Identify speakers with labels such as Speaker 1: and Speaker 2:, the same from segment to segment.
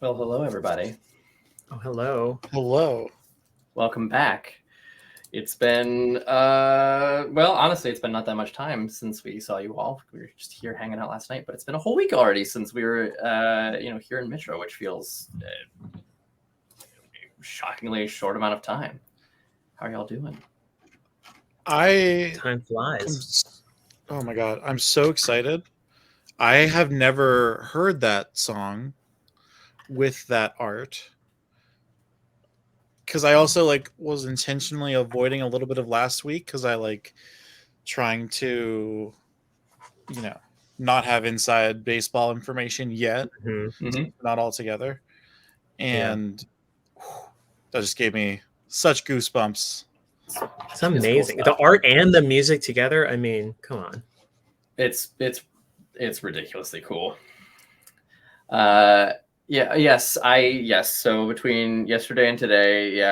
Speaker 1: Well, hello, everybody.
Speaker 2: Oh, hello.
Speaker 3: Hello.
Speaker 1: Welcome back. It's been, honestly, it's been not that much time since we saw you all. We were just here hanging out last night, but it's been a whole week already since we were, here in Mitra, which feels shockingly short amount of time. How are y'all doing?
Speaker 2: Time flies.
Speaker 3: Oh my god, I'm so excited. I have never heard that song with that art. Because I also was intentionally avoiding a little bit of last week because I trying to, not have inside baseball information yet.
Speaker 2: Mm-hmm.
Speaker 3: Not all together. And that just gave me such goosebumps.
Speaker 2: It's amazing. The art and the music together. I mean, come on.
Speaker 1: It's ridiculously cool. Yes. So between yesterday and today,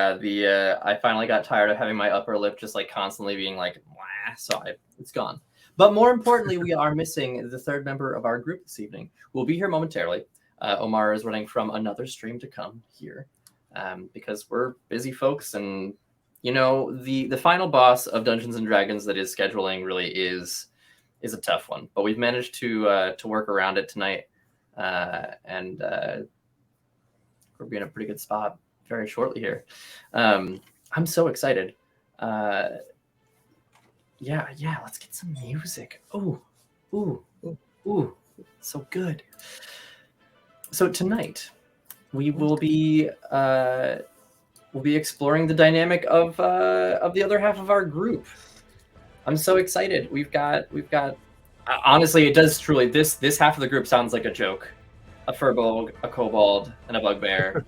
Speaker 1: I finally got tired of having my upper lip just constantly being so it's gone. But more importantly, we are missing the third member of our group this evening. We'll be here momentarily. Omar is running from another stream to come here because we're busy folks, and the final boss of Dungeons and Dragons that is scheduling really is a tough one. But we've managed to work around it tonight. And we'll be in a pretty good spot very shortly here. I'm so excited. Let's get some music. Ooh, so good. So tonight we will be exploring the dynamic of the other half of our group. I'm so excited. We've got. Honestly, it does truly. This half of the group sounds like a joke. A Firbolg, a Kobold, and a Bugbear.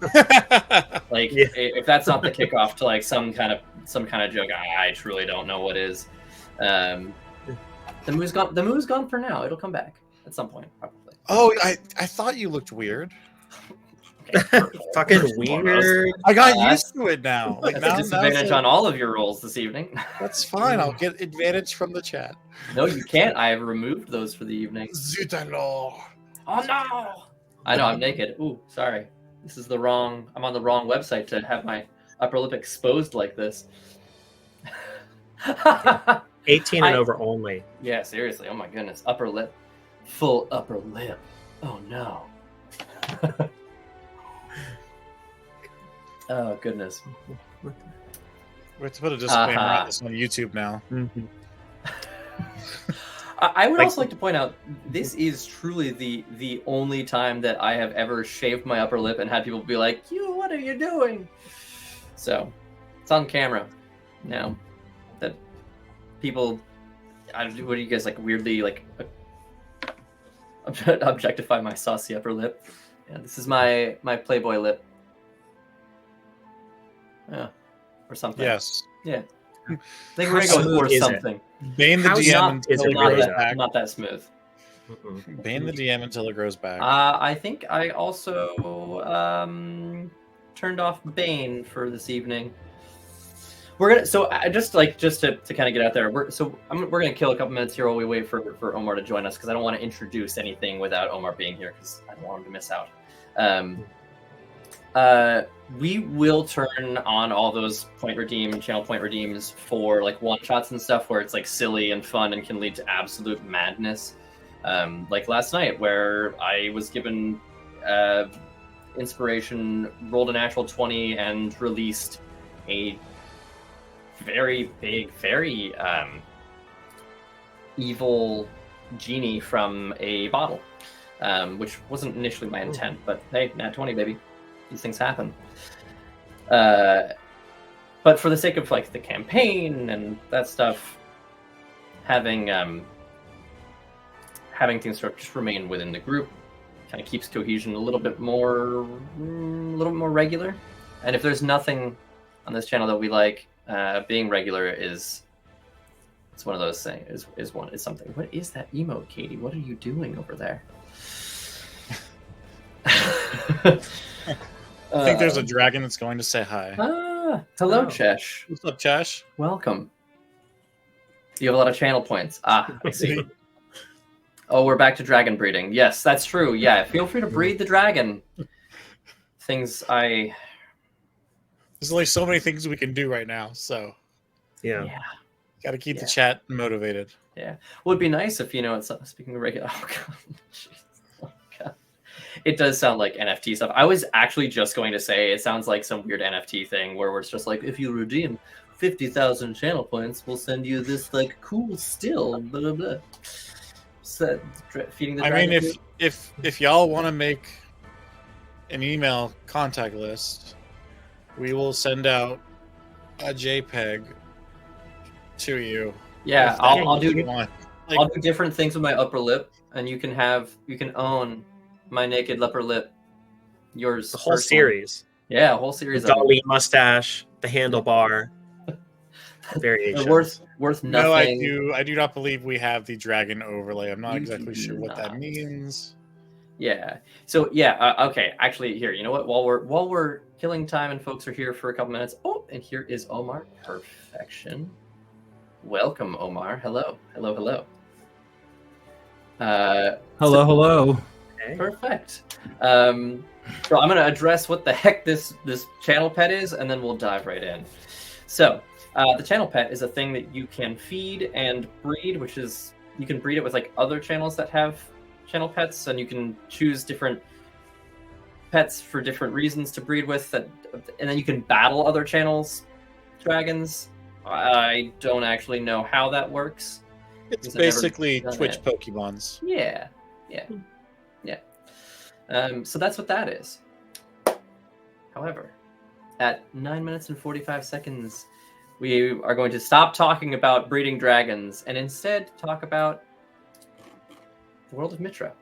Speaker 1: If that's not the kickoff to some kind of joke, I truly don't know what is. The moo's gone. The moo's gone for now. It'll come back at some point, probably.
Speaker 3: Oh, I thought you looked weird.
Speaker 2: Fucking weird.
Speaker 3: I got used to it now.
Speaker 1: That's a disadvantage on all of your rolls this evening.
Speaker 3: That's fine. I'll get advantage from the chat.
Speaker 1: No, you can't. I have removed those for the evening.
Speaker 3: Zutalo.
Speaker 1: Oh no! I know I'm naked. Ooh, sorry. This is I'm on the wrong website to have my upper lip exposed like this.
Speaker 2: 18 and over only.
Speaker 1: Yeah, seriously. Oh my goodness. Upper lip. Full upper lip. Oh no. Oh goodness.
Speaker 3: We have to put a disclaimer on this on YouTube now.
Speaker 2: Mm-hmm.
Speaker 1: I would also like to point out, this is truly the only time that I have ever shaved my upper lip and had people be like, what are you doing? So, it's on camera now that people, what do you guys weirdly objectify my saucy upper lip? Yeah, this is my Playboy lip. Yeah, or something.
Speaker 3: Yes.
Speaker 1: Yeah. I think we're gonna go with something.
Speaker 3: Bane the DM until it grows back.
Speaker 1: Not that smooth.
Speaker 3: Bane the DM until it grows back.
Speaker 1: I think I also turned off Bane for this evening. We're gonna just to kind of get out there. We're gonna kill a couple minutes here while we wait for Omar to join us because I don't want to introduce anything without Omar being here because I don't want him to miss out. We will turn on all those channel point redeems for one shots and stuff where it's silly and fun and can lead to absolute madness. Like last night where I was given inspiration, rolled a natural 20 and released a very big, very evil genie from a bottle, which wasn't initially my intent, but hey, nat 20, baby. These things happen. But for the sake of the campaign and that stuff, having things sort of just remain within the group kind of keeps cohesion a little bit more regular. And if there's nothing on this channel that we like, being regular it's one of those things. Is something. What is that emote, Katie? What are you doing over there?
Speaker 3: I think there's a dragon that's going to say hi.
Speaker 1: Hello, Chesh.
Speaker 3: What's up, Chesh?
Speaker 1: Welcome. You have a lot of channel points. I see. Oh, we're back to dragon breeding. Yes, that's true. Yeah, feel free to breed the dragon. things
Speaker 3: There's only so many things we can do right now, so
Speaker 2: Yeah.
Speaker 3: got to keep the chat motivated.
Speaker 1: Yeah. Well, it'd be nice if, it's speaking of regular. Oh, God. Jeez. Oh, God. It does sound like NFT stuff. I was actually just going to say it sounds like some weird NFT thing where it's just like, if you redeem 50,000 channel points, we'll send you this like cool still, blah, blah, blah. So, feeding the
Speaker 3: I mean, if y'all want to make an email contact list, we will send out a JPEG to you.
Speaker 1: Yeah, I'll do different things with my upper lip, and you can own my naked upper lip. Yours,
Speaker 2: the whole series.
Speaker 1: Yeah, a whole series.
Speaker 2: The dolly mustache, the handlebar. Variations.
Speaker 1: Worth nothing.
Speaker 3: No, I do not believe we have the dragon overlay. I'm not exactly sure what that means.
Speaker 1: Yeah. So okay. Actually, here, you know what? While we're killing time and folks are here for a couple minutes. Oh, and here is Omar. Perfection. Welcome, Omar. Hello. Hello.
Speaker 4: Hello.
Speaker 1: Perfect. So I'm going to address what the heck this channel pet is, and then we'll dive right in. So the channel pet is a thing that you can feed and breed, which is you can breed it with like other channels that have channel pets, and you can choose different pets for different reasons to breed with, and then you can battle other channels, dragons. I don't actually know how that works.
Speaker 3: It's basically Twitch Pokemons.
Speaker 1: Yeah. So that's what that is. However, at 9 minutes and 45 seconds, we are going to stop talking about breeding dragons and instead talk about the world of Mitra.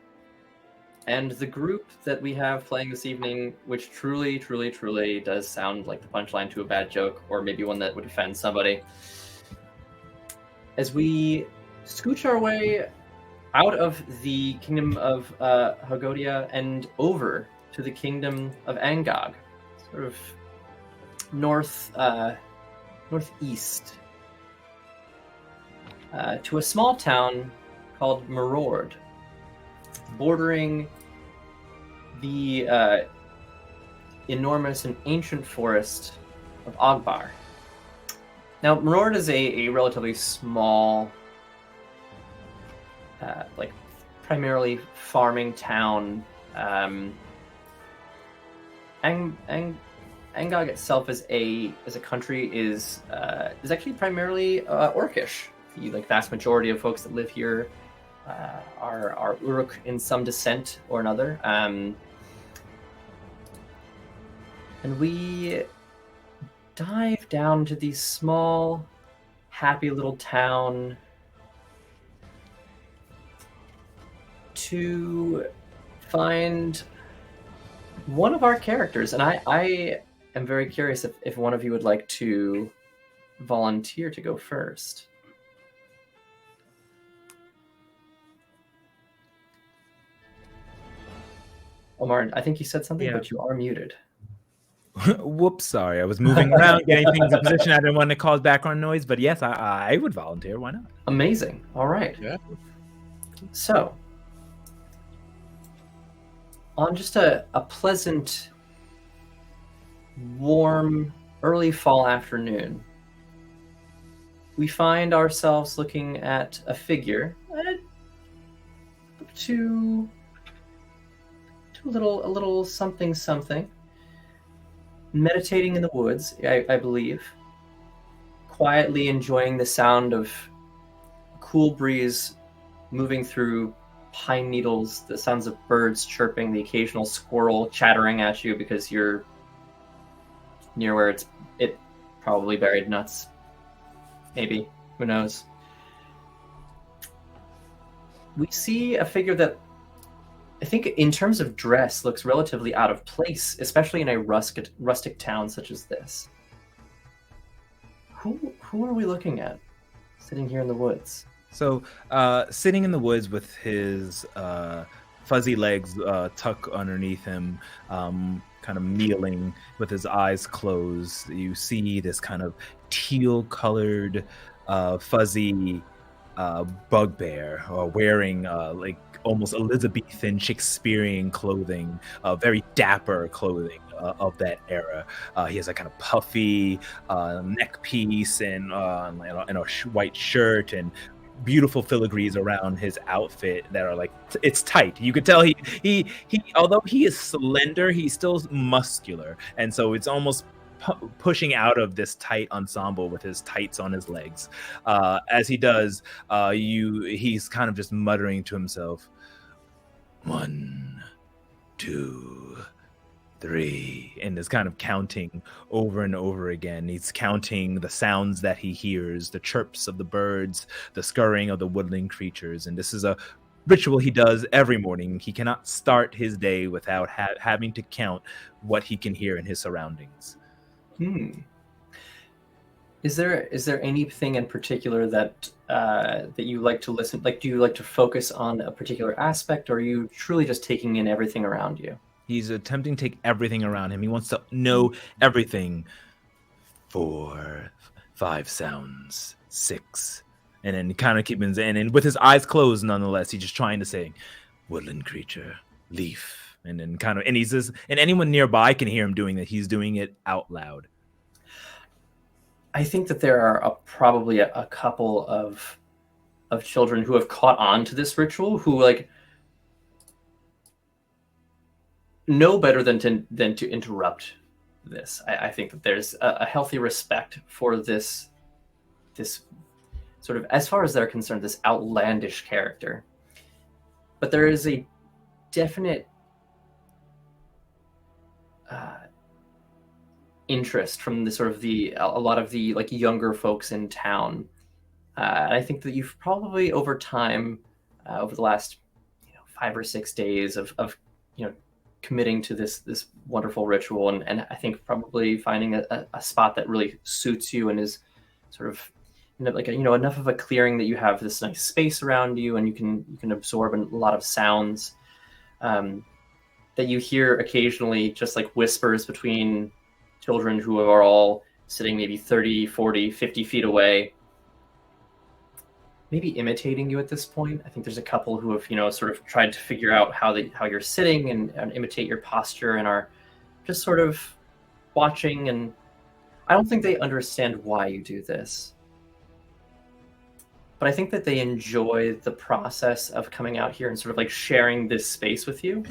Speaker 1: And the group that we have playing this evening, which truly, truly, truly does sound like the punchline to a bad joke, or maybe one that would offend somebody. As we scooch our way out of the kingdom of Hagodia and over to the kingdom of Angog, sort of northeast, to a small town called Marord, bordering the enormous and ancient forest of Ogbar. Now, Marord is a relatively small, primarily farming town. Angog itself as a country is actually primarily Orcish. The vast majority of folks that live here are Uruk in some descent or another. And we dive down to the small, happy little town to find one of our characters. And I am very curious if one of you would like to volunteer to go first. Omar, I think you said something, but you are muted.
Speaker 4: Whoops, sorry. I was moving around, getting things in position. I didn't want to cause background noise, but yes, I would volunteer. Why not?
Speaker 1: Amazing. All right.
Speaker 3: Yeah.
Speaker 1: So, on just a pleasant, warm, early fall afternoon, we find ourselves looking at a figure to a little something, meditating in the woods, I believe, quietly enjoying the sound of a cool breeze moving through pine needles, the sounds of birds chirping, the occasional squirrel chattering at you because you're near where it probably buried nuts. Maybe. Who knows? We see a figure that I think in terms of dress looks relatively out of place, especially in a rustic town such as this. Who are we looking at sitting here in the woods?
Speaker 4: So, sitting in the woods with his fuzzy legs tucked underneath him, kind of kneeling with his eyes closed, you see this kind of teal-colored, fuzzy bugbear wearing almost Elizabethan Shakespearean clothing, very dapper clothing, of that era. He has a kind of puffy neck piece and a white shirt and beautiful filigrees around his outfit that are like it's tight. You could tell he although he is slender, he's still muscular, and so it's almost pushing out of this tight ensemble with his tights on his legs. As he does, he's kind of just muttering to himself, 1, 2, 3, and is kind of counting over and over again. He's counting the sounds that he hears, the chirps of the birds, the scurrying of the woodland creatures, and this is a ritual he does every morning. He cannot start his day without having to count what he can hear in his surroundings.
Speaker 1: Is there anything in particular that you like to listen? Like, do you like to focus on a particular aspect, or are you truly just taking in everything around you?
Speaker 4: He's attempting to take everything around him. He wants to know everything. 4, 5 sounds, 6, and then kind of keeping and with his eyes closed, nonetheless, he's just trying to say, woodland creature, leaf, and then kind of, and he's just, and anyone nearby can hear him doing that. He's doing it out loud.
Speaker 1: I think that there are probably a couple of children who have caught on to this ritual who like know better than to interrupt this. I think that there's a healthy respect for this sort of, as far as they're concerned, this outlandish character. But there is a definite interest from the sort of a lot of the like younger folks in town. And I think that you've probably over time, over the last 5 or 6 days of committing to this wonderful ritual, and I think probably finding a spot that really suits you and is sort of like enough of a clearing that you have this nice space around you and you can absorb a lot of sounds that you hear occasionally, just like whispers between children who are all sitting maybe 30, 40, 50 feet away, maybe imitating you at this point. I think there's a couple who have, sort of tried to figure out how you're sitting and imitate your posture and are just sort of watching. And I don't think they understand why you do this, but I think that they enjoy the process of coming out here and sort of like sharing this space with you.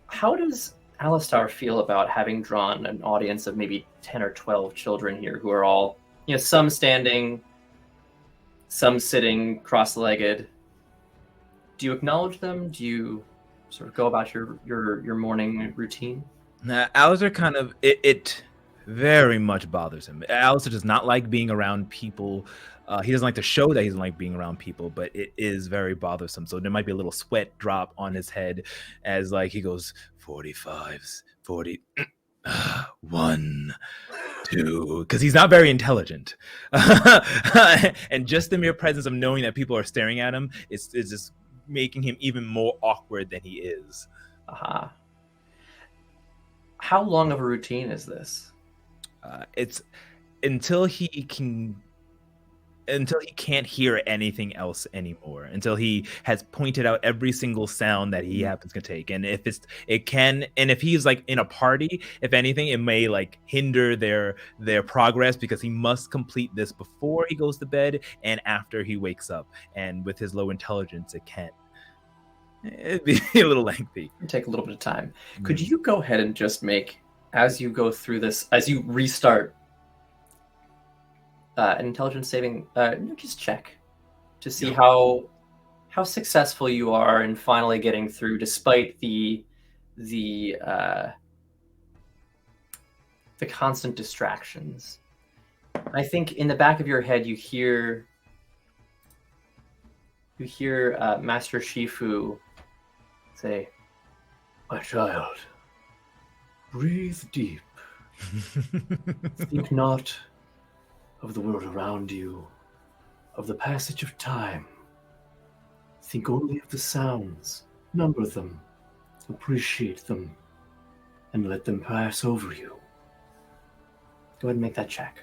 Speaker 1: How does Alistar feel about having drawn an audience of maybe 10 or 12 children here who are all, some standing, some sitting cross-legged? Do you acknowledge them? Do you sort of go about your morning routine?
Speaker 4: Alistair kind of, it very much bothers him. Alistair does not like being around people. He doesn't like to show that he doesn't like being around people, but it is very bothersome. So there might be a little sweat drop on his head as like he goes 45s, 40, 1, 2, because he's not very intelligent. And just the mere presence of knowing that people are staring at him is just making him even more awkward than he is.
Speaker 1: How long of a routine is this?
Speaker 4: It's until he can't hear anything else anymore, until he has pointed out every single sound that he happens to take. And if if he's like in a party, if anything, it may like hinder their progress, because he must complete this before he goes to bed and after he wakes up. And with his low intelligence, it'd be a little lengthy.
Speaker 1: It'd take a little bit of time. Could you go ahead and just make, as you go through this, as you restart, an intelligence saving just check to see how successful you are in finally getting through, despite the constant distractions. I think in the back of your head you hear Master Shifu say, "My child, breathe deep. Think not of the world around you, of the passage of time. Think only of the sounds, number them, appreciate them, and let them pass over you." Go ahead and make that check.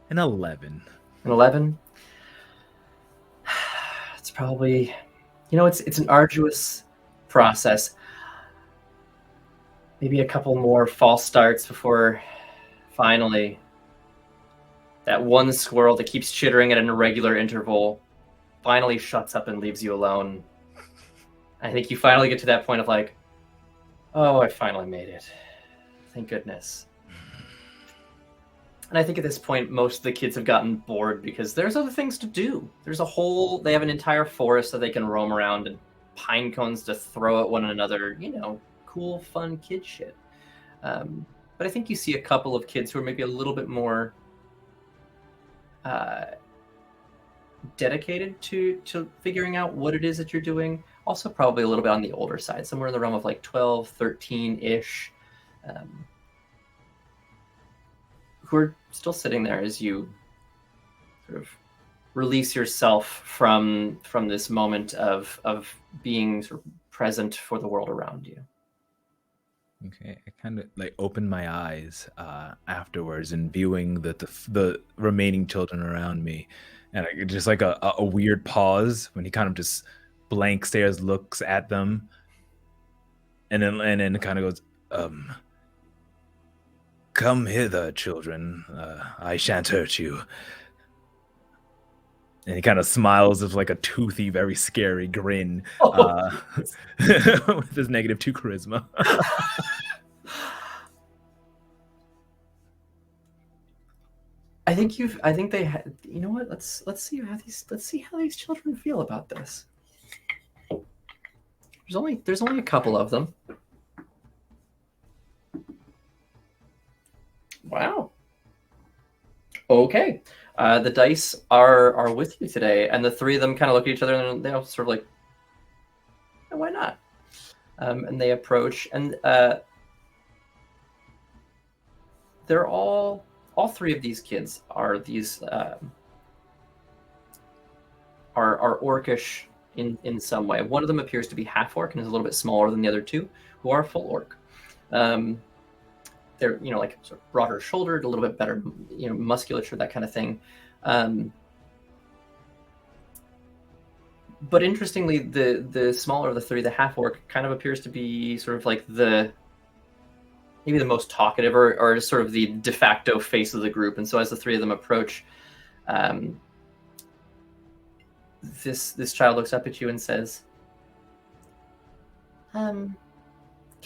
Speaker 4: An 11.
Speaker 1: An 11? It's probably, it's an arduous process. maybe a couple more false starts before finally that one squirrel that keeps chittering at an irregular interval finally shuts up and leaves you alone. I think you finally get to that point of like, oh, I finally made it. Thank goodness. And I think at this point, most of the kids have gotten bored because there's other things to do. They have an entire forest that they can roam around and pine cones to throw at one another, cool, fun kid shit. But I think you see a couple of kids who are maybe a little bit more dedicated to figuring out what it is that you're doing. Also probably a little bit on the older side, somewhere in the realm of like 12, 13-ish, who are still sitting there as you sort of release yourself from this moment of being sort of present for the world around you.
Speaker 4: Okay, I kind of like opened my eyes afterwards and viewing the remaining children around me, and just like a weird pause when he kind of just blank stares, looks at them, and then kind of goes, "Come hither, children. I shan't hurt you." And he kind of smiles with like a toothy, very scary grin with his -2 charisma.
Speaker 1: I think they had. You know what? Let's see how these children feel about this. There's only a couple of them. Wow. Okay. The dice are with you today, and the three of them kind of look at each other, and they all sort of like, why not? And they approach, and they're all three of these kids are these are orcish in some way. One of them appears to be half orc and is a little bit smaller than the other two, who are full orc. They're like sort of broader shouldered, a little bit better musculature, that kind of thing. But interestingly, the smaller of the three, the half orc, kind of appears to be sort of like maybe the most talkative or sort of the de facto face of the group. And so as the three of them approach, this child looks up at you and says,
Speaker 5: Can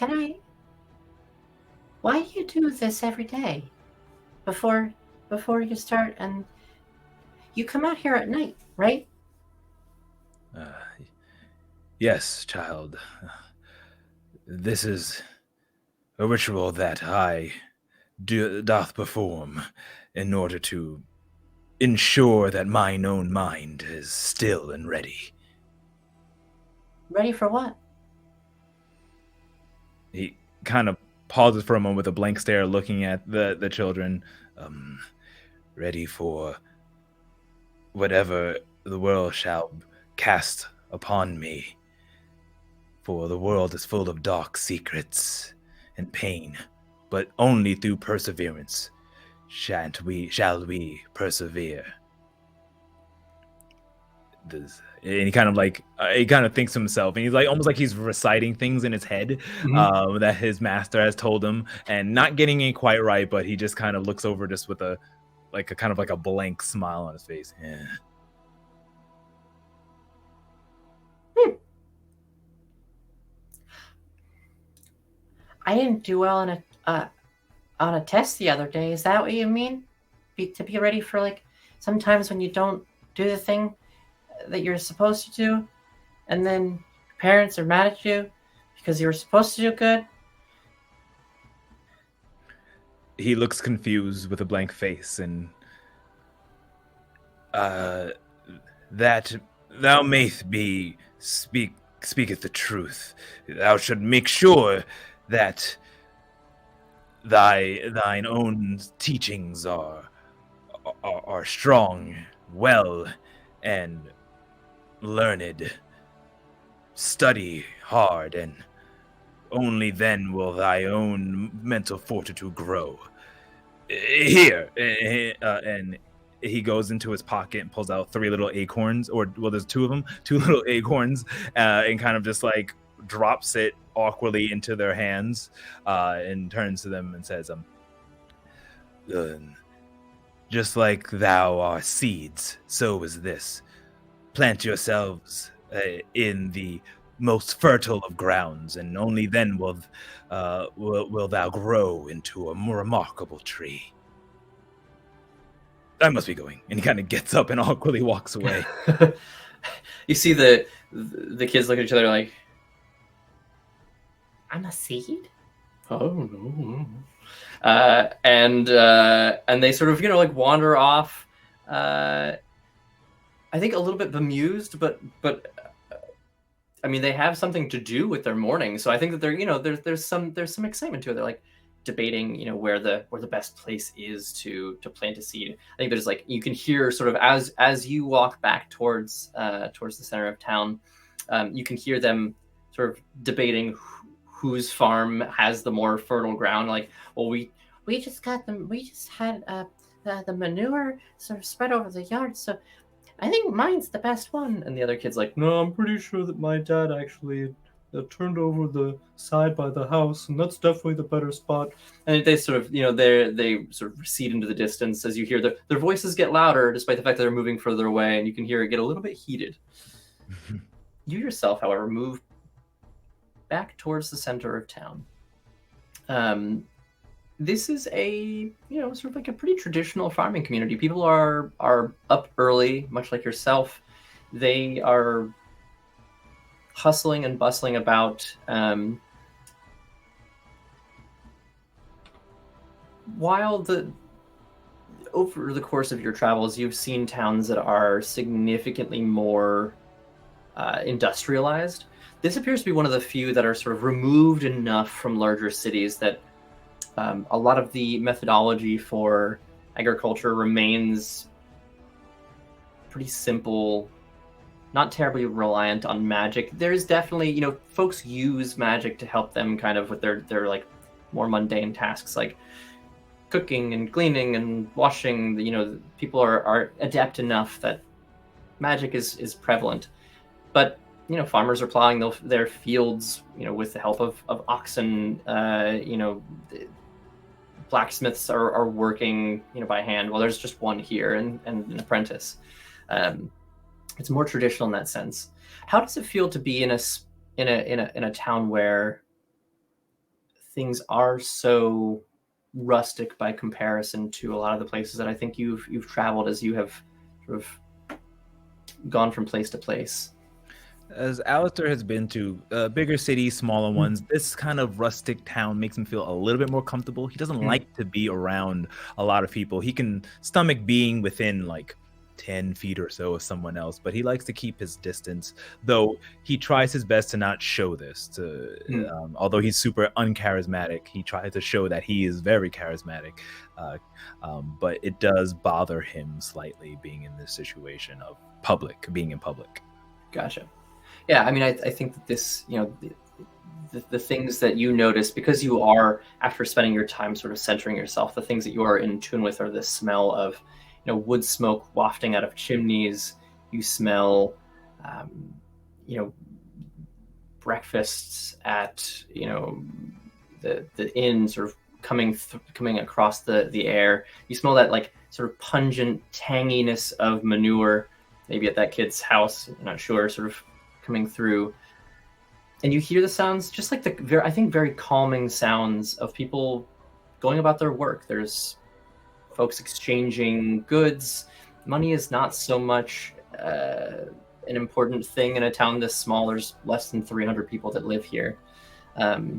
Speaker 5: I... Why do you do this every day? Before you start, and you come out here at night, right?
Speaker 4: Yes, child. This is a ritual that I doth perform in order to ensure that mine own mind is still and ready.
Speaker 5: Ready for what?
Speaker 4: He kind of pauses for a moment with a blank stare, looking at the children. Ready for whatever the world shall cast upon me. For the world is full of dark secrets and pain, but only through perseverance shall we persevere. And he kind of thinks to himself, and he's like almost like he's reciting things in his head that his master has told him, and not getting it quite right, but he just kind of looks over just with a kind of like a blank smile on his face. Yeah.
Speaker 5: I didn't do well on a test the other day. Is that what you mean? To be ready for, like, sometimes when you don't do the thing that you're supposed to do, and then your parents are mad at you because you were supposed to do good?
Speaker 4: He looks confused with a blank face, and that thou mayst speaketh the truth. Thou should make sure that thine own teachings are strong, well, and learned. Study hard, and only then will thy own mental fortitude grow. Here, and he goes into his pocket and pulls out 3 little acorns, or well, there's 2 of them, 2 little acorns, and kind of just like drops it awkwardly into their hands and turns to them and says, just like thou art seeds, so is this. Plant yourselves in the most fertile of grounds, and only then will thou grow into a more remarkable tree. I must be going. And he kind of gets up and awkwardly walks away.
Speaker 1: You see the kids look at each other like,
Speaker 5: I'm a seed?
Speaker 1: oh no. And they sort of, like wander off. I think a little bit bemused, but I mean, they have something to do with their morning, so I think that they're, there's some excitement to it. They're like debating, where the best place is to plant a seed. I think there's like, you can hear sort of as you walk back towards the center of town, you can hear them sort of debating whose farm has the more fertile ground. Like, well, we just had the manure sort of spread over the yard, so I think mine's the best one. And the other kid's like, no, I'm pretty sure that my dad actually turned over the side by the house, and that's definitely the better spot. And they sort of, they sort of recede into the distance as you hear their voices get louder, despite the fact that they're moving further away, and you can hear it get a little bit heated. You yourself, however, move back towards the center of town. This is a, sort of like a pretty traditional farming community. People are up early, much like yourself. They are hustling and bustling about. While over the course of your travels, you've seen towns that are significantly more industrialized. This appears to be one of the few that are sort of removed enough from larger cities that a lot of the methodology for agriculture remains pretty simple, not terribly reliant on magic. There's definitely, folks use magic to help them kind of with their like more mundane tasks like cooking and cleaning and washing. People are adept enough that magic is prevalent. But farmers are plowing their fields, with the help of oxen. Blacksmiths are working, by hand. Well, there's just one here and an apprentice. It's more traditional in that sense. How does it feel to be in a town where things are so rustic by comparison to a lot of the places that I think you've traveled as you have sort of gone from place to place?
Speaker 4: As Alistair has been to bigger cities, smaller ones, this kind of rustic town makes him feel a little bit more comfortable. He doesn't like to be around a lot of people. He can stomach being within like 10 feet or so of someone else, but he likes to keep his distance, though he tries his best to not show this. Although he's super uncharismatic, he tries to show that he is very charismatic. But it does bother him slightly being in this situation of being in public.
Speaker 1: Gotcha. Yeah, I mean, I think that this, the things that you notice, because you are, after spending your time sort of centering yourself, the things that you are in tune with are the smell of, wood smoke wafting out of chimneys. You smell, breakfasts at, the inn sort of coming across the air. You smell that like sort of pungent tanginess of manure, maybe at that kid's house. I'm not sure, sort of coming through, and you hear the sounds just like I think very calming sounds of people going about their work. There's folks exchanging goods. Money is not so much an important thing in a town this small. There's less than 300 people that live here. Are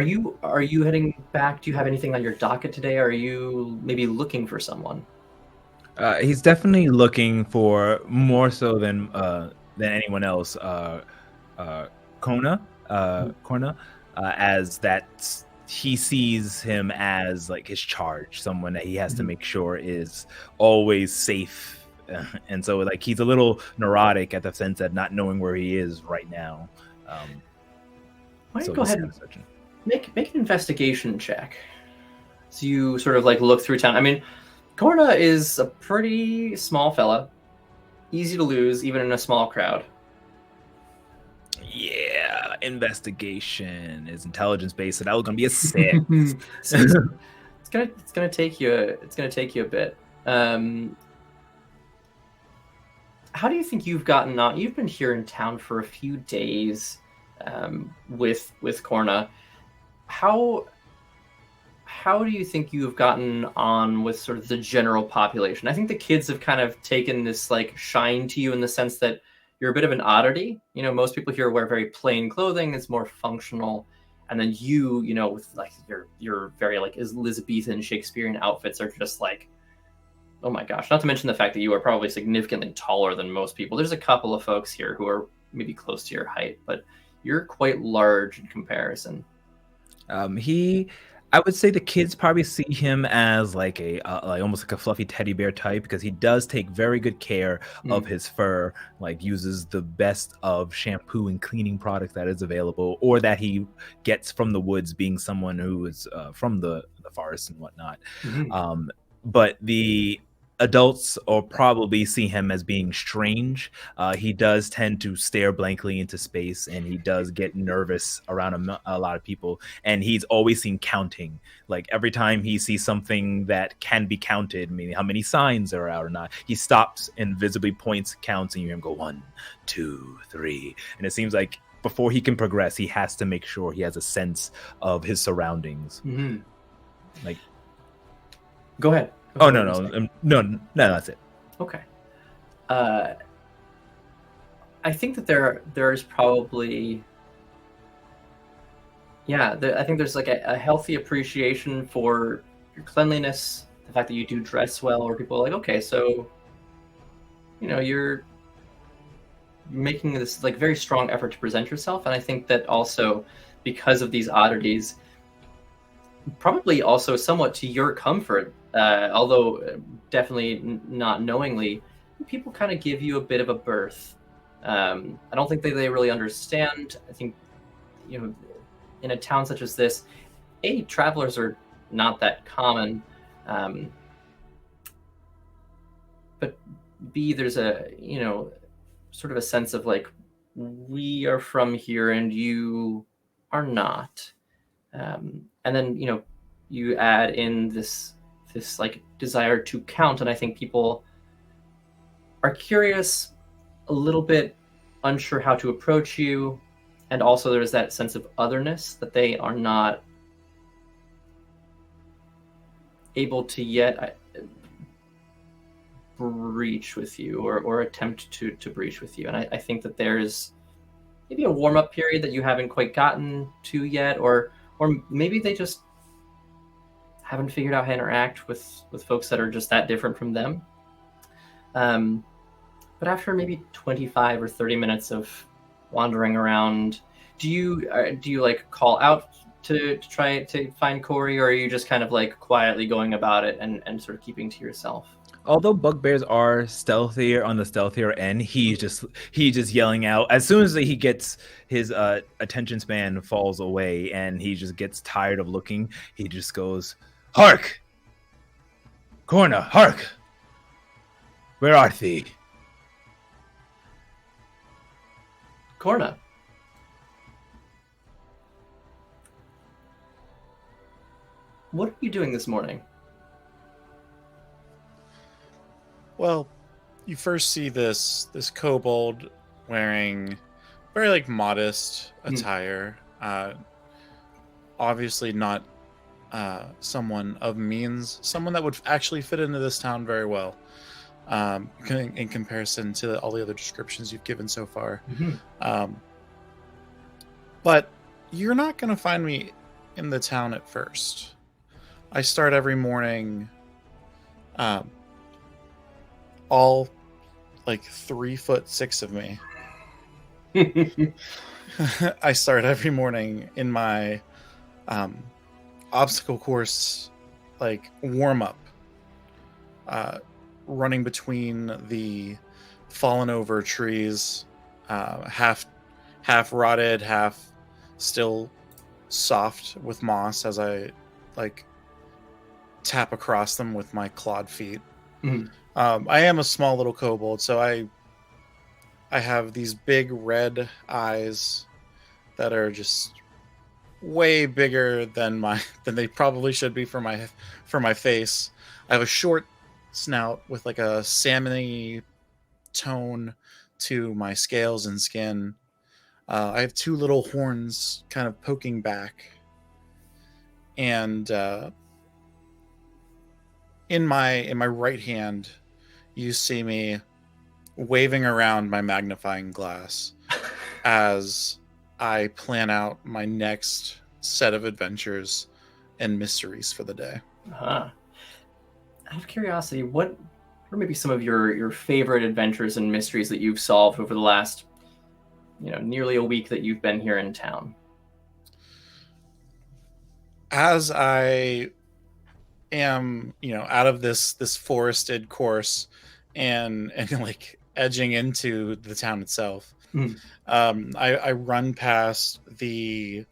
Speaker 1: you heading back? Do you have anything on your docket today? Are you maybe looking for someone?
Speaker 4: He's definitely looking for, more so than anyone else, Kona, as that he sees him as like his charge, someone that he has to make sure is always safe. And so like he's a little neurotic at the sense of not knowing where he is right now.
Speaker 1: Why don't you go ahead and make an investigation check. So you sort of like look through town. I mean, Korna is a pretty small fella, easy to lose even in a small crowd.
Speaker 4: Yeah, investigation is intelligence based, so that was gonna be a 6.
Speaker 1: So it's gonna take you a bit. How do you think you've gotten on? You've been here in town for a few days with Corna. How do you think you have gotten on with sort of the general population? I think the kids have kind of taken this like shine to you in the sense that you're a bit of an oddity. You know, most people here wear very plain clothing. It's more functional. And then you know, with like your very like Elizabethan Shakespearean outfits are just like, oh my gosh. Not to mention the fact that you are probably significantly taller than most people. There's a couple of folks here who are maybe close to your height, but you're quite large in comparison.
Speaker 4: I would say the kids probably see him as like like almost like a fluffy teddy bear type, because he does take very good care of his fur, like uses the best of shampoo and cleaning products that is available, or that he gets from the woods, being someone who is from the forest and whatnot. But the adults will probably see him as being strange. He does tend to stare blankly into space, and he does get nervous around a lot of people. And he's always seen counting. Like every time he sees something that can be counted, meaning how many signs are out or not, he stops and visibly points, counts, and you hear him go 1, 2, 3. And it seems like before he can progress, he has to make sure he has a sense of his surroundings. Like,
Speaker 1: go ahead.
Speaker 4: Oh, no, that's it.
Speaker 1: Okay. I think that there's probably, I think there's like a healthy appreciation for your cleanliness, the fact that you do dress well, where people are like, okay, so, you know, you're making this like very strong effort to present yourself. And I think that also because of these oddities, probably also somewhat to your comfort, although definitely not knowingly, people kind of give you a bit of a berth. I don't think they really understand. I think, you know, in a town such as this, travelers are not that common, but B, there's a, you know, sort of a sense of like, we are from here and you are not. And then, you know, you add in this like desire to count, and I think people are curious, a little bit unsure how to approach you, and also there's that sense of otherness that they are not able to yet breach with you or attempt to breach with you. And I think that there's maybe a warm-up period that you haven't quite gotten to yet, or maybe they just haven't figured out how to interact with folks that are just that different from them. But after maybe 25 or 30 minutes of wandering around, do you like call out to try to find Corey, or are you just kind of like quietly going about it and sort of keeping to yourself?
Speaker 4: Although bugbears are stealthier on the stealthier end, he's just yelling out. As soon as he gets his attention span falls away and he just gets tired of looking, he just goes, "Hark! Corna, hark! Where art thee?"
Speaker 1: Corna. What are you doing this morning?
Speaker 3: Well, you first see this kobold wearing very like modest attire. Obviously not someone of means, someone that would actually fit into this town very well, in comparison to all the other descriptions you've given so far. But you're not going to find me in the town at first. I start every morning, all like 3'6" of me. I start every morning in my obstacle course, like warm up, running between the fallen over trees, half rotted, half still soft with moss, as I like tap across them with my clawed feet. I am a small little kobold, so I I have these big red eyes that are just way bigger than they probably should be for my face. I have a short snout with like a salmony tone to my scales and skin. I have two little horns kind of poking back, and in my right hand, you see me waving around my magnifying glass as I plan out my next set of adventures and mysteries for the day.
Speaker 1: Out of curiosity, what are maybe some of your favorite adventures and mysteries that you've solved over the last, nearly a week that you've been here in town?
Speaker 3: As I am, out of this forested course and like edging into the town itself, I run past the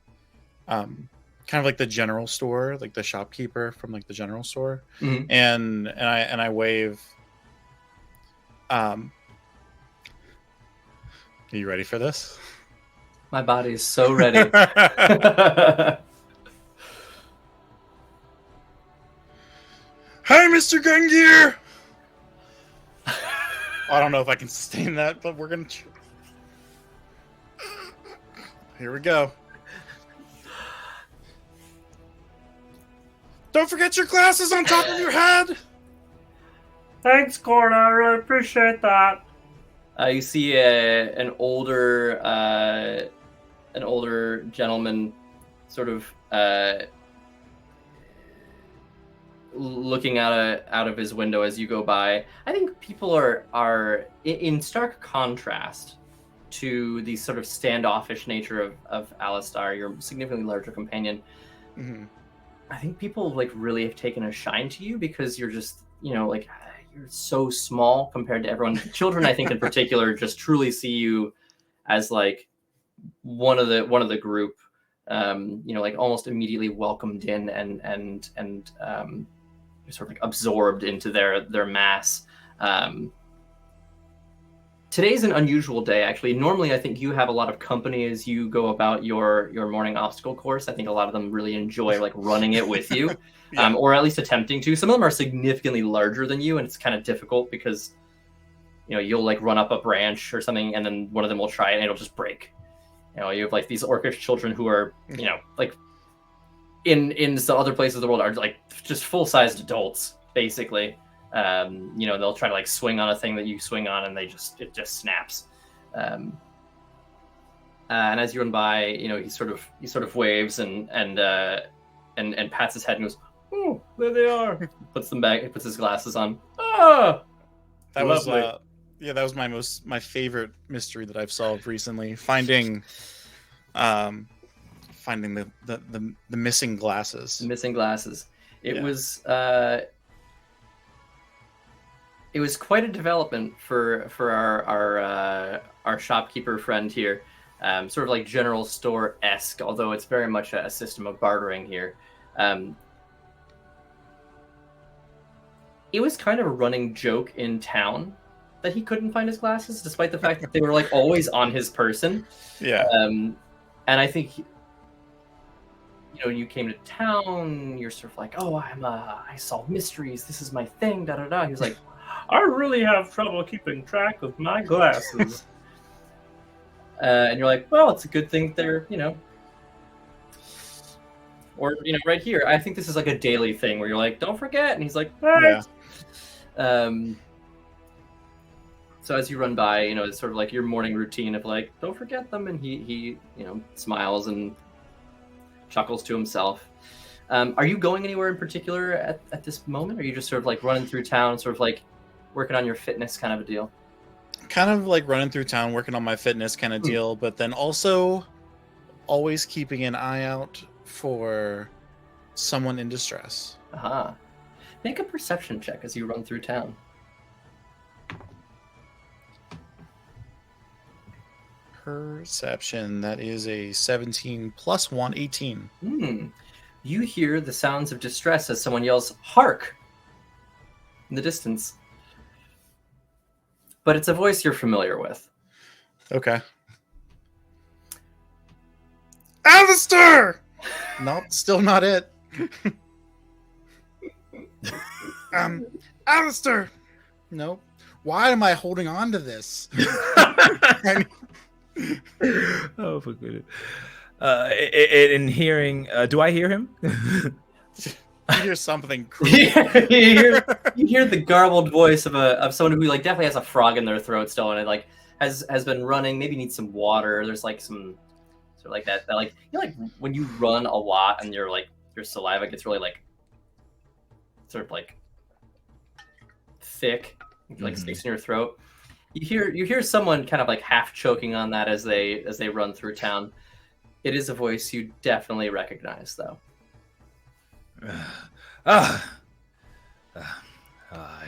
Speaker 3: kind of like the general store, like the shopkeeper from like the general store, and I wave. Are you ready for this?
Speaker 1: My body is so ready.
Speaker 3: Hi, Mr. Gungear! I don't know if I can sustain that, but we're gonna. Here we go. Don't forget your glasses on top of your head!
Speaker 6: Thanks, Corda. I really appreciate that.
Speaker 1: You see an older gentleman sort of looking out of his window as you go by. I think people are in stark contrast to the sort of standoffish nature of Alistar, your significantly larger companion.
Speaker 3: Mm-hmm.
Speaker 1: I think people like really have taken a shine to you because you're just, like you're so small compared to everyone. Children, I think in particular, just truly see you as like one of the group. Like almost immediately welcomed in and sort of like absorbed into their mass. Today's an unusual day, actually. Normally, I think you have a lot of company as you go about your morning obstacle course. I think a lot of them really enjoy like running it with you,
Speaker 3: Yeah.
Speaker 1: or at least attempting to. Some of them are significantly larger than you, and it's kind of difficult because you'll like run up a branch or something, and then one of them will try it, and it'll just break. You have like these orcish children who are, like in some other places of the world are like just full-sized adults, basically. They'll try to like swing on a thing that you swing on, and it just snaps. And as you run by, he sort of waves and pats his head and goes, "Oh, there they are." Puts them back. Puts his glasses on. Ah,
Speaker 3: That
Speaker 1: lovely.
Speaker 3: was that was my favorite mystery that I've solved recently. Finding the missing glasses.
Speaker 1: Missing glasses. It was quite a development for our shopkeeper friend here. Sort of like general store-esque, although it's very much a system of bartering here. It was kind of a running joke in town that he couldn't find his glasses, despite the fact that they were like always on his person.
Speaker 3: Yeah.
Speaker 1: And I think you came to town, you're sort of like, "Oh, I solve mysteries. This is my thing." Da da da. He was like,
Speaker 6: I really have trouble keeping track of my glasses.
Speaker 1: and you're like, "Well, it's a good thing they're or right here. I think this is like a daily thing where you're like, don't forget." And he's like, "Thanks." So as you run by, it's sort of like your morning routine of like, don't forget them, and he smiles and chuckles to himself. Are you going anywhere in particular at this moment? Or are you just sort of like running through town, sort of like working on your fitness kind of a deal?
Speaker 3: Kind of like running through town, working on my fitness kind of deal, but then also always keeping an eye out for someone in distress.
Speaker 1: Make a perception check as you run through town.
Speaker 3: Perception, that is a 17 plus 1, 18.
Speaker 1: You hear the sounds of distress as someone yells, "Hark!" in the distance. But it's a voice you're familiar with.
Speaker 3: Okay. Alistair! Nope, still not it. Alistair! Nope. Why am I holding on to this?
Speaker 4: Oh, for goodness. In hearing, do I hear him?
Speaker 3: You hear something.
Speaker 1: you hear the garbled voice of someone who like definitely has a frog in their throat still, and it like has been running. Maybe needs some water. There's like some sort of like that like like when you run a lot and your saliva gets really like sort of like thick, like sticks in your throat. You hear someone kind of like half choking on that as they run through town. It is a voice you definitely recognize, though.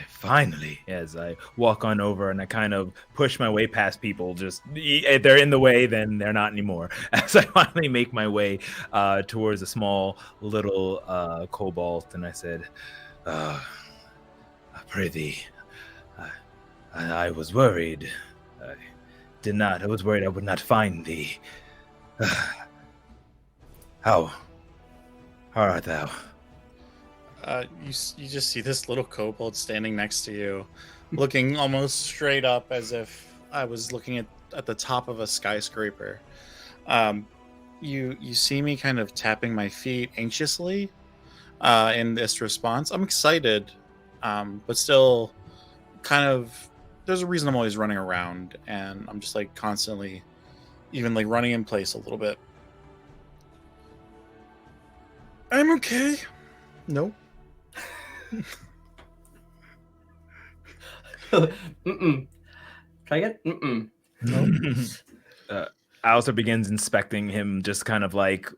Speaker 4: Finally, as I walk on over and I kind of push my way past people, just if they're in the way, then they're not anymore. As I finally make my way towards a small little kobold, and I said, I pray thee, I was worried. I was worried I would not find thee. How art thou?
Speaker 3: You just see this little kobold standing next to you, looking almost straight up as if I was looking at the top of a skyscraper. You see me kind of tapping my feet anxiously in this response. I'm excited, but still kind of there's a reason I'm always running around, and I'm just like constantly even like running in place a little bit. I'm okay. Nope.
Speaker 1: Mm-mm. Can I get
Speaker 4: Nope. Alistair begins inspecting him, just kind of like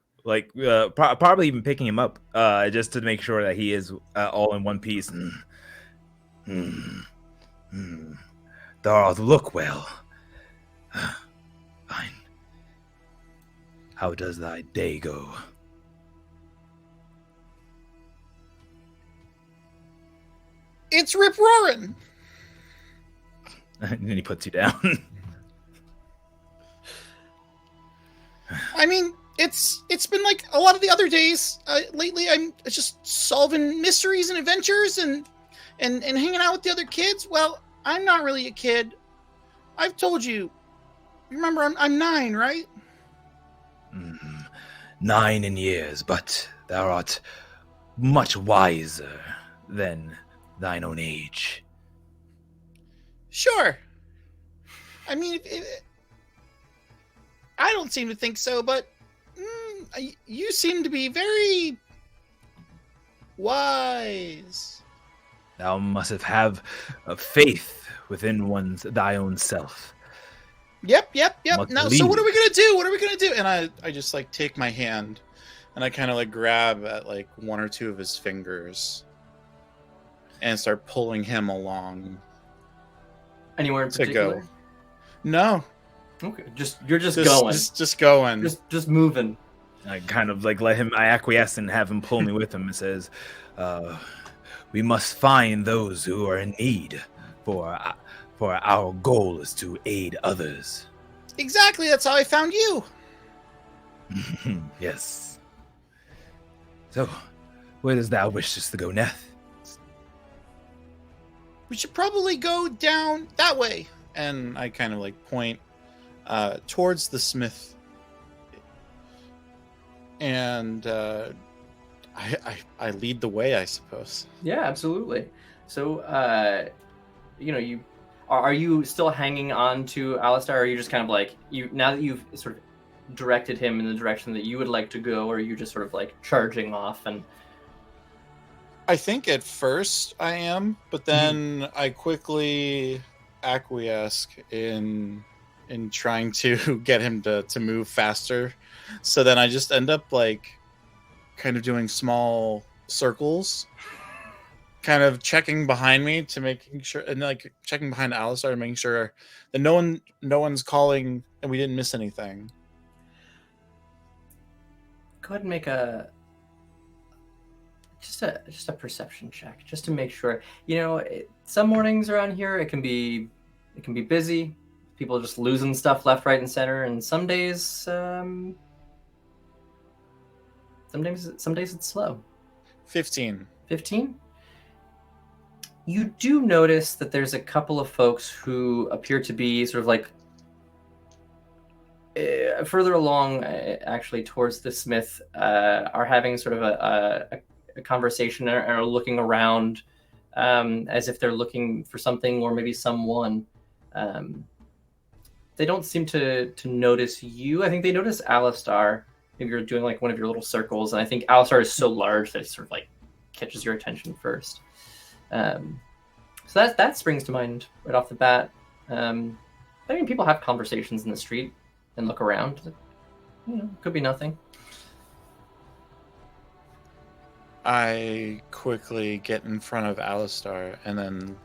Speaker 4: probably even picking him up, just to make sure that he is all in one piece. Thou look well. Fine. How does thy day go?
Speaker 3: It's rip roaring.
Speaker 4: And then he puts you down.
Speaker 3: I mean, it's been like a lot of the other days. Lately, I'm just solving mysteries and adventures and hanging out with the other kids. Well, I'm not really a kid. I've told you. Remember, I'm 9, right?
Speaker 4: 9 in years, but thou art much wiser than thine own age.
Speaker 3: Sure. I mean, I don't seem to think so, but you seem to be very wise.
Speaker 4: Thou must have a faith within thy own self.
Speaker 3: Yep. Now, so what are we gonna do? And I just like take my hand, and I kind of like grab at like one or two of his fingers, and start pulling him along.
Speaker 1: Anywhere in particular?
Speaker 3: To go. No.
Speaker 1: Okay, you're just going.
Speaker 3: Just going.
Speaker 1: Just moving.
Speaker 4: I kind of like let him. I acquiesce and have him pull me with him. And says, "We must find those who are in need, for our goal is to aid others."
Speaker 3: Exactly. That's how I found you.
Speaker 4: Yes. So, where does thou wish us to go next?
Speaker 3: We should probably go down that way. And I kind of like point towards the smith. And I lead the way, I suppose.
Speaker 1: Yeah, absolutely. So, are you still hanging on to Alistair, or are you just kind of like now that you've sort of directed him in the direction that you would like to go, or are you just sort of like charging off? And
Speaker 3: I think at first I am, but then I quickly acquiesce in trying to get him to move faster. So then I just end up like kind of doing small circles, kind of checking behind me to making sure, and like checking behind Alistair and making sure that no one's calling and we didn't miss anything.
Speaker 1: go ahead and make just a perception check, just to make sure. Some mornings around here it can be busy, people just losing stuff left, right, and center, and some days it's slow.
Speaker 3: 15.
Speaker 1: 15? You do notice that there's a couple of folks who appear to be sort of like further along, actually, towards the smith, are having sort of a conversation or are looking around as if they're looking for something or maybe someone. They don't seem to notice you. I think they notice Alistar. Maybe you're doing like one of your little circles, and I think Alistar is so large that it sort of like catches your attention first. So that springs to mind right off the bat. I mean, people have conversations in the street and look around. You know, could be nothing.
Speaker 3: I quickly get in front of Alistar and then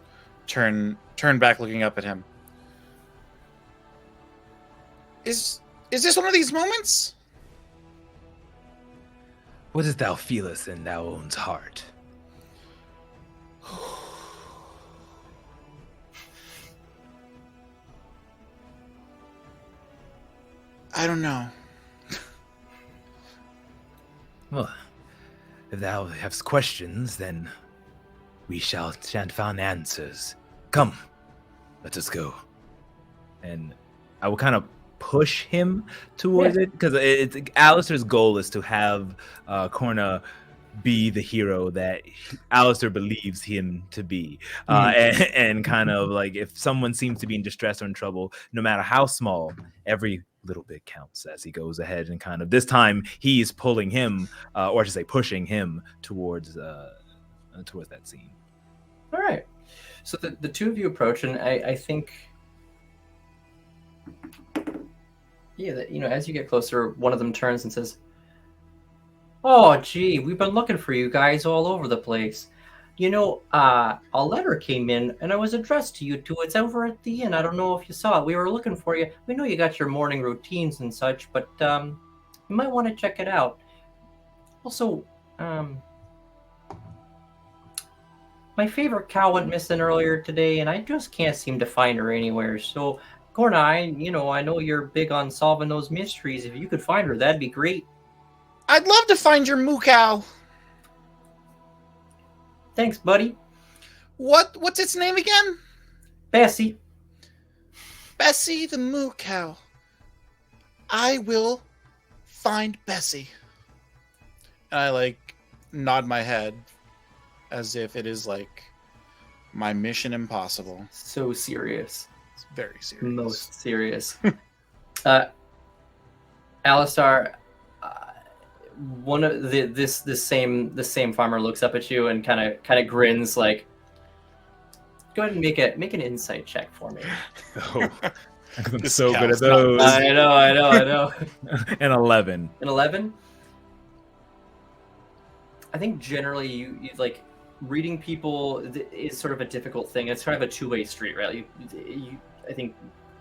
Speaker 3: turn back, looking up at him. Is this one of these moments?
Speaker 4: What dost thou feelest in thou own's heart?
Speaker 3: I don't know.
Speaker 4: Well, if thou hast questions, then we shan't find answers. Come, let us go. And I will kind of push him towards it, because Alistair's goal is to have Corna be the hero that Alistair believes him to be. And kind of like, if someone seems to be in distress or in trouble, no matter how small, every little bit counts as he goes ahead, and kind of this time he's pulling him, or I should say pushing him towards that scene.
Speaker 1: All right. So the two of you approach, and I think, as you get closer, one of them turns and says, "Oh, gee, we've been looking for you guys all over the place. A letter came in, and it was addressed to you two. It's over at the inn. I don't know if you saw it. We were looking for you. We know you got your morning routines and such, but you might want to check it out. Also, my favorite cow went missing earlier today, and I just can't seem to find her anywhere. So, Corna, I know you're big on solving those mysteries. If you could find her, that'd be great."
Speaker 3: I'd love to find your moo cow.
Speaker 1: "Thanks, buddy."
Speaker 3: What's its name again?
Speaker 1: "Bessie."
Speaker 3: Bessie the moo cow. I will find Bessie. And I nod my head as if it is my mission impossible.
Speaker 1: So serious.
Speaker 3: It's very serious.
Speaker 1: Most serious. Alistar, one of the same farmer looks up at you and kind of grins, like, "Go ahead and make an insight check for me."
Speaker 4: Oh, I'm so good at those.
Speaker 1: I know.
Speaker 4: An 11.
Speaker 1: An 11? I think generally you like reading people is sort of a difficult thing. It's kind of a two-way street, right? I think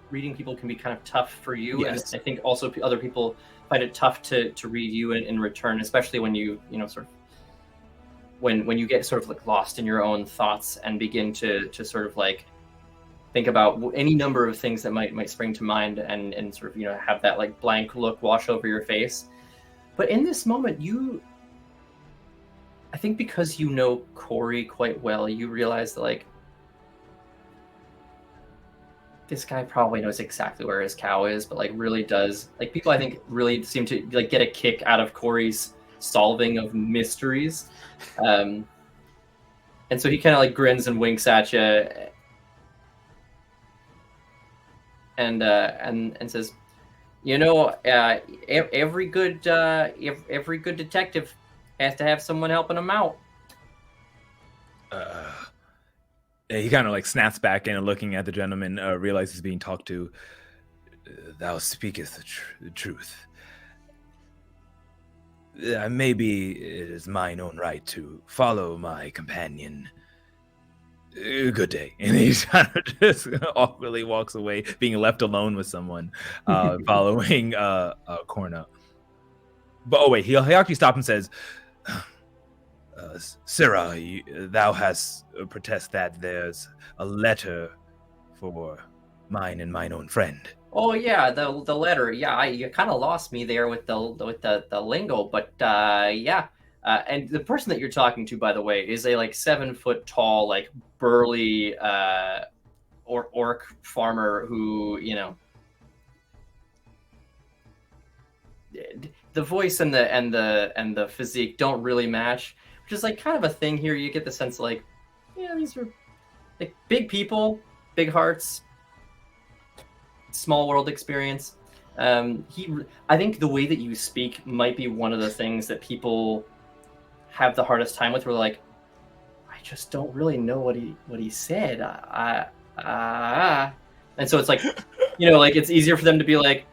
Speaker 1: reading people can be kind of tough for you,
Speaker 4: yes.
Speaker 1: And I think also other people find it tough to read you in return, especially when you sort of when you get sort of lost in your own thoughts and begin to sort of think about any number of things that might spring to mind and sort of have that blank look wash over your face. But in this moment, I think because you know Corey quite well, you realize that this guy probably knows exactly where his cow is, but really does people I think really seem to get a kick out of Corey's solving of mysteries, and so he kind of grins and winks at you, and says, every good detective has to have someone helping him out.
Speaker 4: He kind of snaps back in and looking at the gentleman, realizes he's being talked to. Thou speakest the truth. Maybe it is mine own right to follow my companion. Good day. And he kind of just awkwardly walks away, being left alone with someone, following Corna. But wait, he actually stops and says, Sarah, thou hast protest that there's a letter for mine and mine own friend.
Speaker 1: Oh yeah, the letter. Yeah, you kind of lost me there with the lingo, but yeah. And the person that you're talking to, by the way, is a like 7 foot tall, like burly orc farmer who, you know, the voice and the physique don't really match, which is like kind of a thing here. You get the sense like, yeah, these are like big people, big hearts, small world experience. I think the way that you speak might be one of the things that people have the hardest time with. We're like, I just don't really know what he said. And so it's like, you know, like it's easier for them to be like,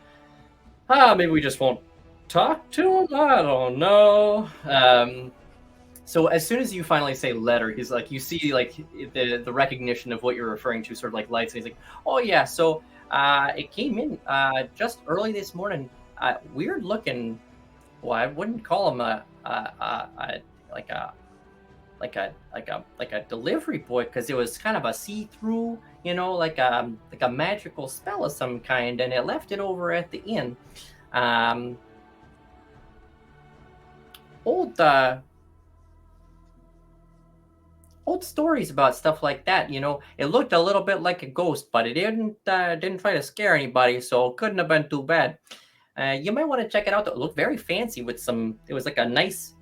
Speaker 1: maybe we just won't talk to him. I don't know. So as soon as you finally say letter, he's like, you see like the recognition of what you're referring to sort of like lights. And he's like, oh yeah, so it came in just early this morning. Weird looking. Well, I wouldn't call him a delivery boy, because it was kind of a see-through, you know, like a magical spell of some kind, and it left it over at the inn. Old stories about stuff like that, you know. It looked a little bit like a ghost, but it didn't try to scare anybody, so it couldn't have been too bad. You might want to check it out. It looked very fancy with some. It was like a nice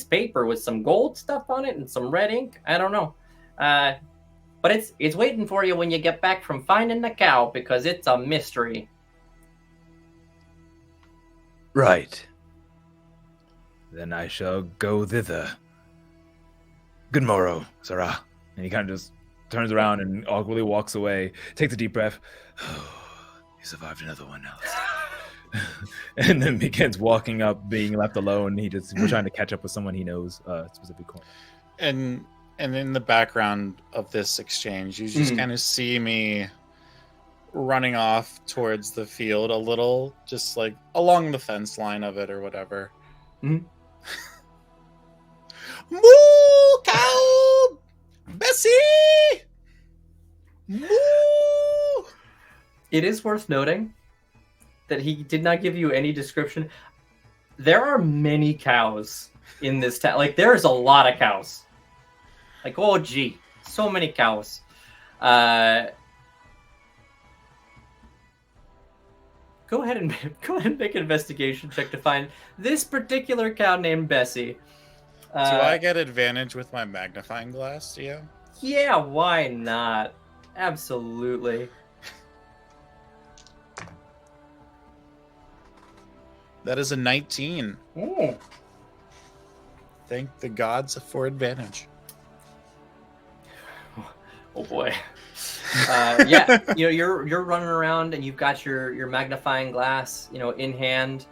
Speaker 1: paper with some gold stuff on it and some red ink. I don't know, but it's waiting for you when you get back from finding the cow, because it's a mystery.
Speaker 4: Right. Then I shall go thither. Good morrow, Sarah. And he kind of just turns around and awkwardly walks away, takes a deep breath. He survived another one, Alice. And then begins walking up, being left alone. We're trying to catch up with someone he knows, specific corner.
Speaker 3: And in the background of this exchange, you just kind of see me running off towards the field a little, just like along the fence line of it or whatever.
Speaker 1: Mm-hmm.
Speaker 3: Moo cow, Bessie. Moo.
Speaker 1: It is worth noting that he did not give you any description. There are many cows in this town. Like, there's a lot of cows. Like, oh gee, so many cows. Go ahead and make an investigation check to find this particular cow named Bessie.
Speaker 3: Do I get advantage with my magnifying glass, yeah?
Speaker 1: Yeah, why not? Absolutely.
Speaker 3: That is a 19.
Speaker 1: Oh.
Speaker 3: Thank the gods for advantage.
Speaker 1: Oh boy. Yeah, you know, you're running around and you've got your magnifying glass, you know, in hand.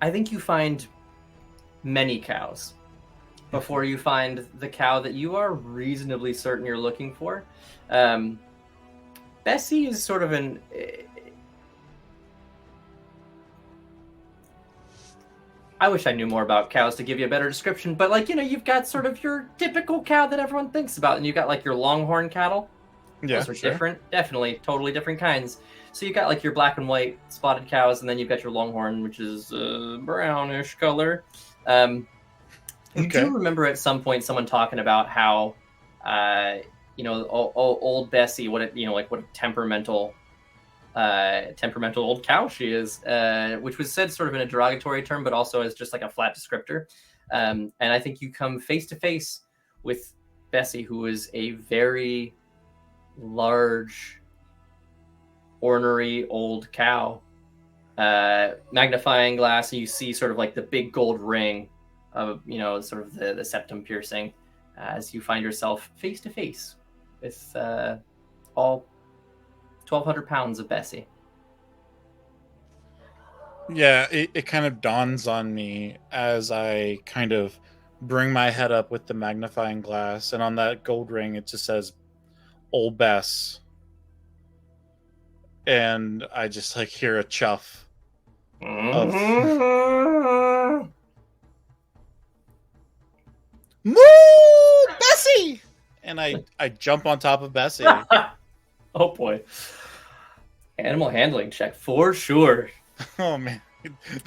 Speaker 1: I think you find many cows before you find the cow that you are reasonably certain you're looking for. Bessie is sort of an... I wish I knew more about cows to give you a better description, but like, you know, you've got sort of your typical cow that everyone thinks about, and you've got like your longhorn cattle.
Speaker 3: Yeah,
Speaker 1: those are different, definitely, totally different kinds. So you got like your black and white spotted cows, and then you've got your longhorn, which is brownish color. You do remember at some point someone talking about how, you know, old Bessie, what a temperamental old cow she is, which was said sort of in a derogatory term, but also as just like a flat descriptor. And I think you come face to face with Bessie, who is a very large, ornery old cow. Magnifying glass, and you see sort of like the big gold ring of, you know, sort of the septum piercing, as you find yourself face to face with all 1,200 pounds of Bessie.
Speaker 3: Yeah, it kind of dawns on me as I kind of bring my head up with the magnifying glass, and on that gold ring it just says Old Bess. And I just like hear a chuff of Moo Bessie! and I jump on top of Bessie.
Speaker 1: Oh boy. Animal handling check for sure.
Speaker 3: Oh man,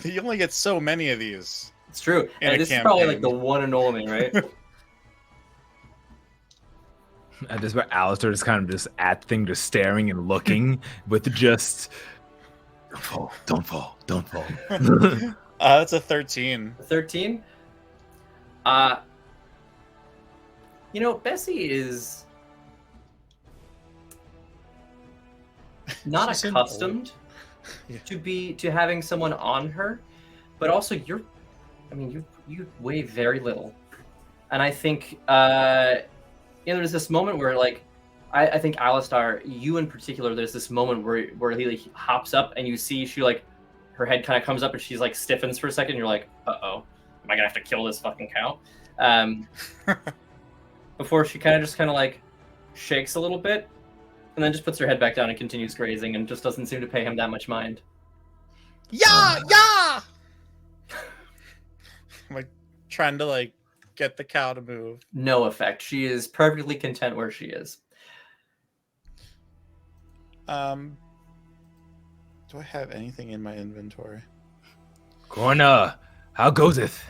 Speaker 3: you only get so many of these.
Speaker 1: It's true.
Speaker 3: In
Speaker 1: And
Speaker 3: a
Speaker 1: this is probably like
Speaker 3: campaign.
Speaker 1: the one and only, right?
Speaker 4: At this where Alistair is kind of just at thing, just staring and looking with just don't fall.
Speaker 3: That's a 13.
Speaker 1: 13. Bessie is not
Speaker 3: She's an
Speaker 1: accustomed
Speaker 3: Yeah.
Speaker 1: to having someone on her, but also you weigh very little, and I think there's this moment where like I think Alistar, you in particular, there's this moment where he like, hops up and you see she like her head kind of comes up and she's like stiffens for a second. And you're like, uh-oh, am I gonna have to kill this fucking cow? Before she kind of like shakes a little bit and then just puts her head back down and continues grazing and just doesn't seem to pay him that much mind.
Speaker 3: Yeah. I'm like trying to like get the cow to move.
Speaker 1: No effect. She is perfectly content where she is.
Speaker 3: Do I have anything in my inventory?
Speaker 4: Corna, how goeseth?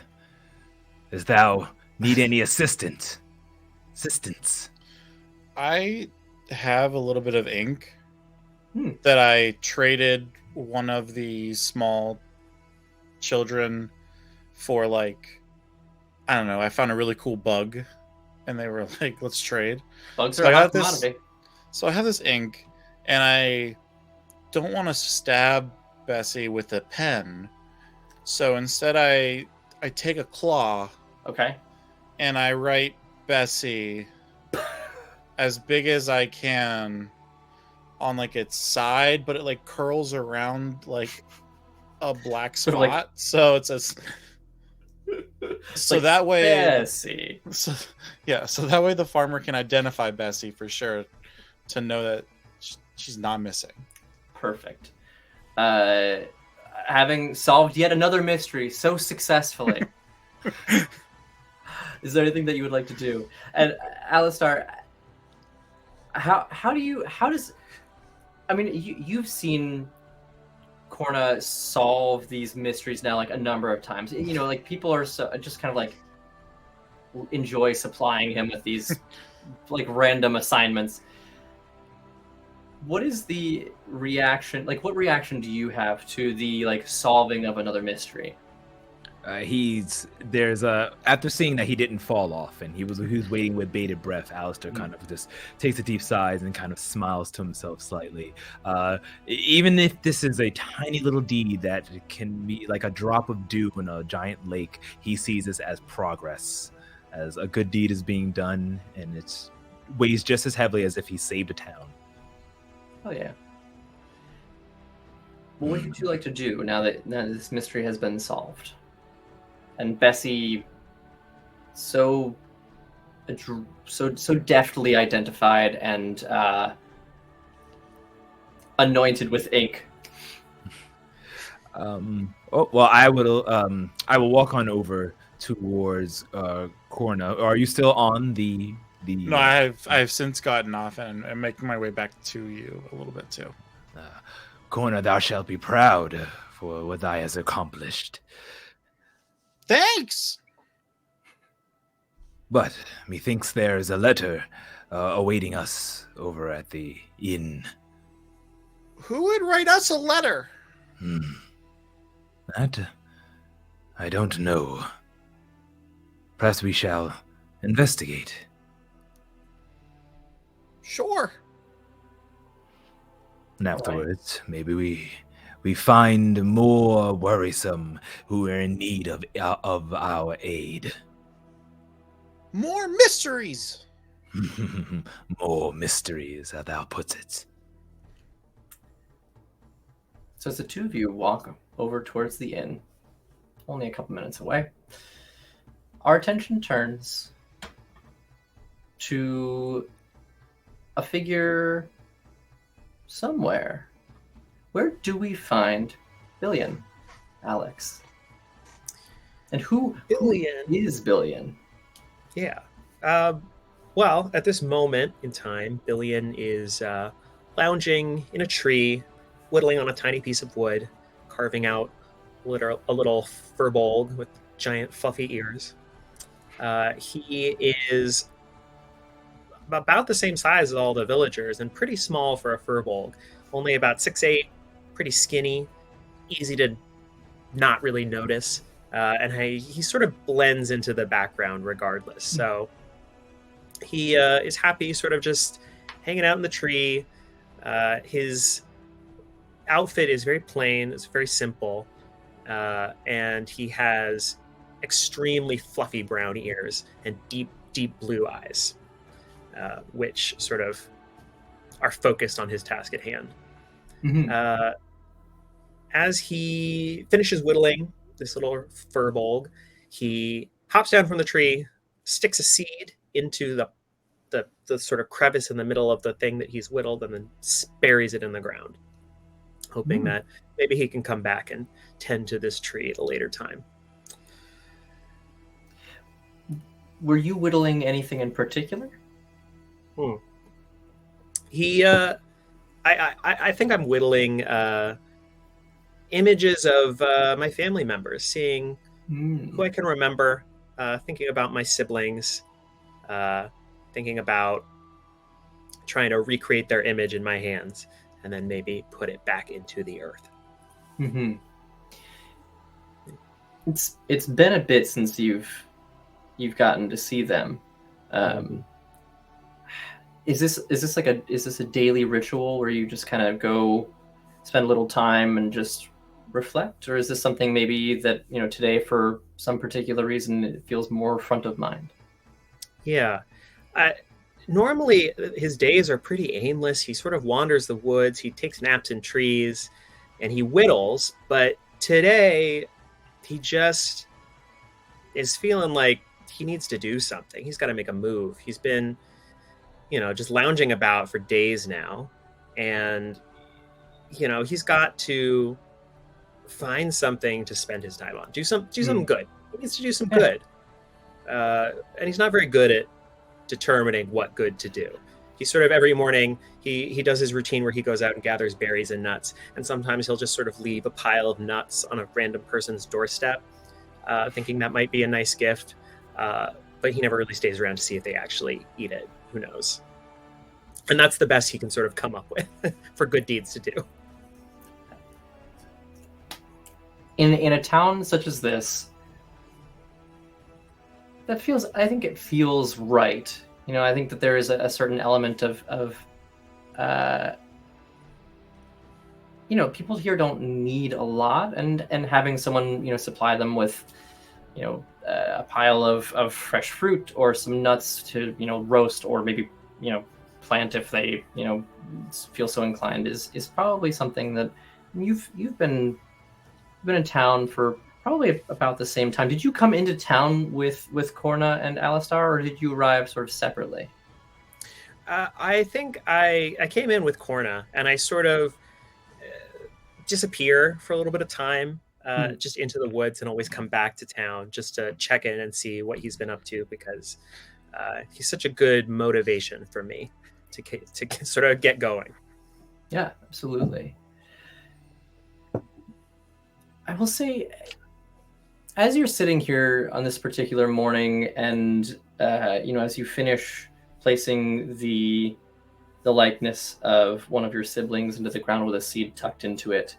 Speaker 4: As thou need any assistance?
Speaker 3: I have a little bit of ink that I traded one of the small children for, like, I don't know, I found a really cool bug and they were like, let's trade.
Speaker 1: Bugs
Speaker 3: So
Speaker 1: are
Speaker 3: I
Speaker 1: a
Speaker 3: got
Speaker 1: hot
Speaker 3: this-
Speaker 1: commodity.
Speaker 3: So I have this ink and I don't want to stab Bessie with a pen. So instead I take a claw
Speaker 1: Okay.
Speaker 3: and I write Bessie as big as I can on like its side, but it like curls around like a black
Speaker 1: Sort
Speaker 3: spot.
Speaker 1: of like-
Speaker 3: So it says so
Speaker 1: Like,
Speaker 3: that way
Speaker 1: Bessie.
Speaker 3: so that way the farmer can identify Bessie for sure to know that she's not missing.
Speaker 1: Perfect. Having solved yet another mystery so successfully. Is there anything that you would like to do? And Alistar, you've seen Corna solve these mysteries now like a number of times. Like people are just kind of like enjoy supplying him with these like random assignments. What is the reaction? Like, what reaction do you have to the like solving of another mystery?
Speaker 4: After seeing that he didn't fall off and he was waiting with bated breath, Alistair kind of just takes a deep sigh and kind of smiles to himself slightly. Even if this is a tiny little deed that can be like a drop of dew in a giant lake, he sees this as progress, as a good deed is being done, and it weighs just as heavily as if he saved a town.
Speaker 1: Oh yeah. Well, what would you like to do now that this mystery has been solved? And Bessie, so deftly identified and anointed with ink.
Speaker 4: I will walk on over towards Corna. Are you still on the?
Speaker 3: No, I've since gotten off and I'm making my way back to you a little bit too.
Speaker 4: Corna, thou shalt be proud for what thou hast accomplished.
Speaker 3: Thanks.
Speaker 4: But methinks there is a letter awaiting us over at the inn.
Speaker 3: Who would write us a letter?
Speaker 4: That I don't know. Perhaps we shall investigate.
Speaker 3: Sure.
Speaker 4: And afterwards, maybe we find more worrisome who are in need of our aid.
Speaker 3: More mysteries.
Speaker 4: More mysteries, as thou puts it.
Speaker 1: So as the two of you walk over towards the inn, only a couple minutes away, our attention turns to a figure somewhere. Where do we find Billion, Alex? And who is Billion?
Speaker 2: Yeah. Well, at this moment in time, Billion is lounging in a tree, whittling on a tiny piece of wood, carving out a little Firbolg with giant fluffy ears. He is about the same size as all the villagers and pretty small for a Firbolg. Only about 6'8", pretty skinny, easy to not really notice. And he sort of blends into the background regardless. So he is happy sort of just hanging out in the tree. His outfit is very plain. It's very simple. And he has extremely fluffy brown ears and deep, deep blue eyes, which sort of are focused on his task at hand. Mm-hmm. As he finishes whittling this little Firbolg, he hops down from the tree, sticks a seed into the sort of crevice in the middle of the thing that he's whittled, and then buries it in the ground, hoping that maybe he can come back and tend to this tree at a later time.
Speaker 1: Were you whittling anything in particular?
Speaker 2: He, I think I'm whittling images of my family members, seeing who I can remember, thinking about my siblings, thinking about trying to recreate their image in my hands, and then maybe put it back into the earth.
Speaker 1: Mm-hmm. It's been a bit since you've gotten to see them. Is this a daily ritual where you just kind of go spend a little time and just reflect, or is this something maybe that today for some particular reason it feels more front of mind?
Speaker 2: Yeah, normally his days are pretty aimless. He sort of wanders the woods, he takes naps in trees, and he whittles. But today he just is feeling like he needs to do something. He's got to make a move. He's been just lounging about for days now, and he's got to find something to spend his time on. Do something good. He needs to do some good, and he's not very good at determining what good to do. He sort of every morning he does his routine where he goes out and gathers berries and nuts, and sometimes he'll just sort of leave a pile of nuts on a random person's doorstep, thinking that might be a nice gift, but he never really stays around to see if they actually eat it. Who knows? And that's the best he can sort of come up with for good deeds to do.
Speaker 1: In a town such as this, I think it feels right. I think that there is a certain element of people here don't need a lot, and having someone supply them with a pile of fresh fruit or some nuts to roast, or maybe plant if they feel so inclined, is probably something that you've been in town for probably about the same time. Did you come into town with Corna and Alistar, or did you arrive sort of separately?
Speaker 2: I think I came in with Corna, and I sort of disappear for a little bit of time, just into the woods, and always come back to town just to check in and see what he's been up to, because he's such a good motivation for me to sort of get going.
Speaker 1: Yeah, absolutely. I will say, as you're sitting here on this particular morning, and as you finish placing the likeness of one of your siblings into the ground with a seed tucked into it,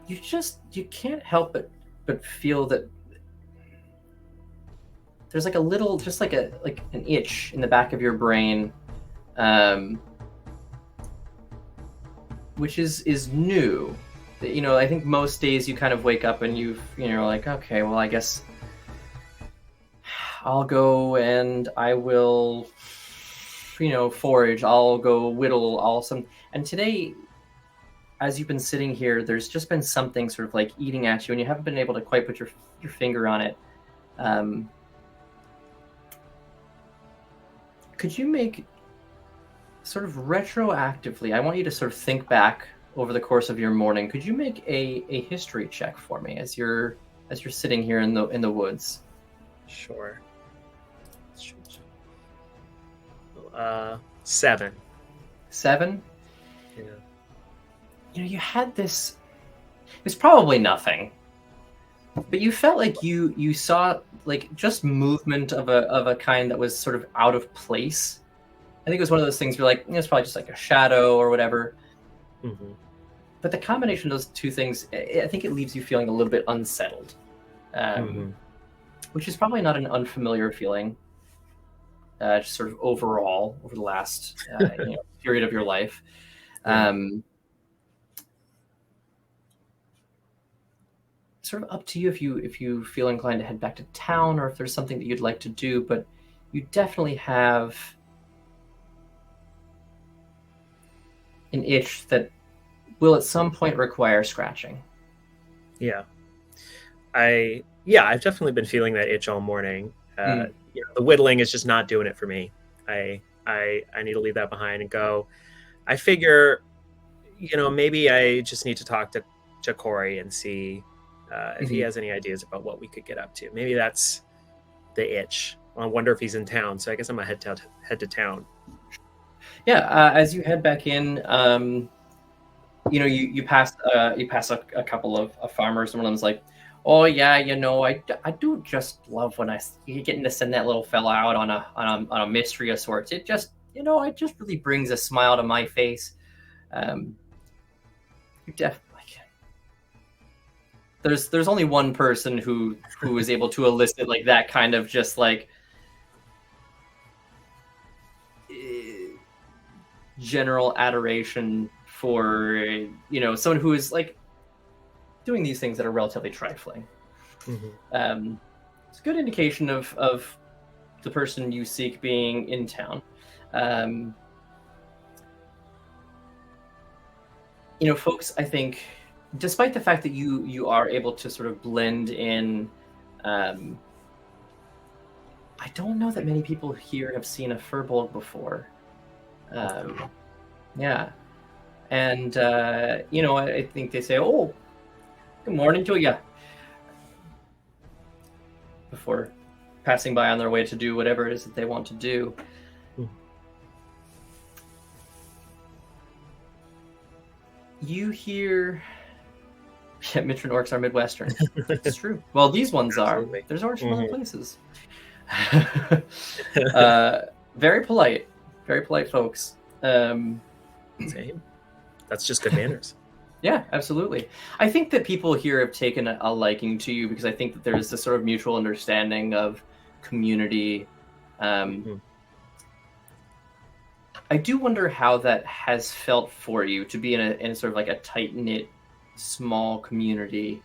Speaker 1: you can't help but feel that there's like a little, just like an itch in the back of your brain, which is new. I think most days you kind of wake up and you're like, okay, well, I guess I'll go and I will, forage. I'll go whittle. And today, as you've been sitting here, there's just been something sort of like eating at you, and you haven't been able to quite put your finger on it. Could you make sort of retroactively, I want you to sort of think back over the course of your morning. Could you make a history check for me as you're sitting here in the woods?
Speaker 2: Sure. 7.
Speaker 1: 7?
Speaker 2: Yeah.
Speaker 1: You had this. It's probably nothing, but you felt like you saw like just movement of a kind that was sort of out of place. I think it was one of those things where like it's probably just like a shadow or whatever.
Speaker 2: Mm-hmm.
Speaker 1: But the combination of those two things, I think it leaves you feeling a little bit unsettled, which is probably not an unfamiliar feeling. Just sort of overall over the last period of your life. Sort of up to you if you feel inclined to head back to town or if there's something that you'd like to do, but you definitely have an itch that will at some point require scratching.
Speaker 2: Yeah. I've definitely been feeling that itch all morning. The whittling is just not doing it for me. I need to leave that behind and go. I figure, maybe I just need to talk to Corey and see if he has any ideas about what we could get up to. Maybe that's the itch. I wonder if he's in town. So I guess I'm gonna head to town.
Speaker 1: Yeah. As you head back in, you pass a couple of farmers, and one of them's like, "Oh yeah, I do just love when you getting to send that little fella out on a mystery of sorts. It just it just really brings a smile to my face." You definitely. There's only one person who is able to elicit like that kind of just like general adoration for someone who is like doing these things that are relatively trifling. It's a good indication of the person you seek being in town. Folks, I think, despite the fact that you are able to sort of blend in, I don't know that many people here have seen a Firbolg before. Yeah. And, I think they say, "Oh, good morning to you," before passing by on their way to do whatever it is that they want to do. You hear... Yeah, Mitra orcs are Midwestern. It's true. Well, these ones
Speaker 2: Absolutely.
Speaker 1: are. There's orcs from other places. Very polite. Very polite folks.
Speaker 2: Same. That's just good manners.
Speaker 1: Yeah, absolutely. I think that people here have taken a liking to you because I think that there's this sort of mutual understanding of community. I do wonder how that has felt for you to be in a sort of like a tight-knit, small community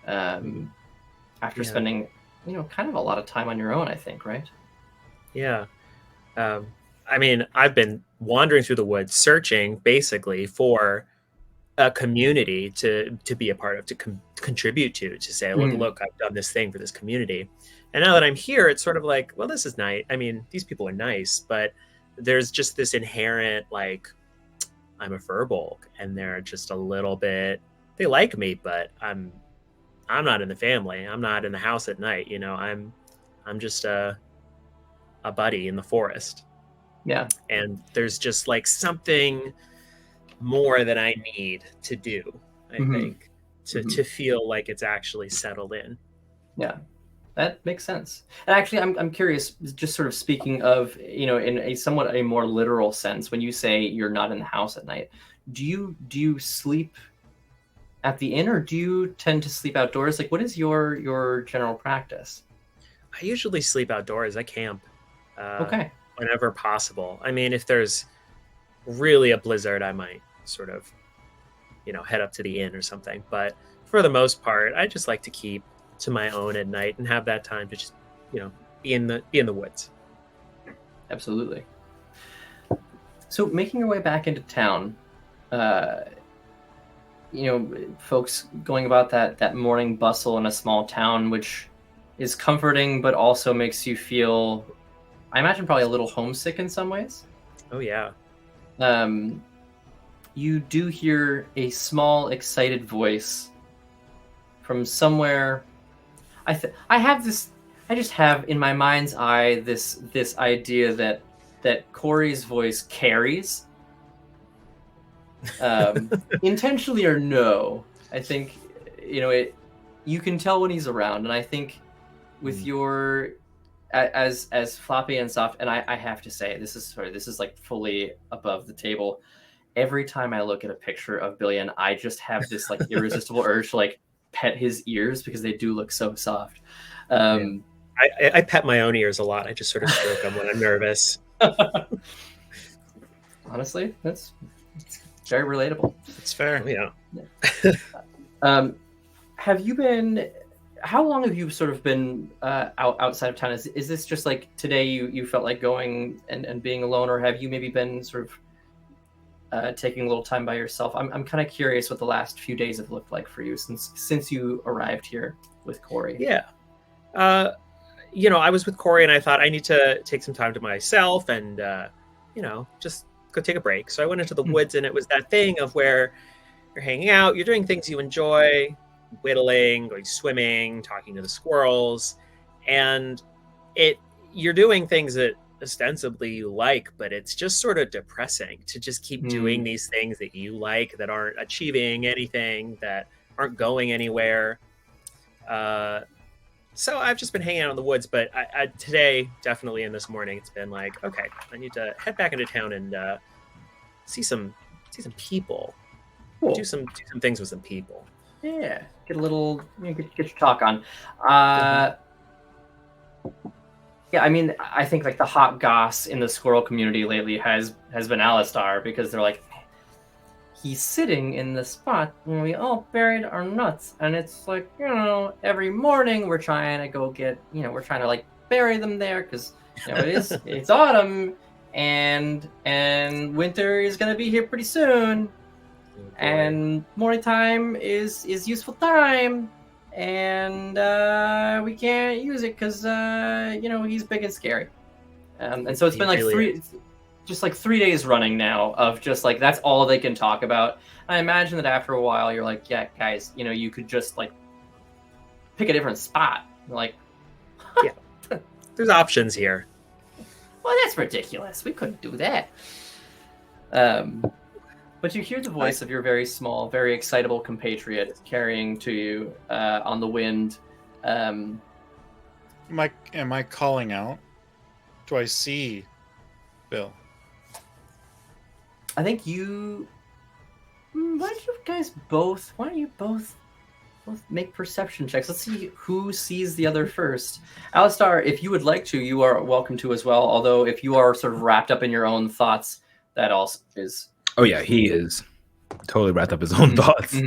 Speaker 1: after spending, kind of a lot of time on your own, I think, right?
Speaker 2: Yeah. I've been wandering through the woods searching basically for a community to be a part of, to contribute to say, look, I've done this thing for this community. And now that I'm here, it's sort of like, well, this is nice. I mean, these people are nice, but there's just this inherent, like, I'm a Firbolg and they're just a little bit, they like me, but I'm not in the family. I'm not in the house at night. I'm just a buddy in the forest.
Speaker 1: Yeah.
Speaker 2: And there's just like something more that I need to do, I think, to feel like it's actually settled in.
Speaker 1: Yeah, that makes sense. And actually, I'm curious, just sort of speaking of, in a somewhat a more literal sense, when you say you're not in the house at night, do you sleep at the inn or do you tend to sleep outdoors? Like, what is your general practice?
Speaker 2: I usually sleep outdoors. I camp.
Speaker 1: Okay.
Speaker 2: Whenever possible. I mean, if there's really a blizzard, I might sort of, head up to the inn or something. But for the most part, I just like to keep to my own at night and have that time to just, be in the woods.
Speaker 1: Absolutely. So making your way back into town, folks going about that morning bustle in a small town, which is comforting, but also makes you feel, I imagine, probably a little homesick in some ways.
Speaker 2: Oh, yeah.
Speaker 1: you do hear a small, excited voice from somewhere. I just have in my mind's eye this idea that Corey's voice carries, intentionally or no. I think you can tell when he's around, and I think with your as floppy and soft, and I have to say this is like fully above the table. Every time I look at a picture of Billion, I just have this like irresistible urge to like pet his ears because they do look so soft.
Speaker 2: I pet my own ears a lot. I just sort of stroke them when I'm nervous.
Speaker 1: Honestly, it's very relatable.
Speaker 3: It's fair.
Speaker 2: Yeah.
Speaker 1: Have you been? How long have you sort of been outside of town? Is this just like today? You felt like going and being alone, or have you maybe been sort of taking a little time by yourself? I'm kind of curious what the last few days have looked like for you since you arrived here with Corey.
Speaker 2: Yeah. I was with Corey and I thought I need to take some time to myself and, just go take a break. So I went into the woods, and it was that thing of where you're hanging out, you're doing things you enjoy, whittling, going swimming, talking to the squirrels, and you're doing things that ostensibly you like, but it's just sort of depressing to just keep doing these things that you like that aren't achieving anything, that aren't going anywhere. So I've just been hanging out in the woods, but I today, definitely in this morning, it's been like, okay, I need to head back into town and see some people.
Speaker 1: Cool.
Speaker 2: Do some things with some people.
Speaker 1: Yeah, get a little get your talk on. Yeah, I mean, I think like the hot goss in the squirrel community lately has been Alistar, because they're like, he's sitting in the spot when we all buried our nuts, and it's like, every morning we're trying to go get, we're trying to like bury them there because it's autumn and winter is gonna be here pretty soon, and morning time is useful time. And we can't use it because he's big and scary, and so it's been like just like 3 days running now of just like that's all they can talk about. And I imagine that after a while you're like, yeah, guys, you could just like pick a different spot. Like,
Speaker 2: yeah, there's options here.
Speaker 1: Well, that's ridiculous. We couldn't do that. But you hear the voice of your very small, very excitable compatriot carrying to you on the wind.
Speaker 3: Am I calling out? Do I see Bill?
Speaker 1: I think you. Why don't you both make perception checks? Let's see who sees the other first. Alistar, if you would like to, you are welcome to as well. Although if you are sort of wrapped up in your own thoughts, that also is.
Speaker 4: Oh yeah, he is totally wrapped up his own thoughts.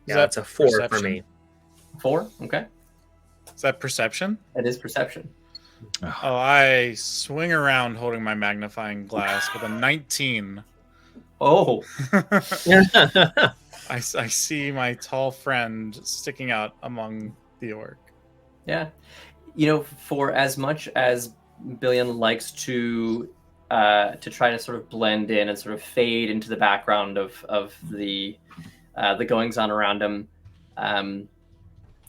Speaker 2: That's a 4
Speaker 3: perception?
Speaker 2: for me.
Speaker 1: 4? Okay.
Speaker 3: Is that perception?
Speaker 1: It is perception.
Speaker 3: Oh, I swing around holding my magnifying glass with a 19.
Speaker 1: Oh.
Speaker 3: I see my tall friend sticking out among the orc.
Speaker 1: Yeah. For as much as Billion likes to try to sort of blend in and sort of fade into the background of the goings on around him,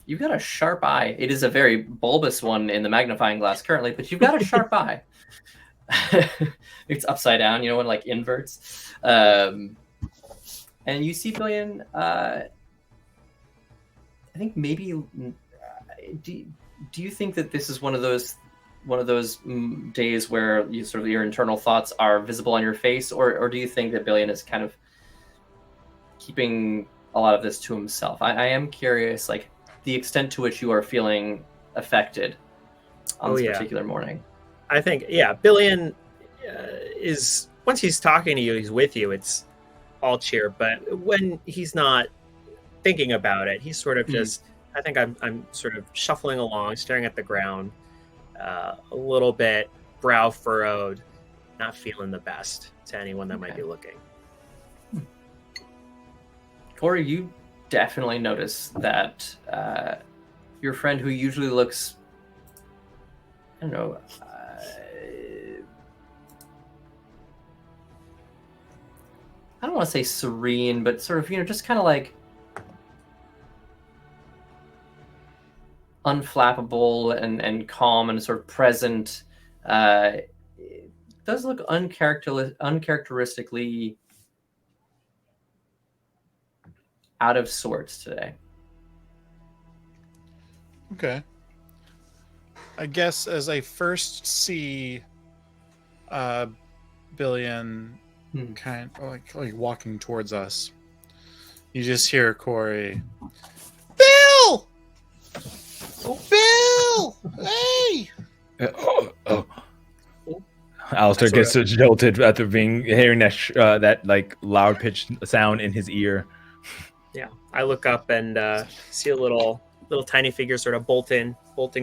Speaker 1: you've got a sharp eye. It is a very bulbous one in the magnifying glass currently, but you've got a sharp eye. It's upside down, when it like inverts. And you see Billion, I think maybe, do you think that this is one of those days where you sort of your internal thoughts are visible on your face, or do you think that Billion is kind of keeping a lot of this to himself? I am curious, like the extent to which you are feeling affected on this particular morning.
Speaker 2: I think, Billion is, once he's talking to you, he's with you, it's all cheer. But when he's not thinking about it, he's sort of just, I think I'm sort of shuffling along, staring at the ground, a little bit brow furrowed, not feeling the best to anyone that might be looking.
Speaker 1: Corey, you definitely notice that your friend, who usually looks, I don't know, I don't want to say serene, but sort of, just kind of like unflappable and calm and sort of present. It does look uncharacteristically out of sorts today.
Speaker 3: Okay. I guess as I first see Billion kind of like walking towards us, you just hear Corey, Bill! Oh, Bill! Hey!
Speaker 4: Alistair gets so jolted after hearing that like loud pitched sound in his ear.
Speaker 2: Yeah, I look up and see a little tiny figure sort of bolting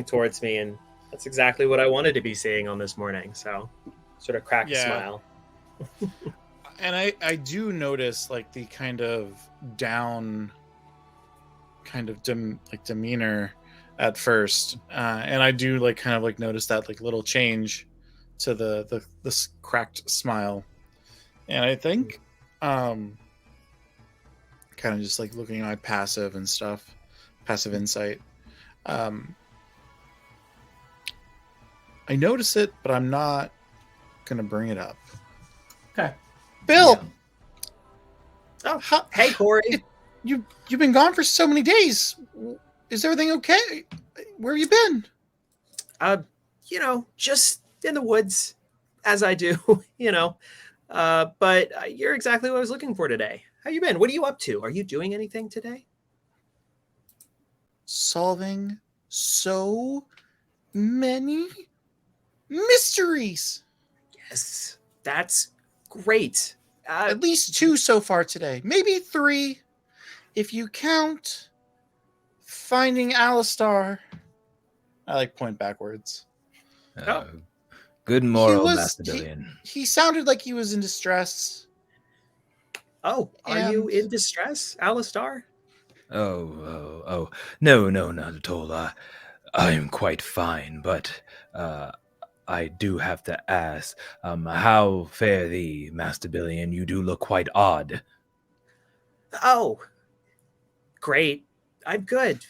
Speaker 2: towards me, and that's exactly what I wanted to be seeing on this morning. So, sort of crack a smile.
Speaker 3: And I do notice like the kind of down, kind of demeanor at first, and I do like kind of like notice that like little change to this cracked smile, and I think kind of just like looking at my passive insight, I notice it, but I'm not gonna bring it up.
Speaker 1: Okay,
Speaker 3: Bill.
Speaker 2: Yeah. Oh, hey Corey,
Speaker 3: you've been gone for so many days. Is everything okay? Where have you been?
Speaker 2: Just in the woods, as I do, But you're exactly what I was looking for today. How you been? What are you up to? Are you doing anything today?
Speaker 3: Solving so many mysteries.
Speaker 2: Yes, that's great.
Speaker 3: At least 2 so far today. Maybe 3, if you count finding Alistar. I like point backwards.
Speaker 4: Good moral, Macedonia.
Speaker 3: He sounded like he was in distress.
Speaker 2: Oh, are you in distress, Alistar?
Speaker 4: Oh, no, not at all. I am quite fine, but I do have to ask, how fare thee, Master Billion? You do look quite odd.
Speaker 2: Oh, great. I'm good.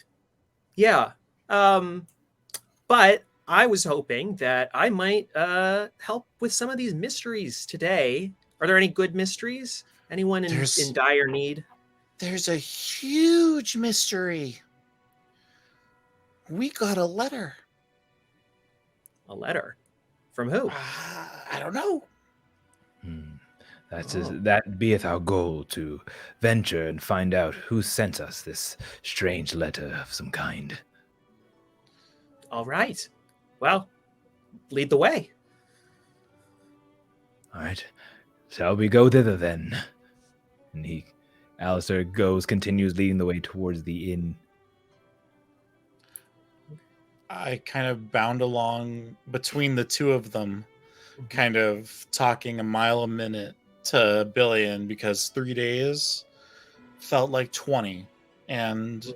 Speaker 2: Yeah. But I was hoping that I might help with some of these mysteries today. Are there any good mysteries? Anyone in dire need?
Speaker 3: There's a huge mystery. We got a letter.
Speaker 2: A letter? From who?
Speaker 3: I don't know.
Speaker 4: That beeth our goal, to venture and find out who sent us this strange letter of some kind.
Speaker 2: All right. Well, lead the way.
Speaker 4: All right. Shall we go thither then? And Alistair continues leading the way towards the inn.
Speaker 3: I kind of bound along between the two of them, kind of talking a mile a minute to Billion, because 3 days felt like 20. And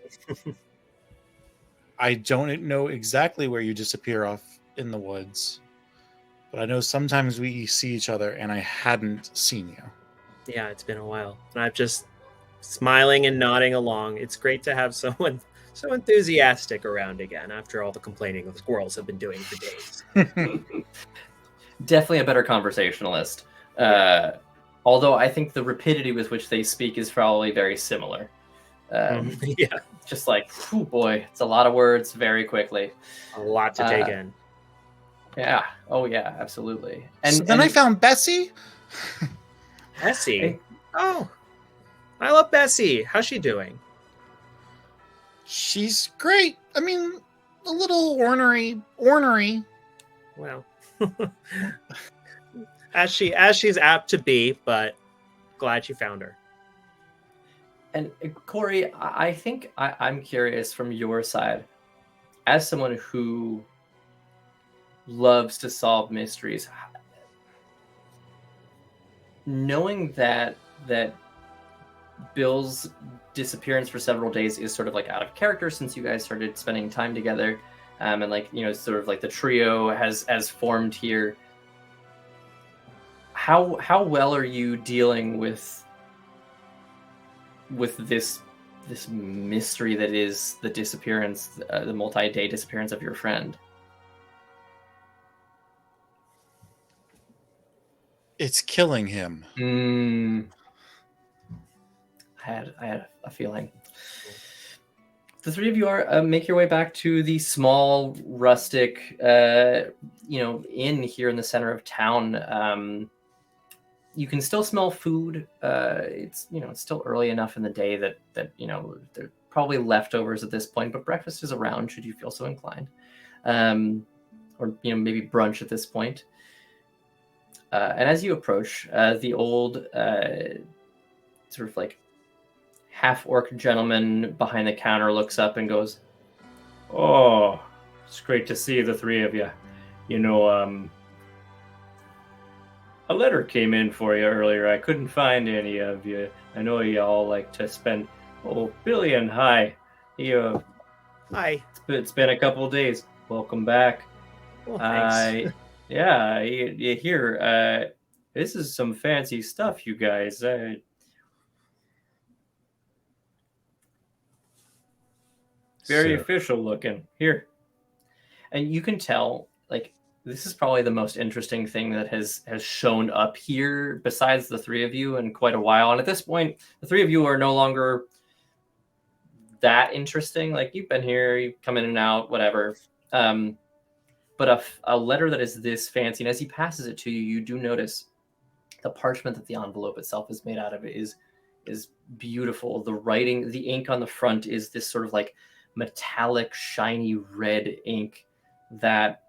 Speaker 3: I don't know exactly where you disappear off in the woods, but I know sometimes we see each other and I hadn't seen you.
Speaker 2: Yeah, it's been a while. And I'm just smiling and nodding along. It's great to have someone so enthusiastic around again after all the complaining the squirrels have been doing for days.
Speaker 1: Definitely a better conversationalist. Although I think the rapidity with which they speak is probably very similar.
Speaker 2: Yeah.
Speaker 1: Just like, oh boy, it's a lot of words very quickly.
Speaker 2: A lot to take in.
Speaker 1: Yeah. Oh yeah, absolutely. And
Speaker 3: I found Bessie.
Speaker 2: Bessie?
Speaker 1: Hey.
Speaker 2: Oh, I love Bessie. How's she doing?
Speaker 3: She's great. I mean, a little ornery.
Speaker 2: Well, as she's apt to be, but glad you found her.
Speaker 1: And Corey, I think I'm curious from your side, as someone who loves to solve mysteries, knowing that Bill's disappearance for several days is sort of like out of character since you guys started spending time together, and like, sort of like the trio has formed here. How well are you dealing with with this mystery that is the disappearance, the multi-day disappearance of your friend?
Speaker 3: It's killing him.
Speaker 1: I had a feeling. The three of you are make your way back to the small rustic, inn here in the center of town. You can still smell food. It's still early enough in the day that they're probably leftovers at this point, but breakfast is around should you feel so inclined, or maybe brunch at this point. And as you approach, the old sort of like half-orc gentleman behind the counter looks up and goes,
Speaker 6: Oh, it's great to see the three of you. A letter came in for you earlier. I couldn't find any of you. I know you all like to spend... Oh, Billion, hi.
Speaker 2: Hi.
Speaker 6: It's been a couple of days. Welcome back.
Speaker 2: Well, thanks.
Speaker 6: Yeah, you hear, this is some fancy stuff, you guys. Very official looking. Here.
Speaker 1: And you can tell, like, this is probably the most interesting thing that has shown up here besides the three of you in quite a while. And at this point, the three of you are no longer that interesting. Like, you've been here, you come in and out, whatever. But a letter that is this fancy, and as he passes it to you, you do notice the parchment that the envelope itself is made out of is beautiful. The writing, the ink on the front is this sort of like metallic, shiny red ink that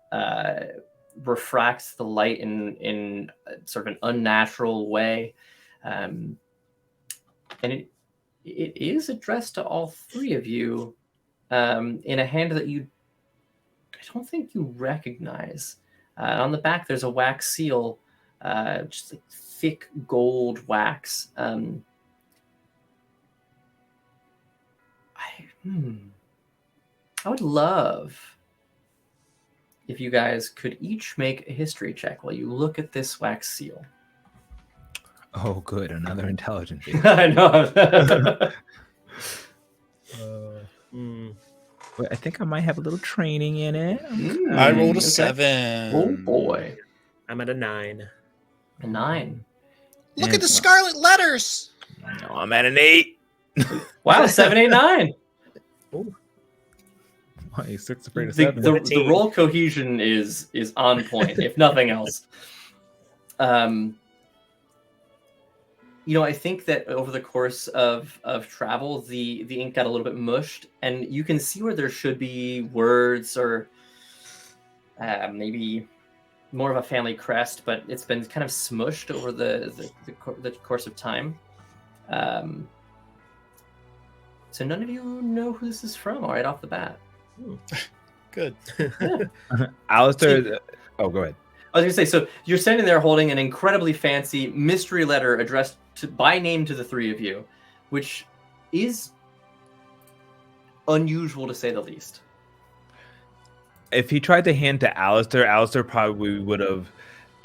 Speaker 1: refracts the light in sort of an unnatural way, and it is addressed to all three of you in a hand that I don't think you recognize. On the back, there's a wax seal, just like thick gold wax. I would love if you guys could each make a history check while you look at this wax seal.
Speaker 4: Oh, good. Another intelligence.
Speaker 1: I know.
Speaker 4: I think I might have a little training in it.
Speaker 3: I rolled a 7.
Speaker 1: Oh, boy.
Speaker 2: I'm at a 9.
Speaker 1: A 9.
Speaker 3: Look at the scarlet letters.
Speaker 4: No, I'm at an 8.
Speaker 1: Wow, 7, 8, 9.
Speaker 2: Ooh.
Speaker 4: Why, 6 afraid of
Speaker 1: The
Speaker 4: 7.
Speaker 1: the roll cohesion is on point, if nothing else. I think that over the course of travel, the ink got a little bit mushed, and you can see where there should be words or maybe more of a family crest, but it's been kind of smushed over the course of time. So none of you know who this is from right off the bat.
Speaker 3: Good.
Speaker 4: Alistair. Oh, go ahead.
Speaker 1: I was going to say, so you're standing there holding an incredibly fancy mystery letter addressed by name to the three of you, which is unusual to say the least.
Speaker 4: If he tried to hand to Alistair probably would have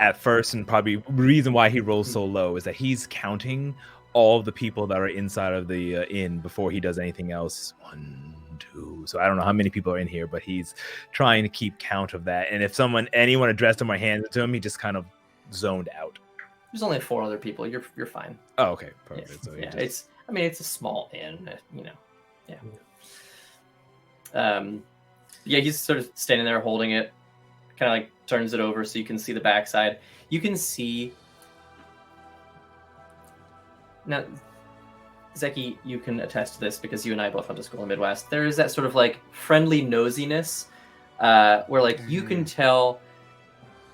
Speaker 4: at first, and probably the reason why he rolls so low is that he's counting all of the people that are inside of the inn before he does anything else. 1, 2. So I don't know how many people are in here, but he's trying to keep count of that. And if anyone addressed him or handed it to him, he just kind of zoned out.
Speaker 1: There's only 4 other people. You're fine.
Speaker 4: Oh, okay, perfect.
Speaker 1: Yeah,
Speaker 4: So
Speaker 1: it's a small inn, Yeah, he's sort of standing there holding it, kind of like turns it over so you can see the backside. You can see now, Zeki, you can attest to this because you and I both went to school in the Midwest. There is that sort of like friendly nosiness where like you can tell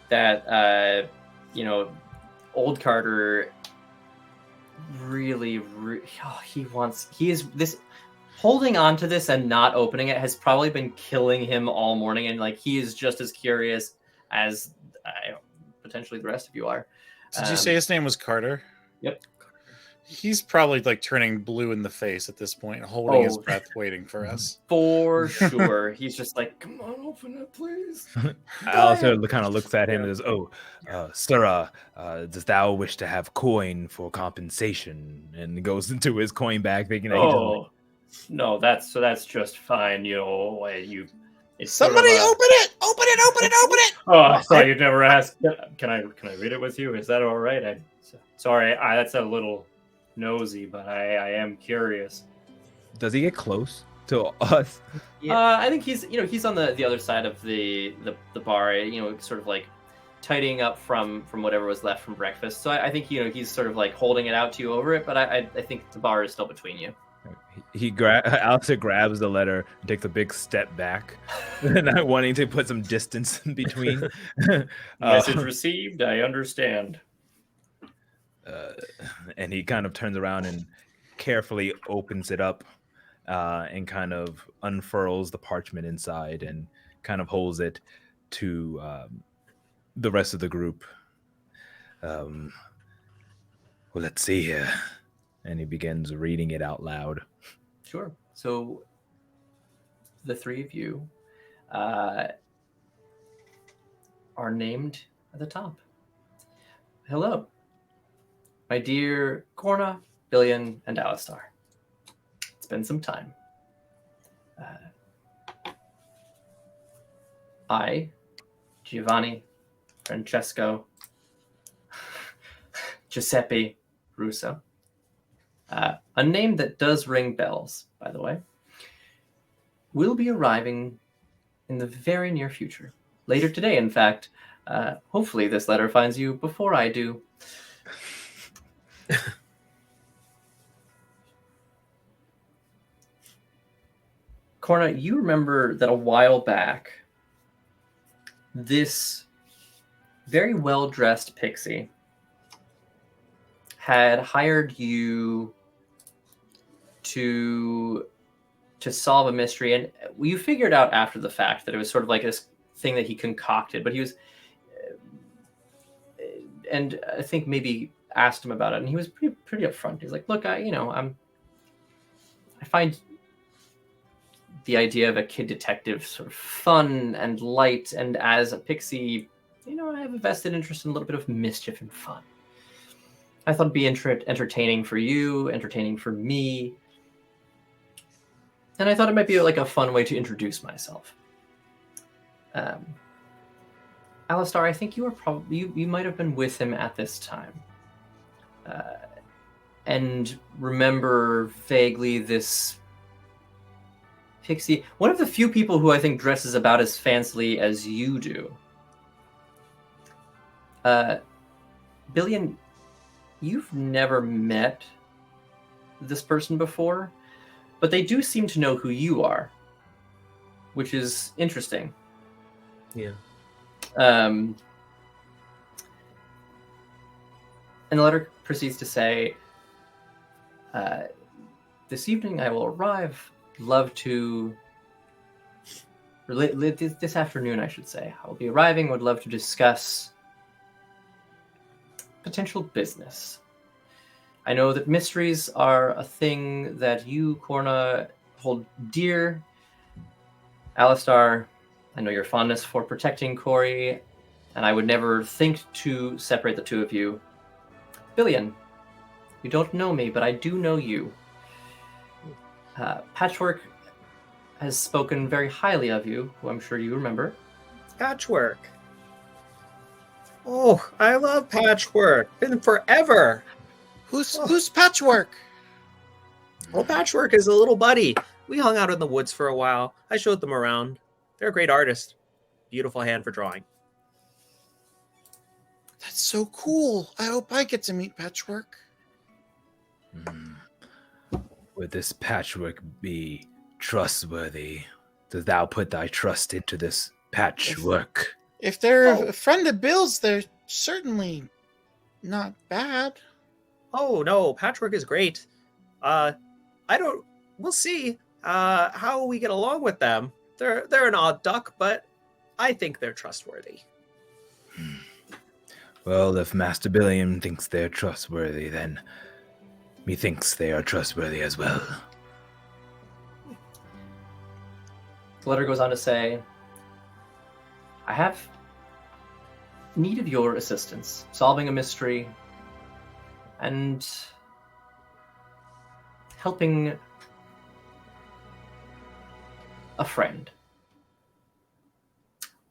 Speaker 1: that old Carter really he is this holding on to this and not opening it has probably been killing him all morning, and like he is just as curious as potentially the rest of you are.
Speaker 3: Did you say his name was Carter?
Speaker 1: Yep.
Speaker 3: He's probably like turning blue in the face at this point, holding his
Speaker 1: Oh.
Speaker 3: breath, waiting for us.
Speaker 1: For sure. He's just like, come on, open it, please.
Speaker 4: Alistair kind of looks at him and says, Sirrah, does thou wish to have coin for compensation? And goes into his coin bag thinking that he doesn't.
Speaker 6: Oh, no, that's just fine. You know, it's
Speaker 3: Somebody
Speaker 6: sort of
Speaker 3: open it! Open it! Open it! Open it!
Speaker 6: Oh, I thought you'd never asked. Can I read it with you? Is that all right? Sorry, that's a little nosy, but I am curious.
Speaker 4: Does he get close to us?
Speaker 1: I think he's on the other side of the bar, sort of like tidying up from whatever was left from breakfast. So I think he's sort of like holding it out to you over it, but I think the bar is still between you.
Speaker 4: Alistair grabs the letter and takes a big step back, not wanting to put some distance in between.
Speaker 6: Message received. I understand.
Speaker 4: And he kind of turns around and carefully opens it up and kind of unfurls the parchment inside and kind of holds it to the rest of the group. Well, let's see here. And he begins reading it out loud.
Speaker 1: Sure. So the three of you are named at the top. Hello, my dear Corna, Billion, and Alistar. It's been some time. I, Giovanni, Francesco, Giuseppe Russo. A name that does ring bells, by the way, will be arriving in the very near future. Later today, in fact. Hopefully this letter finds you before I do. Corna, you remember that a while back, this very well-dressed pixie had hired you to solve a mystery, and you figured out after the fact that it was sort of like this thing that he concocted, but he was, and I think maybe asked him about it, and he was pretty upfront. He's like, look, I find the idea of a kid detective sort of fun and light, and as a pixie, I have a vested interest in a little bit of mischief and fun. I thought it'd be entertaining for you, entertaining for me, and I thought it might be like a fun way to introduce myself. Alistar, I think you were probably you might have been with him at this time, and remember vaguely this pixie, one of the few people who I think dresses about as fancily as you do. Billion, you've never met this person before, but they do seem to know who you are, which is interesting.
Speaker 2: Yeah.
Speaker 1: And the letter proceeds to say, this evening I will arrive. Love to... This afternoon, I should say. I will be arriving. Would love to discuss potential business. I know that mysteries are a thing that you, Corna, hold dear. Alistar, I know your fondness for protecting Corey, and I would never think to separate the two of you. Billion, you don't know me, but I do know you. Patchwork has spoken very highly of you, who I'm sure you remember.
Speaker 2: Patchwork. Oh, I love Patchwork. Been forever.
Speaker 3: Who's Patchwork?
Speaker 2: Well, Patchwork is a little buddy. We hung out in the woods for a while. I showed them around. They're a great artist. Beautiful hand for drawing.
Speaker 3: That's so cool. I hope I get to meet Patchwork.
Speaker 4: Would this Patchwork be trustworthy? Does thou put thy trust into this Patchwork?
Speaker 3: If they're a friend of Bill's, they're certainly not bad.
Speaker 2: Oh no, Patchwork is great. We'll see how we get along with them. They're an odd duck, but I think they're trustworthy.
Speaker 4: Well, if Master Billiam thinks they're trustworthy, then methinks they are trustworthy as well.
Speaker 1: The letter goes on to say, I have need of your assistance, solving a mystery and helping a friend.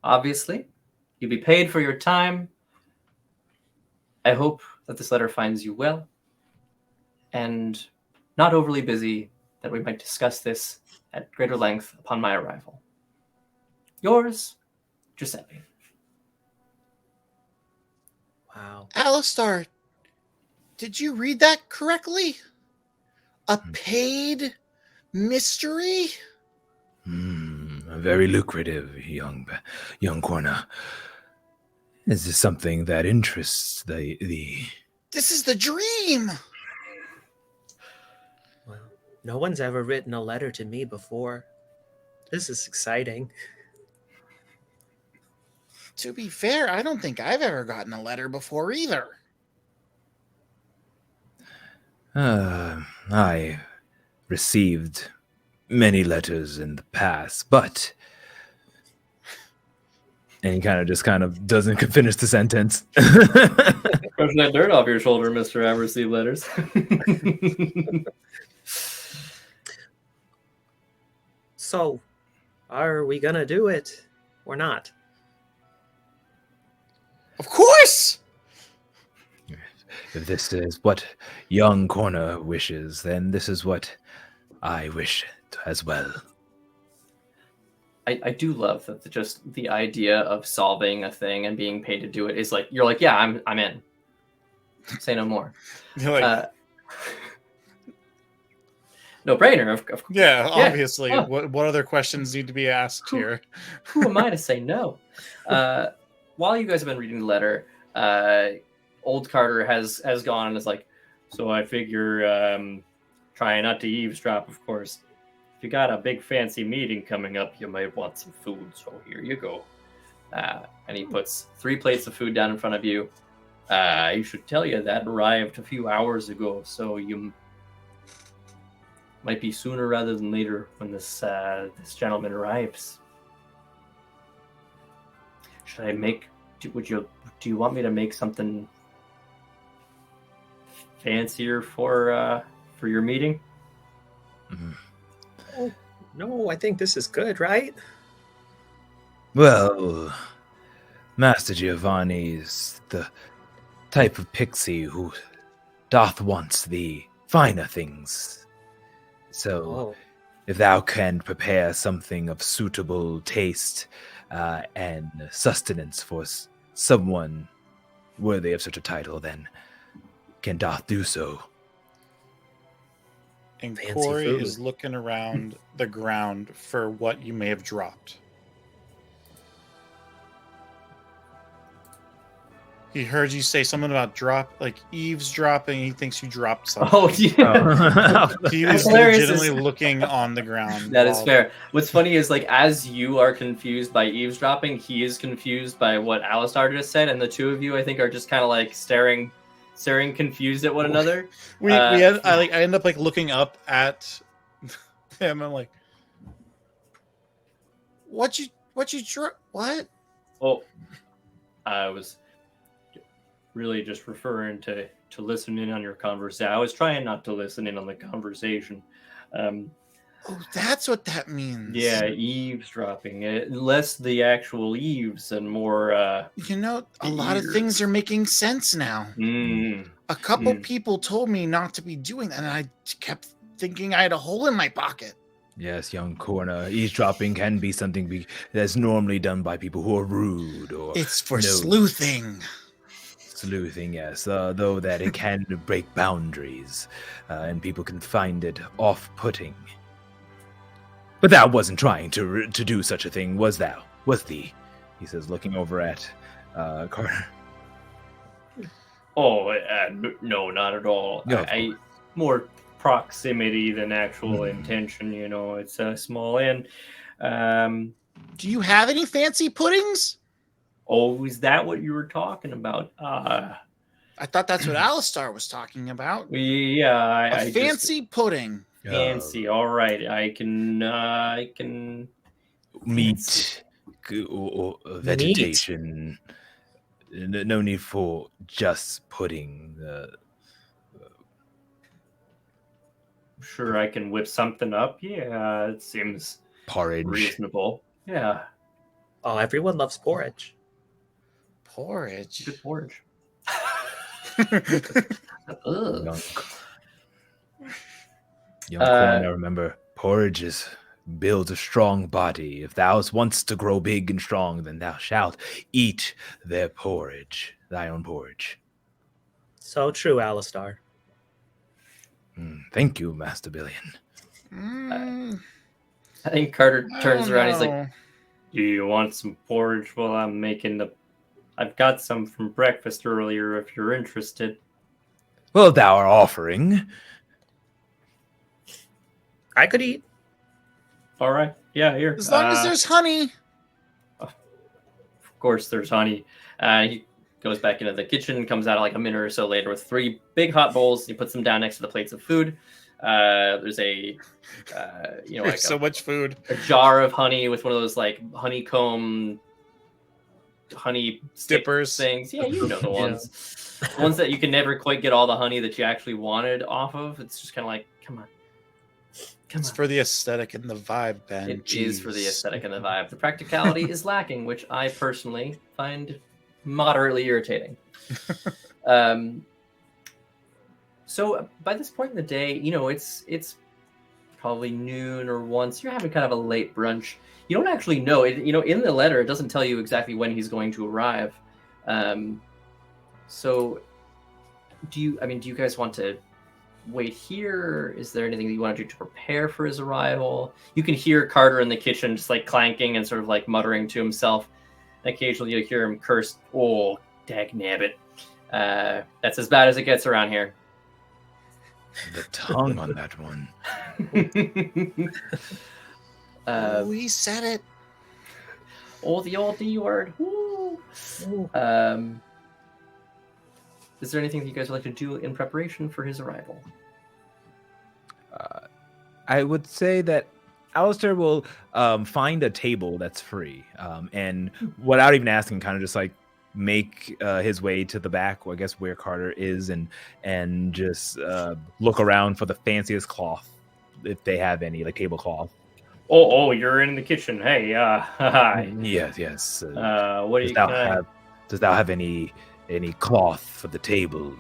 Speaker 1: Obviously, you'll be paid for your time. I hope that this letter finds you well and not overly busy, that we might discuss this at greater length upon my arrival. Yours, Giuseppe.
Speaker 2: Wow.
Speaker 3: Alistar, did you read that correctly? A paid mystery?
Speaker 4: Very lucrative, young corner. Is this something that interests the?
Speaker 3: This is the dream!
Speaker 2: Well, no one's ever written a letter to me before. This is exciting.
Speaker 3: To be fair, I don't think I've ever gotten a letter before either.
Speaker 4: I received many letters in the past, but... And he kind of doesn't finish the sentence.
Speaker 1: Brushing that dirt off your shoulder, Mr. I've received letters.
Speaker 2: So, are we gonna do it or not?
Speaker 3: Of course!
Speaker 4: If this is what young corner wishes, then this is what I wish as well.
Speaker 1: I do love that just the idea of solving a thing and being paid to do it is like, you're like, yeah, I'm in. Say no more.
Speaker 3: You're like,
Speaker 1: no brainer. Of
Speaker 3: yeah,
Speaker 1: yeah.
Speaker 3: obviously.
Speaker 1: Oh.
Speaker 3: What other questions need to be asked here?
Speaker 1: Who am I to say no? While you guys have been reading the letter, old Carter has gone and is like,
Speaker 6: So I figure, trying not to eavesdrop, of course. If you got a big fancy meeting coming up, you might want some food. So here you go.
Speaker 1: and he puts 3 plates of food down in front of you. You should tell you that arrived a few hours ago, so you might be sooner rather than later when this gentleman arrives. Should I make? Do you want me to make something fancier for your meeting?
Speaker 4: Mm-hmm.
Speaker 2: Oh, no, I think this is good, right?
Speaker 4: Well, Master Giovanni's the type of pixie who doth wants the finer things. So, if thou can prepare something of suitable taste and sustenance for someone worthy of such a title, then doth do so.
Speaker 3: And
Speaker 2: Fancy
Speaker 3: Corey
Speaker 2: food.
Speaker 3: is looking around the ground for what you may have dropped. He heard you say something about eavesdropping. He thinks you dropped something.
Speaker 1: Oh yeah.
Speaker 3: He was
Speaker 1: hilarious.
Speaker 3: legitimately looking on the ground.
Speaker 1: That is fair. What's funny is, like, as you are confused by eavesdropping, he is confused by what Alistar just said, and the two of you, I think, are just kind of like staring confused at one another.
Speaker 3: I end up like looking up at him. I'm like, what?
Speaker 6: oh, I was really just referring to listen in on your conversation. I was trying not to listen in on the conversation.
Speaker 3: Oh, that's what that means.
Speaker 6: Yeah, eavesdropping. Less the actual eaves and more...
Speaker 3: a lot of things are making sense now. A couple people told me not to be doing that, and I kept thinking I had a hole in my pocket.
Speaker 4: Yes, young corner. Eavesdropping can be something that's normally done by people who are rude or...
Speaker 3: It's for sleuthing.
Speaker 4: Sleuthing, yes. Though that it can break boundaries, and people can find it off-putting. But thou wasn't trying to do such a thing, was thou? Was thee? He says, looking over at Carter.
Speaker 6: Oh, no, not at all.
Speaker 4: No,
Speaker 6: I more proximity than actual intention, It's a small end.
Speaker 3: Do you have any fancy puddings?
Speaker 6: Oh, is that what you were talking about?
Speaker 3: I thought that's what Alistar was talking about.
Speaker 6: Yeah,
Speaker 3: A fancy pudding.
Speaker 6: Fancy. All right, I can
Speaker 4: meat, or vegetation. No need for just pudding.
Speaker 6: Sure, I can whip something up. Yeah, it seems
Speaker 4: Porridge.
Speaker 6: reasonable. Yeah.
Speaker 2: Oh, everyone loves porridge.
Speaker 3: Porridge.
Speaker 6: Good porridge.
Speaker 4: Young corner, remember, porridge builds a strong body. If thou wants to grow big and strong, then thou shalt eat their porridge, thy own porridge.
Speaker 2: So true, Alistar.
Speaker 4: Thank you, Master Billion.
Speaker 1: I think Carter turns around. He's like,
Speaker 6: "Do you want some porridge while I'm making the? I've got some from breakfast earlier. If you're interested."
Speaker 4: Well, thou art offering.
Speaker 2: I could eat.
Speaker 6: All right. Yeah, here.
Speaker 3: As long as there's honey.
Speaker 6: Of course, there's honey. He goes back into the kitchen, comes out like a minute or so later with 3 big hot bowls. He puts them down next to the plates of food. There's a,
Speaker 3: There's so much food.
Speaker 1: A jar of honey with one of those like honeycomb honey
Speaker 3: Dippers
Speaker 1: things. Yeah, you know the ones. The ones that you can never quite get all the honey that you actually wanted off of. It's just kind of like, come on.
Speaker 3: It's for the aesthetic and the vibe, Ben.
Speaker 1: It is for the aesthetic and the vibe. The practicality is lacking, which I personally find moderately irritating. So by this point in the day, it's probably noon or 1. So you're having kind of a late brunch. You don't actually know it. In the letter, it doesn't tell you exactly when he's going to arrive. So do you guys want to wait here? Is there anything that you want to do to prepare for his arrival? You can hear Carter in the kitchen just like clanking and sort of like muttering to himself. And occasionally you'll hear him curse, "Oh, dagnabbit." That's as bad as it gets around here.
Speaker 4: The tongue on that one.
Speaker 3: He said it.
Speaker 1: Oh, the old D word. Woo. Is there anything that you guys would like to do in preparation for his arrival?
Speaker 4: I would say that Alistair will find a table that's free, and without even asking, kind of just like make his way to the back, I guess where Carter is, and just look around for the fanciest cloth, if they have any, like tablecloth.
Speaker 6: Oh, you're in the kitchen. Hey, hi.
Speaker 4: Yes.
Speaker 6: What do you
Speaker 4: have? Does thou have any cloth for the table?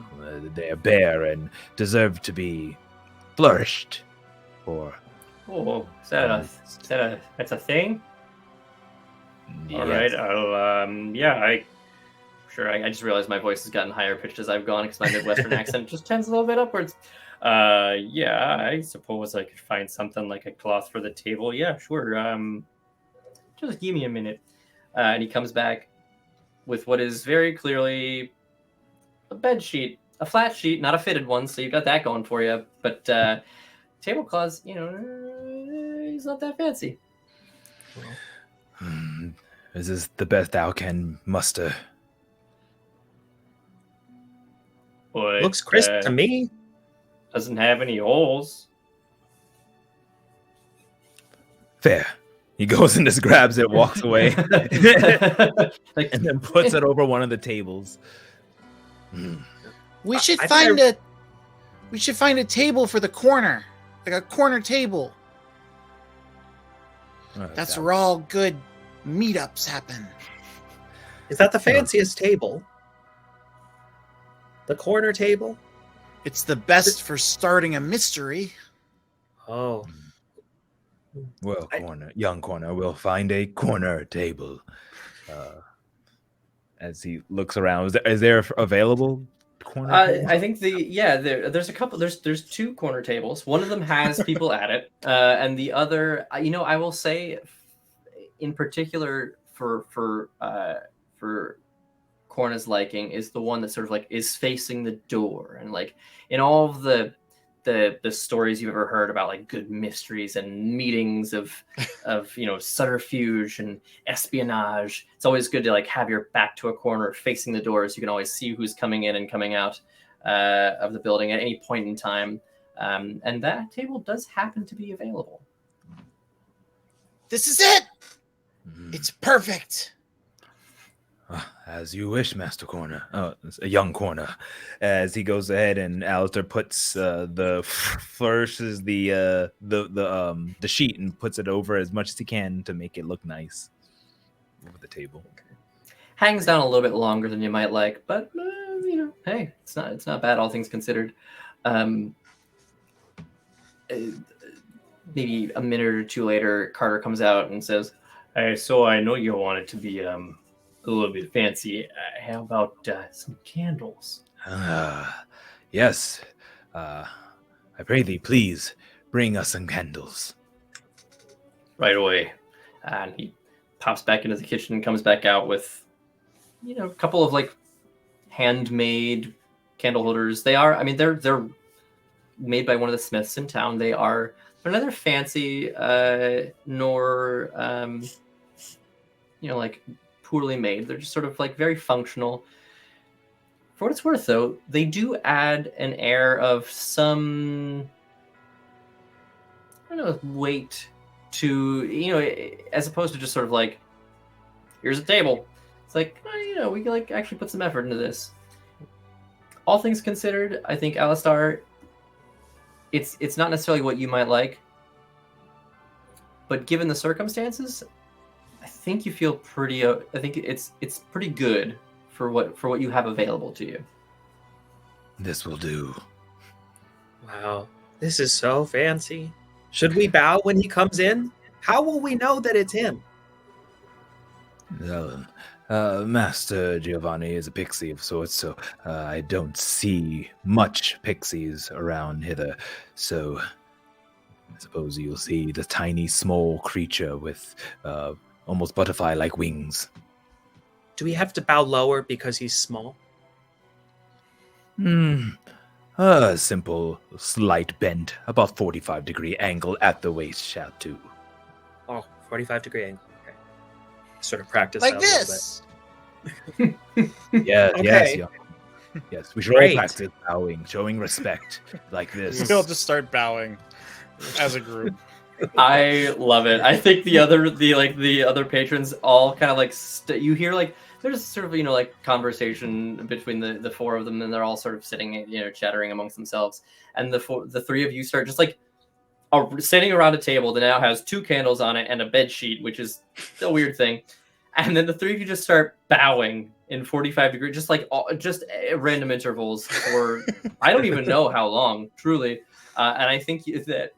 Speaker 4: They are bare and deserve to be flourished. Or
Speaker 6: that's a thing?
Speaker 4: Yes.
Speaker 6: All right,
Speaker 1: I just realized my voice has gotten higher pitched as I've gone because my Midwestern accent just tends a little bit upwards.
Speaker 6: I suppose I could find something like a cloth for the table. Yeah, sure. Just give me a minute.
Speaker 1: And he comes back with what is very clearly a bed sheet, a flat sheet, not a fitted one, so you've got that going for you. But tablecloths, he's not that fancy.
Speaker 4: This is the best thou can muster.
Speaker 6: But,
Speaker 2: Looks crisp to me.
Speaker 6: Doesn't have any holes.
Speaker 4: Fair. He goes and just grabs it, walks away, and then puts it over one of the tables.
Speaker 3: We should find a table for the corner, like a corner table. That's where all good meetups happen.
Speaker 2: Is that the fanciest table? The corner table?
Speaker 3: It's the best for starting a mystery.
Speaker 2: Oh.
Speaker 4: Well, young corner, we'll find a corner table. As he looks around, is there available corner?
Speaker 1: I think there's a couple. There's 2 corner tables. One of them has people at it, and the other, I will say, in particular for Corna's liking, is the one that sort of like is facing the door, and like in all of the
Speaker 6: the stories you've ever heard about like good mysteries and meetings of subterfuge and espionage. It's always good to like have your back to a corner facing the doors. You can always see who's coming in and coming out of the building at any point in time. And that table does happen to be available.
Speaker 3: This is it. It's perfect.
Speaker 4: As you wish, Master Corner. A young Corner. As he goes ahead and Alistair puts flourishes the sheet and puts it over as much as he can to make it look nice over the table.
Speaker 6: Hangs down a little bit longer than you might like, but hey, it's not bad, all things considered. Maybe a minute or two later, Carter comes out and says, "Hey, so I know you want it to be a little bit fancy. How about some candles?"
Speaker 4: Yes. I pray thee, please bring us some candles.
Speaker 6: Right away. And he pops back into the kitchen and comes back out with, a couple of like handmade candle holders. They're made by one of the smiths in town. They're neither fancy nor like poorly made. They're just sort of like very functional. For what it's worth, though, they do add an air of some, weight to, as opposed to just sort of like, here's a table. It's like, we can like actually put some effort into this. All things considered, I think Alistar, it's not necessarily what you might like, but given the circumstances, I think you feel pretty. I think it's pretty good for what you have available to you.
Speaker 4: This will do.
Speaker 2: Wow, this is so fancy. Should we bow when he comes in? How will we know that it's him?
Speaker 4: Master Giovanni is a pixie of sorts, so I don't see much pixies around hither. So I suppose you'll see the tiny, small creature with almost butterfly-like wings.
Speaker 2: Do we have to bow lower because he's small?
Speaker 4: A simple, slight bend, about 45-degree angle at the waist shall do.
Speaker 2: Oh, 45-degree angle. Okay. Sort of practice
Speaker 3: Like
Speaker 2: that
Speaker 3: this.
Speaker 2: a little bit.
Speaker 4: Yeah,
Speaker 2: Okay.
Speaker 4: Yes, we should all
Speaker 2: Great.
Speaker 4: practice bowing, showing respect like this.
Speaker 3: We'll just start bowing as a group.
Speaker 6: I love it. I think the other patrons all kind of like you hear like there's sort of like conversation between the four of them, and they're all sort of sitting chattering amongst themselves, and the three of you start just like sitting around a table that now has 2 candles on it and a bed sheet, which is a weird thing, and then the three of you just start bowing in 45 degrees, just at random intervals for I don't even know how long, truly, and I think that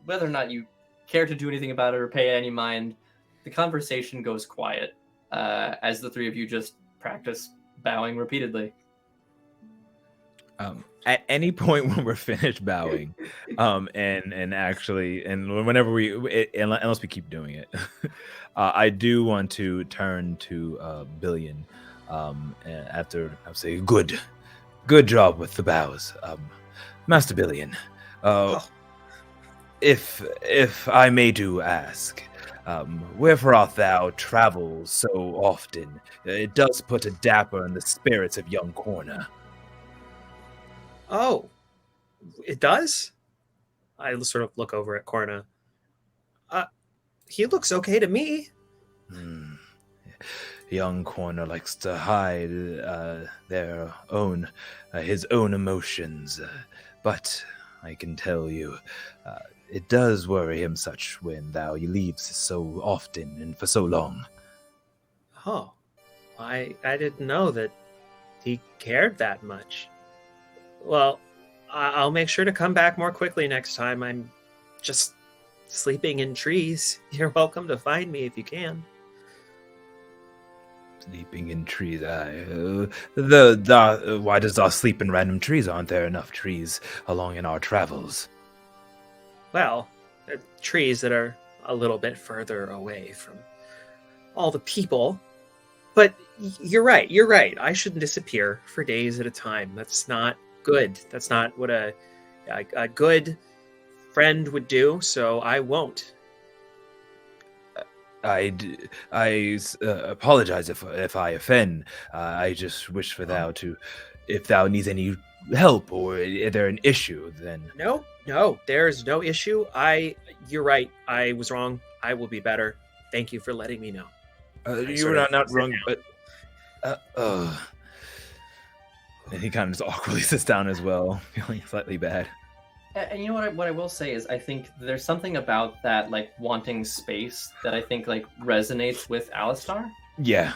Speaker 6: whether or not you care to do anything about it or pay any mind, the conversation goes quiet as the three of you just practice bowing repeatedly.
Speaker 4: At any point when we're finished bowing, and whenever unless we keep doing it, I do want to turn to Billion after I say good job with the bows, Master Billion. If I may do ask, wherefore art thou travel so often? It does put a dapper in the spirits of young Corner.
Speaker 2: Oh, it does? I sort of look over at Corna. He looks okay to me.
Speaker 4: Young Corner likes to hide his own emotions, but I can tell you, it does worry him such when he leaves so often and for so long.
Speaker 2: Oh, I didn't know that he cared that much. Well, I'll make sure to come back more quickly next time. I'm just sleeping in trees. You're welcome to find me if you can.
Speaker 4: Sleeping in trees. Why does our sleep in random trees? Aren't there enough trees along in our travels?
Speaker 2: Well, there are trees that are a little bit further away from all the people. But you're right. I shouldn't disappear for days at a time. That's not good. That's not what a a good friend would do, so I won't.
Speaker 4: I apologize if I offend. I just wish for thou to, if thou needs any help or is there an issue, then
Speaker 2: No, there's no issue. You're right. I was wrong. I will be better. Thank you for letting me know.
Speaker 4: you were not wrong, but and he kind of just awkwardly sits down as well, feeling slightly bad.
Speaker 1: And you know what I will say is I think there's something about that like wanting space that I think like resonates with Alistar.
Speaker 4: Yeah.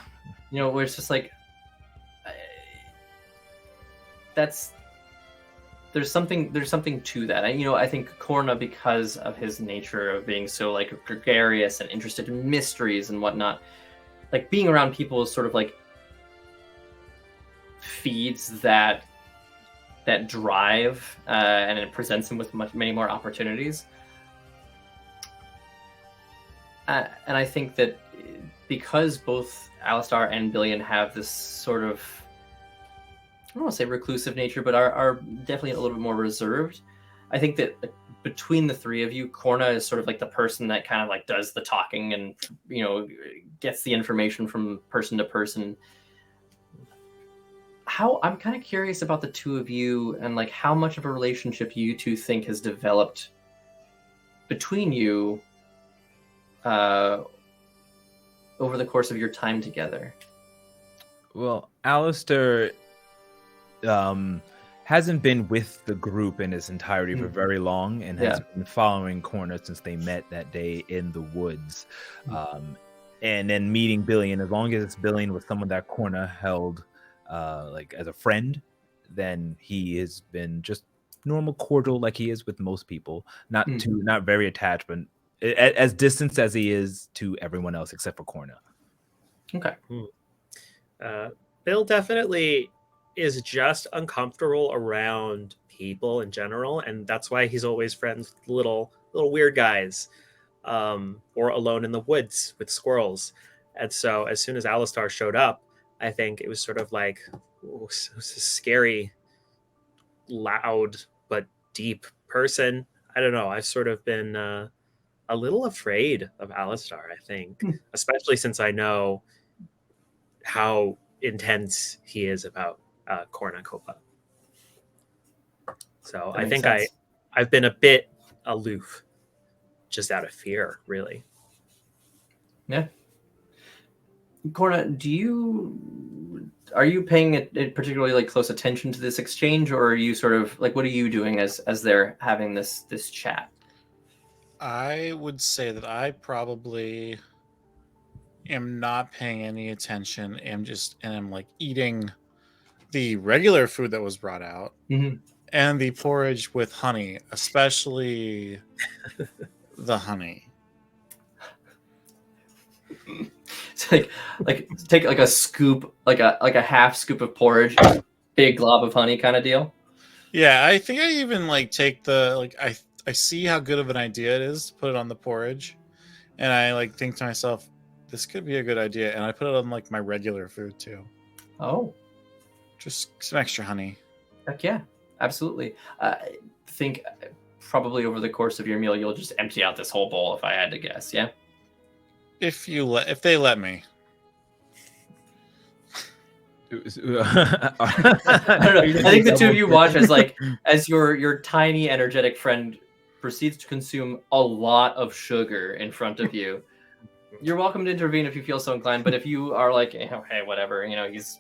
Speaker 1: You know, where it's just like there's something to that. I think Korna, because of his nature of being so like gregarious and interested in mysteries and whatnot, like being around people is sort of like feeds that drive, and it presents him with many more opportunities. And I think that because both Alistar and Billion have this sort of, I don't want to say reclusive nature, but are definitely a little bit more reserved. I think that between the three of you, Korna is sort of like the person that kind of like does the talking and, gets the information from person to person. I'm kind of curious about the two of you and like how much of a relationship you two think has developed between you over the course of your time together.
Speaker 4: Well, Alistair hasn't been with the group in its entirety for very long and has been following Korna since they met that day in the woods. And then meeting Billion, as long as Billion was someone that Korna held like as a friend, then he has been just normal cordial like he is with most people, not very attached, but as distanced as he is to everyone else except for Korna.
Speaker 1: Okay.
Speaker 2: Bill definitely is just uncomfortable around people in general, and that's why he's always friends with little weird guys, or alone in the woods with squirrels. And so as soon as Alistar showed up, I think it was sort of like, oh, so a scary, loud, but deep person. I don't know. I've sort of been a little afraid of Alistar, I think, especially since I know how intense he is about Cornucopia. So I think I've been a bit aloof, just out of fear, really.
Speaker 1: Yeah. Korna, are you paying a particularly like close attention to this exchange, or are you sort of like, what are you doing as they're having this chat?
Speaker 3: I would say that I probably am not paying any attention. And I'm like eating the regular food that was brought out and the porridge with honey, especially the honey.
Speaker 1: It's like take like a scoop, like a half scoop of porridge, big glob of honey kind of deal.
Speaker 3: Yeah, I think I even like take I see how good of an idea it is to put it on the porridge, and I like think to myself, this could be a good idea, and I put it on like my regular food too.
Speaker 1: Oh,
Speaker 3: just some extra honey.
Speaker 1: Heck yeah, absolutely. I think probably over the course of your meal, you'll just empty out this whole bowl, if I had to guess. Yeah.
Speaker 3: If they let me.
Speaker 1: I don't know. I think the two of you watch as your tiny, energetic friend proceeds to consume a lot of sugar in front of you. You're welcome to intervene if you feel so inclined, but if you are like, hey, whatever, it's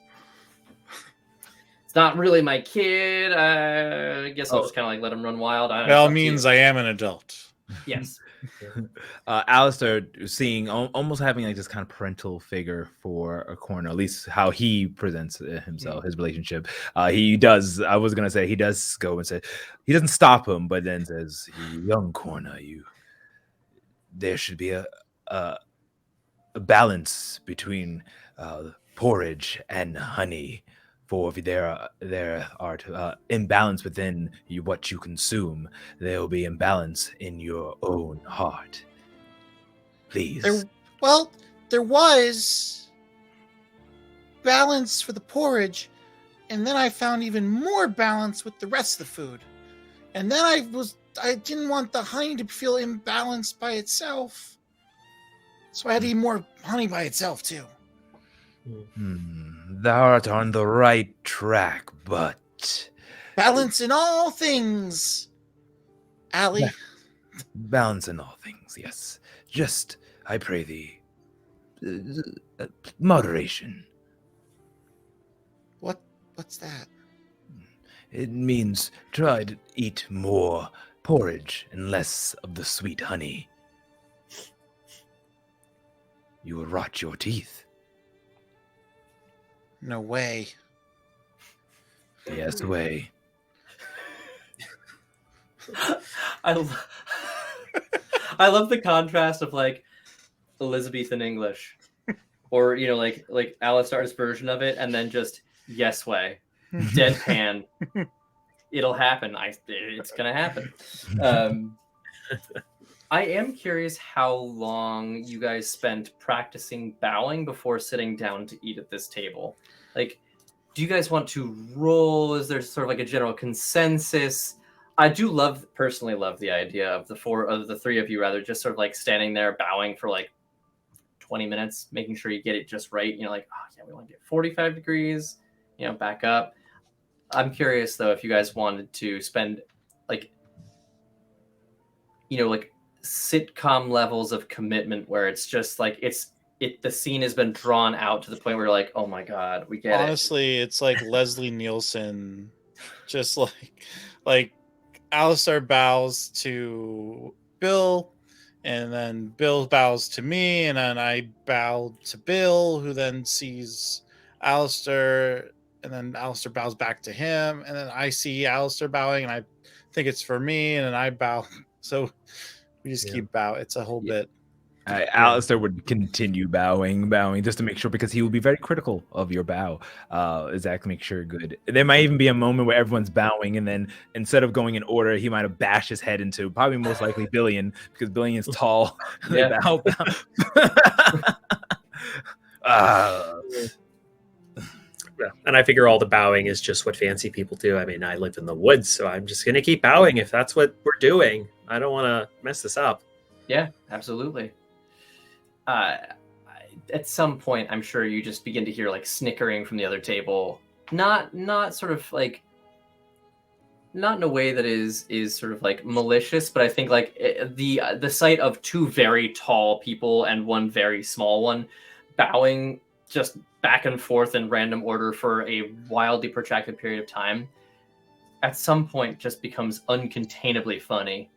Speaker 1: not really my kid. I guess I'll just kind of like let him run wild.
Speaker 3: By all means, I am an adult.
Speaker 1: Yes.
Speaker 4: Alistair, seeing almost having like this kind of parental figure for a Korna, at least how he presents himself, his relationship. He does. I was gonna say he does go and say he doesn't stop him, but then says, "Young Korna, there should be a balance between porridge and honey." For if there are imbalance within what you consume, there will be imbalance in your own heart. Please.
Speaker 3: There was balance for the porridge, and then I found even more balance with the rest of the food. And then I didn't want the honey to feel imbalanced by itself. So I had to eat more honey by itself, too.
Speaker 4: Thou art on the right track, but...
Speaker 3: Balance in all things, Allie.
Speaker 4: Balance in all things, yes. Just, I pray thee, moderation.
Speaker 3: What's that?
Speaker 4: It means try to eat more porridge and less of the sweet honey. You will rot your teeth.
Speaker 3: No way.
Speaker 4: Yes, way.
Speaker 6: I love the contrast of like Elizabethan English, or like Alistar's version of it, and then just yes way, deadpan. It'll happen. It's gonna happen. I am curious how long you guys spent practicing bowing before sitting down to eat at this table. Like, do you guys want to roll? Is there sort of like a general consensus? I do personally love the idea of the three of you rather just sort of like standing there bowing for like 20 minutes, making sure you get it just right. Like, oh yeah, we want to get 45 degrees, back up. I'm curious though, if you guys wanted to spend like, like sitcom levels of commitment where it's just like, the scene has been drawn out to the point where you're like, oh my God, we get it.
Speaker 3: Honestly, it's like Leslie Nielsen, just like Alistar bows to Bill, and then Bill bows to me, and then I bow to Bill, who then sees Alistar, and then Alistar bows back to him, and then I see Alistar bowing, and I think it's for me, and then I bow. So we just keep bowing. It's a whole bit.
Speaker 4: Alistair would continue bowing just to make sure, because he will be very critical of your bow. Exactly, make sure you're good. There might even be a moment where everyone's bowing, and then instead of going in order, he might have bashed his head into probably most likely Billion, because Billion's tall. They bow.
Speaker 2: And I figure all the bowing is just what fancy people do. I mean, I live in the woods, so I'm just going to keep bowing if that's what we're doing. I don't want to mess this up.
Speaker 6: Yeah, absolutely. At some point, I'm sure you just begin to hear like snickering from the other table. Not sort of like, not in a way that is sort of like malicious, but I think like the sight of two very tall people and one very small one bowing just back and forth in random order for a wildly protracted period of time, at some point just becomes uncontainably funny.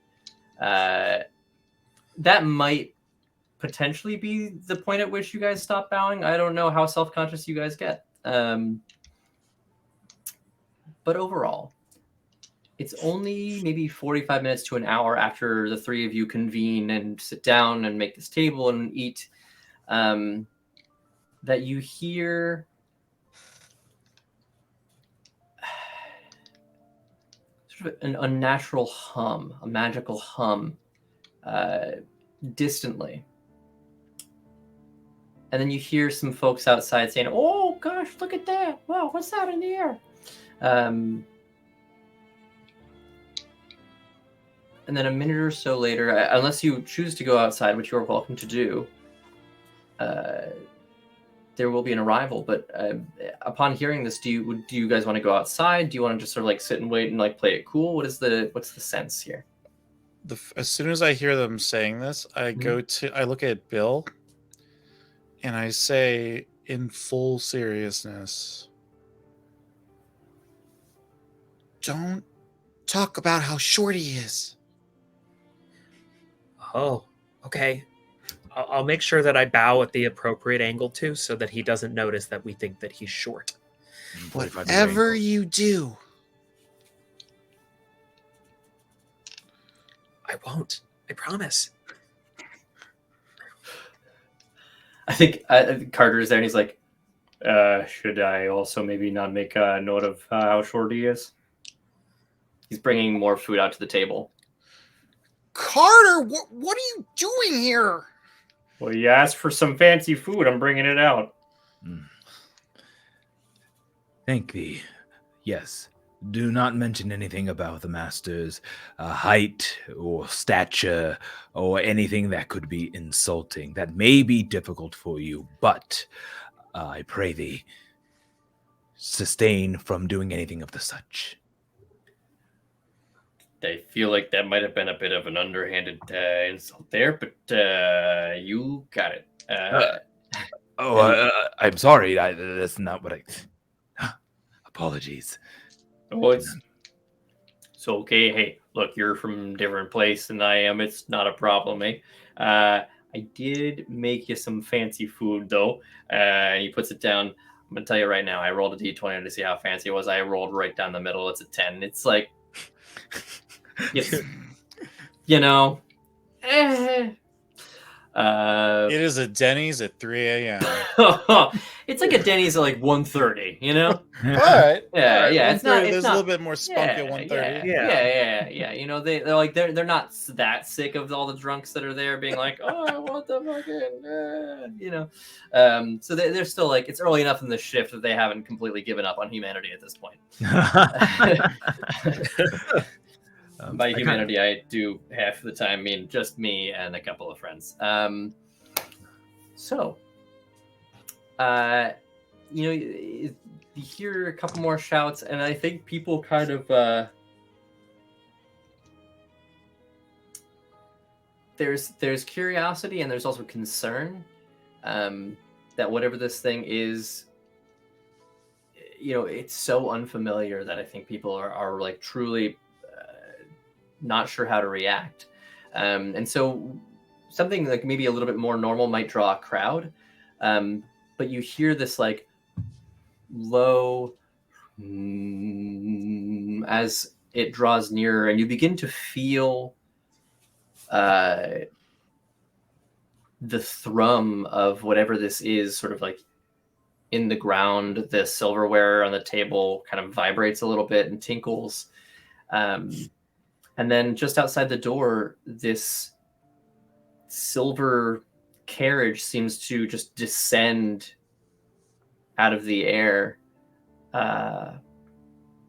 Speaker 6: That might potentially be the point at which you guys stop bowing. I don't know how self-conscious you guys get. But overall, it's only maybe 45 minutes to an hour after the three of you convene and sit down and make this table and eat, that you hear sort of an unnatural hum, a magical hum, distantly. And then you hear some folks outside saying, oh gosh, look at that. Wow, what's that in the air? And then a minute or so later, unless you choose to go outside, which you're welcome to do, there will be an arrival. But upon hearing this, do you guys want to go outside? Do you want to just sort of like sit and wait and like play it cool? What's the sense here?
Speaker 3: As soon as I hear them saying this, I look at Bill, and I say in full seriousness, don't talk about how short he is.
Speaker 2: Oh, okay. I'll make sure that I bow at the appropriate angle too, so that he doesn't notice that we think that he's short.
Speaker 3: Whatever you do.
Speaker 2: I won't. I promise.
Speaker 6: I think Carter is there and he's like, should I also maybe not make a note of how short he is? He's bringing more food out to the table.
Speaker 3: Carter, what are you doing here?
Speaker 6: Well, you asked for some fancy food. I'm bringing it out.
Speaker 4: Thank thee. Yes, do not mention anything about the master's height or stature or anything that could be insulting. That may be difficult for you, but I pray thee sustain from doing anything of the such.
Speaker 6: I feel like that might have been a bit of an underhanded insult there, but you got it.
Speaker 4: I'm sorry. That's not what I... Apologies.
Speaker 6: Oh, it's okay. Hey, look, you're from a different place than I am. It's not a problem, eh? I did make you some fancy food, though. And he puts it down. I'm going to tell you right now, I rolled a d20 to see how fancy it was. I rolled right down the middle. It's a 10. It's like... It's, you know,
Speaker 3: It is a Denny's at 3 a.m.
Speaker 6: it's like a Denny's at like 1:30, you know?
Speaker 3: All right.
Speaker 6: Yeah. It's not.
Speaker 3: There's a little bit more spunk at 1:30.
Speaker 6: Yeah. You know, they're not that sick of all the drunks that are there being like, oh, I want the fucking, you know. So they're still like, it's early enough in the shift that they haven't completely given up on humanity at this point. By humanity, I do half the time mean just me and a couple of friends. You know, you hear a couple more shouts, and I think people kind of there's curiosity and there's also concern that whatever this thing is, you know, it's so unfamiliar that I think people are like truly not sure how to react. And so something like maybe a little bit more normal might draw a crowd. But you hear this like low as it draws nearer, and you begin to feel the thrum of whatever this is sort of like in the ground. The silverware on the table kind of vibrates a little bit and tinkles. And then just outside the door, this silver carriage seems to just descend out of the air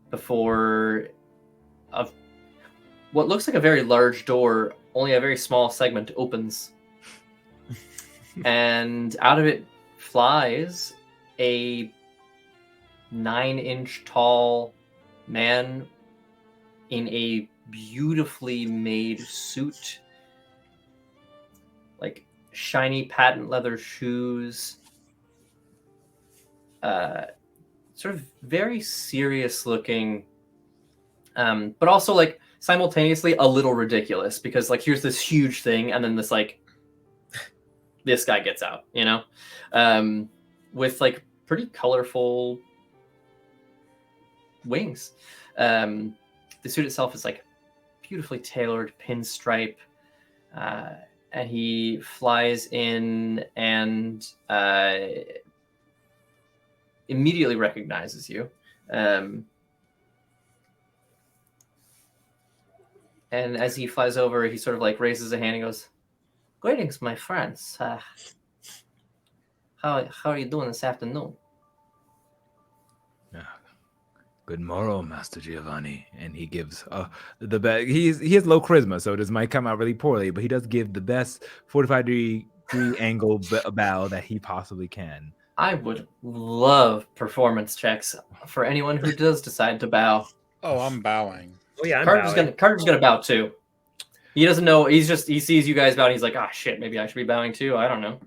Speaker 6: before of what looks like a very large door. Only a very small segment opens. And out of it flies a 9-inch tall man in a beautifully made suit, like shiny patent leather shoes, sort of very serious looking, but also like simultaneously a little ridiculous, because like here's this huge thing and then this like this guy gets out, you know, with like pretty colorful wings. The suit itself is like beautifully tailored pinstripe, and he flies in and immediately recognizes you. And as he flies over, he sort of like raises a hand and goes, "Greetings, my friends. How are you doing this afternoon?"
Speaker 4: Good morrow, Master Giovanni. And he gives the best. He has low charisma, so this might come out really poorly, but he does give the best 45-degree angle bow that he possibly can.
Speaker 6: I would love performance checks for anyone who does decide to bow.
Speaker 3: Oh, I'm bowing.
Speaker 2: Oh yeah,
Speaker 6: Carter's gonna bow too. He doesn't know. He sees you guys bow, and he's like, "Ah, shit, maybe I should be bowing too." I don't know.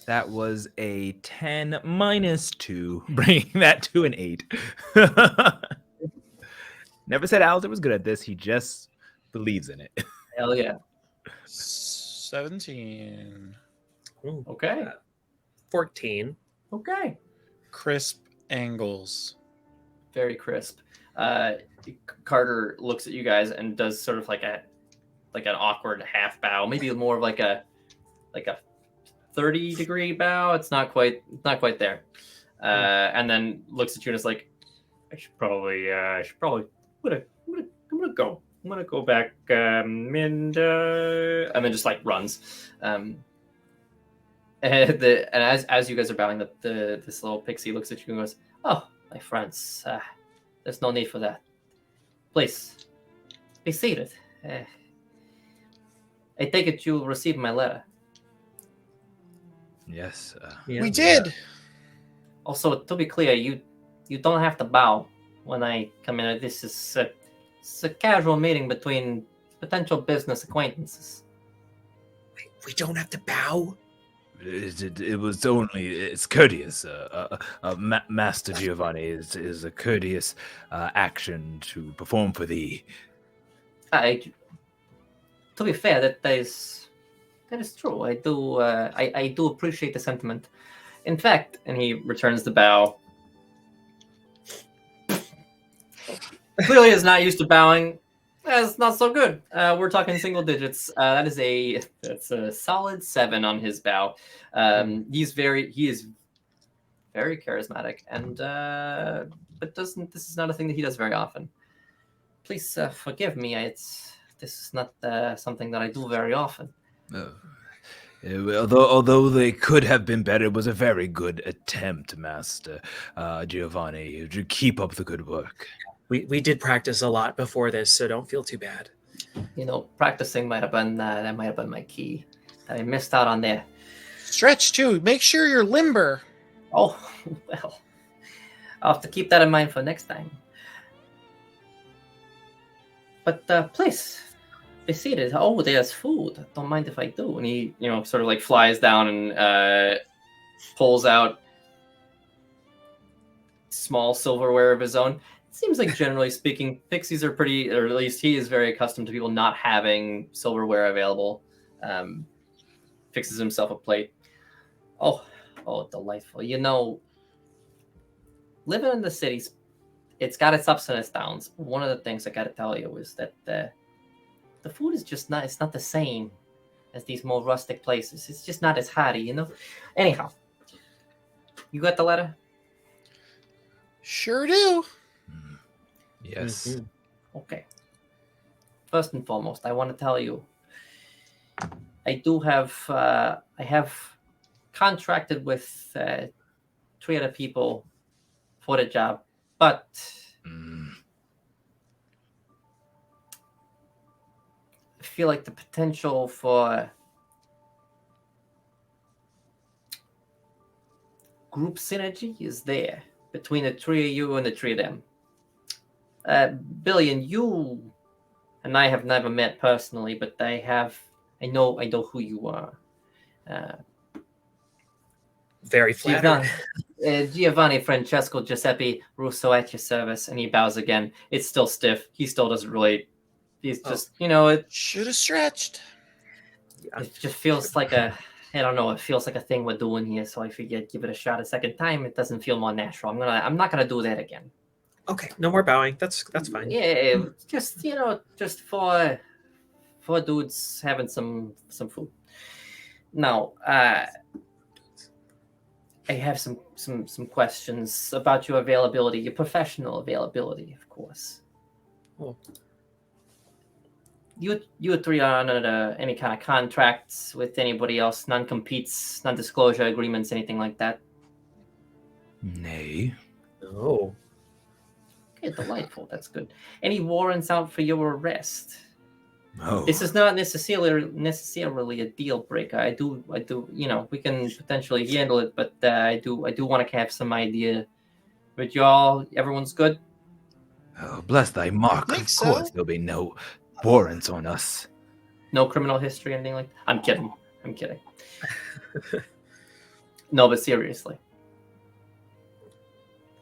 Speaker 4: That was a 10 minus 2, bringing that to an 8. Never said Alistair was good at this. He just believes in it.
Speaker 6: Hell yeah.
Speaker 3: 17.
Speaker 2: Ooh,
Speaker 6: Okay.
Speaker 2: 14.
Speaker 6: Okay.
Speaker 3: Crisp angles.
Speaker 6: Very crisp. Carter looks at you guys and does sort of like an awkward half bow, maybe more of like a 30-degree bow. It's not quite there. And then looks at you and is like, I'm gonna go back and then just like runs. And as you guys are bowing, this little pixie looks at you and goes, "Oh, my friends, there's no need for that. Please, be seated. I take it you received my letter.
Speaker 4: Yes.
Speaker 2: Yeah.
Speaker 3: We did.
Speaker 6: Also, to be clear, you don't have to bow when I come in. This is a casual meeting between potential business acquaintances.
Speaker 2: We don't have to bow.
Speaker 4: It was only, it's courteous. Master Giovanni is a courteous action to perform for thee.
Speaker 6: To be fair, that is true. I do appreciate the sentiment. In fact, and he returns the bow. Clearly is not used to bowing. That's not so good. We're talking single digits. That's a solid 7 on his bow. He is very charismatic, and but this is not a thing that he does very often. Please forgive me. This is not something that I do very often.
Speaker 4: Although they could have been better, it was a very good attempt, Master Giovanni. To keep up the good work.
Speaker 2: We did practice a lot before this, so don't feel too bad.
Speaker 6: Practicing might have been my key that I missed out on there.
Speaker 3: Stretch too. Make sure you're limber.
Speaker 6: Oh, well, I'll have to keep that in mind for next time. But please, be seated. Oh, there's food. Don't mind if I do. And he, sort of like flies down and pulls out small silverware of his own. It seems like generally speaking, pixies are pretty, or at least he is very accustomed to people not having silverware available. Fixes himself a plate. Oh, delightful. Living in the cities, it's got its ups and its downs. One of the things I got to tell you is that the food is just not, it's not the same as these more rustic places. It's just not as hearty, Anyhow, you got the letter?
Speaker 3: Sure do.
Speaker 4: Yes.
Speaker 2: Mm-hmm.
Speaker 6: Okay. First and foremost, I want to tell you, I have contracted with 3 other people for the job, but I feel like the potential for group synergy is there between the 3 of you and the 3 of them. Billion, you and I have never met personally, but I know who you are.
Speaker 2: Very flattered.
Speaker 6: Giovanni Francesco Giuseppe Russo at your service, and he bows again. It's still stiff. He still doesn't really. He's just, it
Speaker 3: should have stretched.
Speaker 6: It just feels like I don't know. It feels like a thing we're doing here. So I figured give it a shot a second time. It doesn't feel more natural. I'm not gonna do that again.
Speaker 2: Okay, no more bowing. That's fine.
Speaker 6: Yeah, just just for dudes having some food. Now, I have some questions about your availability, your professional availability, of course.
Speaker 2: Oh.
Speaker 6: You 3 are under any kind of contracts with anybody else, non-competes, non-disclosure agreements, anything like that?
Speaker 4: Nay.
Speaker 2: Oh.
Speaker 6: Okay, delightful. That's good. Any warrants out for your arrest?
Speaker 4: No.
Speaker 6: This is not necessarily a deal breaker. I do. We can potentially handle it, but I do want to have some idea. But everyone's good.
Speaker 4: Oh, bless thy mark. Of course, there'll be no warrants on us.
Speaker 6: No criminal history, anything like that? I'm kidding. No, but seriously.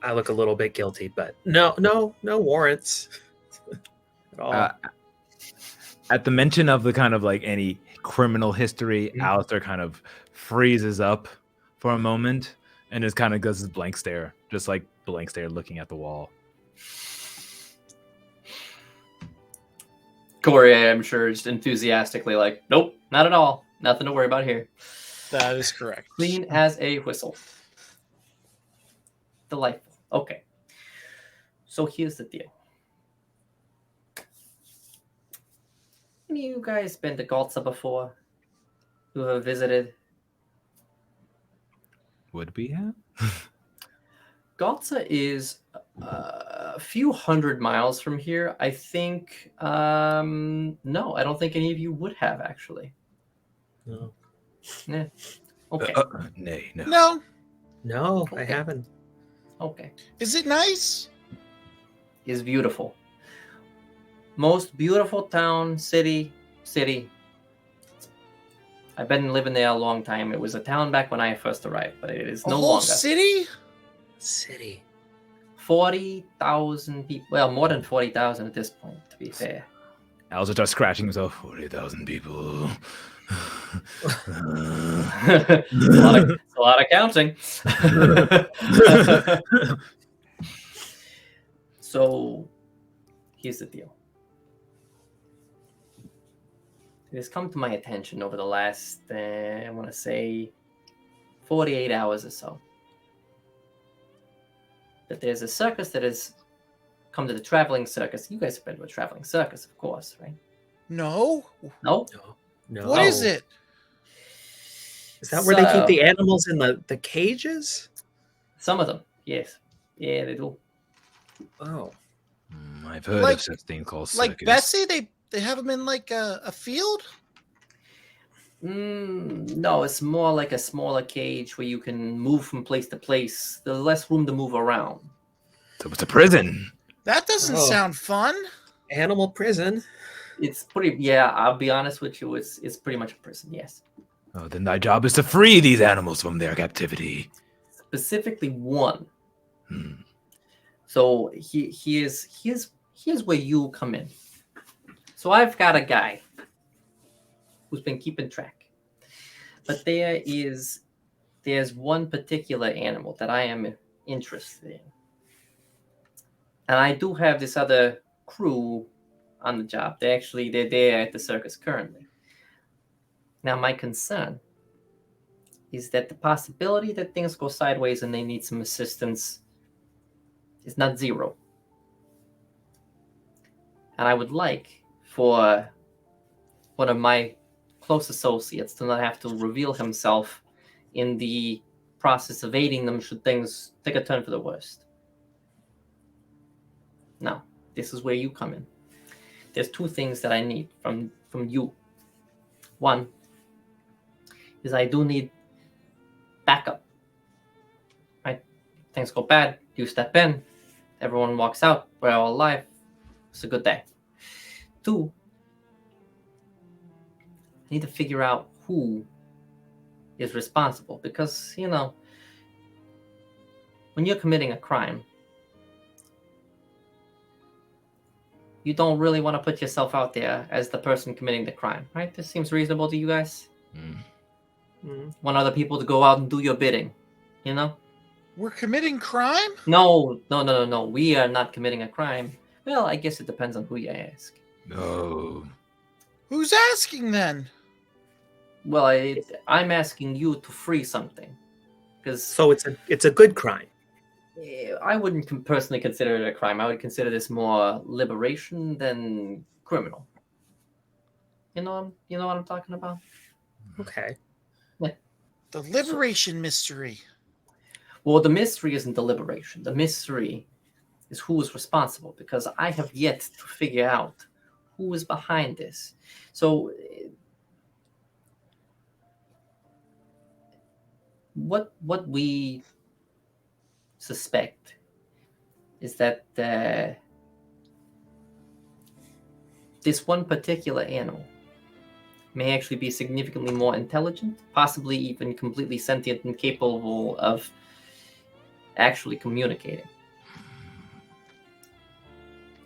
Speaker 2: I look a little bit guilty, but no warrants at all.
Speaker 4: At the mention of the kind of like any criminal history, Alistair kind of freezes up for a moment and just kind of does this blank stare, just like blank stare looking at the wall.
Speaker 6: Corey, I'm sure, just enthusiastically like, nope, not at all. Nothing to worry about here.
Speaker 3: That is correct.
Speaker 6: Clean as a whistle. Delightful. Okay. So here's the deal. Any of you guys been to Galtza before? Who have visited?
Speaker 4: Would we have?
Speaker 6: Galtza is A few 100 miles from here, I think. No, I don't think any of you would have actually.
Speaker 2: No,
Speaker 6: Yeah. Okay.
Speaker 4: Nay, no.
Speaker 3: No.
Speaker 2: no, I
Speaker 6: Okay.
Speaker 2: haven't.
Speaker 6: Okay.
Speaker 3: Is it nice?
Speaker 6: Is beautiful. Most beautiful town, city. I've been living there a long time. It was a town back when I first arrived, but it is
Speaker 3: A
Speaker 6: no
Speaker 3: whole
Speaker 6: longer.
Speaker 3: city?
Speaker 2: City.
Speaker 6: 40,000 people. Well, more than 40,000 at this point, to be fair.
Speaker 4: Alza starts scratching himself. 40,000 people.
Speaker 6: It's a lot of counting. So, here's the deal. It has come to my attention over the last, I want to say, 48 hours or so, that there's a circus that has come to the traveling circus. You guys have been to a traveling circus, of course, right?
Speaker 3: No.
Speaker 6: No?
Speaker 2: No.
Speaker 3: What is it?
Speaker 2: Is that where they keep
Speaker 6: So-
Speaker 2: the animals in the cages?
Speaker 6: Some of them, yes. Yeah, they do.
Speaker 2: Oh.
Speaker 4: I've heard
Speaker 3: Like-
Speaker 4: of such thing called circus.
Speaker 3: Like Bessie? They have them in like a field?
Speaker 6: No, it's more like a smaller cage where you can move from place to place. There's less room to move around.
Speaker 4: So it's a prison.
Speaker 3: That doesn't
Speaker 2: Oh.
Speaker 3: sound fun.
Speaker 2: Animal prison.
Speaker 6: It's pretty, yeah, I'll be honest with you, it's pretty much a prison, yes.
Speaker 4: Oh, then thy job is to free these animals from their captivity.
Speaker 6: Specifically one.
Speaker 4: Hmm.
Speaker 6: So here's where you come in. So I've got a guy who's been keeping track. But there's one particular animal that I am interested in. And I do have this other crew on the job. They're there at the circus currently. Now my concern is that the possibility that things go sideways and they need some assistance is not zero. And I would like for one of my close associates to not have to reveal himself in the process of aiding them should things take a turn for the worst. Now, this is where you come in. There's two things that I need from you. One is I do need backup. Right? Things go bad, you step in, everyone walks out, we're all alive. It's a good day. Two, I need to figure out who is responsible because, when you're committing a crime, you don't really want to put yourself out there as the person committing the crime, right? This seems reasonable to you guys? Want other people to go out and do your bidding,
Speaker 3: We're committing crime?
Speaker 6: No. We are not committing a crime. Well, I guess it depends on who you ask.
Speaker 4: No.
Speaker 3: Who's asking then?
Speaker 6: Well, I'm asking you to free something, because
Speaker 2: So it's a good crime.
Speaker 6: I wouldn't personally consider it a crime. I would consider this more liberation than criminal. You know what I'm talking about?
Speaker 2: Okay.
Speaker 3: The liberation mystery.
Speaker 6: Well, the mystery isn't the liberation. The mystery is who is responsible, because I have yet to figure out who is behind this. So, what we suspect is that this one particular animal may actually be significantly more intelligent, possibly even completely sentient and capable of actually communicating.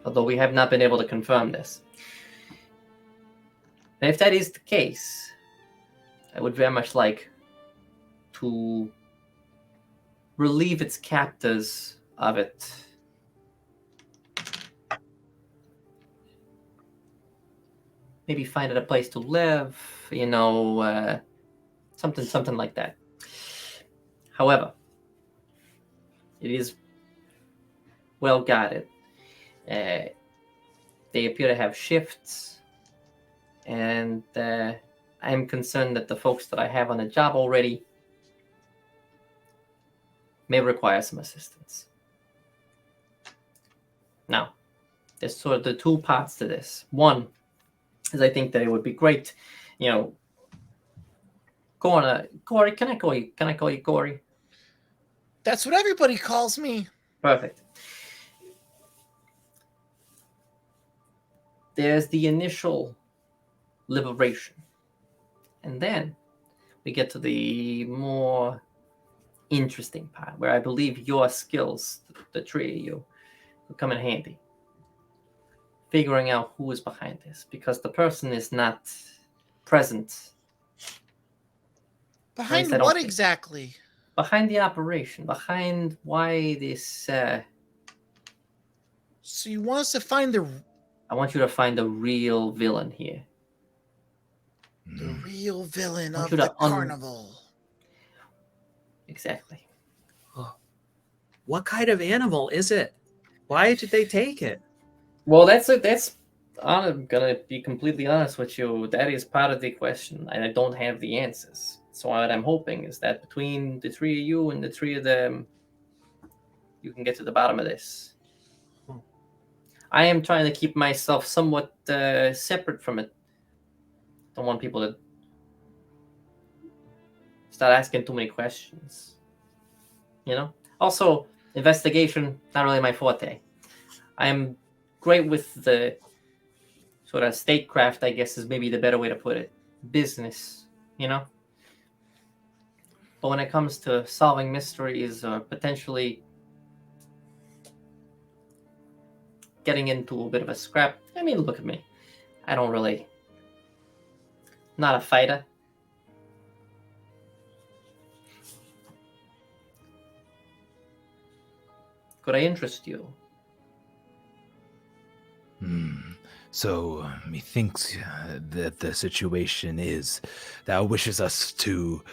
Speaker 6: Although we have not been able to confirm this. And if that is the case, I would very much like to relieve its captors of it. Maybe find it a place to live, something like that. However, it is well guarded. They appear to have shifts, and I am concerned that the folks that I have on the job already may require some assistance. there's sort of the two parts to this. One is I think that it would be great, Corey, can I call you? Can I call you Corey?
Speaker 3: That's what everybody calls me.
Speaker 6: Perfect. There's the initial liberation. And then we get to the more interesting part where I believe your skills, the three of you, will come in handy. Figuring out who is behind this, because the person is not present.
Speaker 3: Behind what exactly?
Speaker 6: Behind the operation, behind why this...
Speaker 3: So you want us to find the...
Speaker 6: I want you to find the real villain here.
Speaker 3: The real villain of the carnival.
Speaker 6: Exactly.
Speaker 2: What kind of animal is it? Why did they take it?
Speaker 6: Well, I'm gonna be completely honest with you. That is part of the question, and I don't have the answers. So what I'm hoping is that between the three of you and the three of them, you can get to the bottom of this. I am trying to keep myself somewhat separate from it. Don't want people to start asking too many questions. Also, investigation, not really my forte. I'm great with the sort of statecraft, I guess is maybe the better way to put it. Business, But when it comes to solving mysteries or potentially getting into a bit of a scrap, I mean, look at me. I don't really... Not a fighter. Could I interest you?
Speaker 4: So, methinks that the situation is thou wishes us to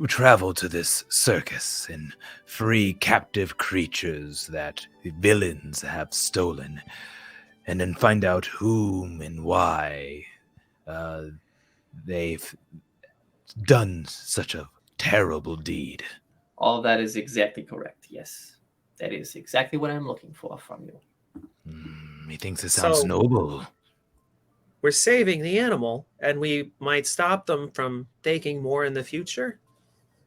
Speaker 4: travel to this circus and free captive creatures that the villains have stolen, and then find out whom and why they've done such a terrible deed.
Speaker 6: All of that is exactly correct, yes. That is exactly what I'm looking for from you.
Speaker 4: Methinks it sounds noble.
Speaker 2: We're saving the animal, and we might stop them from taking more in the future?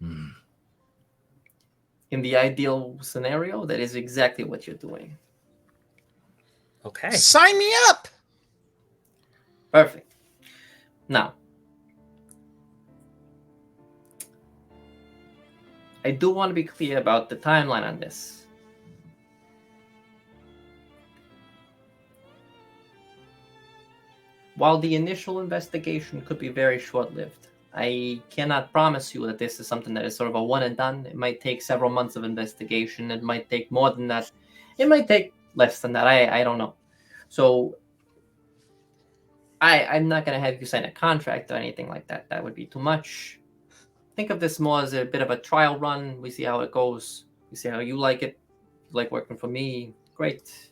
Speaker 6: In the ideal scenario, that is exactly what you're doing.
Speaker 2: Okay.
Speaker 3: Sign me up!
Speaker 6: Perfect. Now, I do want to be clear about the timeline on this. While the initial investigation could be very short-lived, I cannot promise you that this is something that is sort of a one and done. It might take several months of investigation. It might take more than that. It might take less than that. I don't know. So I'm not going to have you sign a contract or anything like that. That would be too much. Think of this more as a bit of a trial run. We see how it goes. We see how you like it. You like working for me. Great.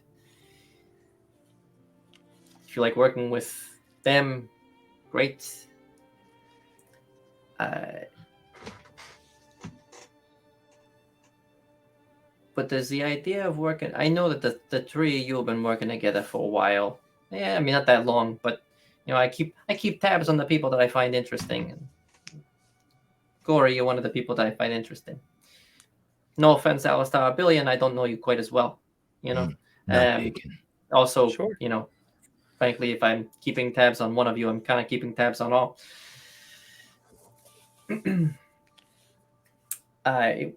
Speaker 6: If you like working with them, great. But there's the idea of working. I know that the three of you have been working together for a while. Yeah, I mean not that long, but I keep tabs on the people that I find interesting. And Gory, you're one of the people that I find interesting. No offense, Alistair Billion, I don't know you quite as well. Also, sure. Frankly, if I'm keeping tabs on one of you, I'm kind of keeping tabs on all. I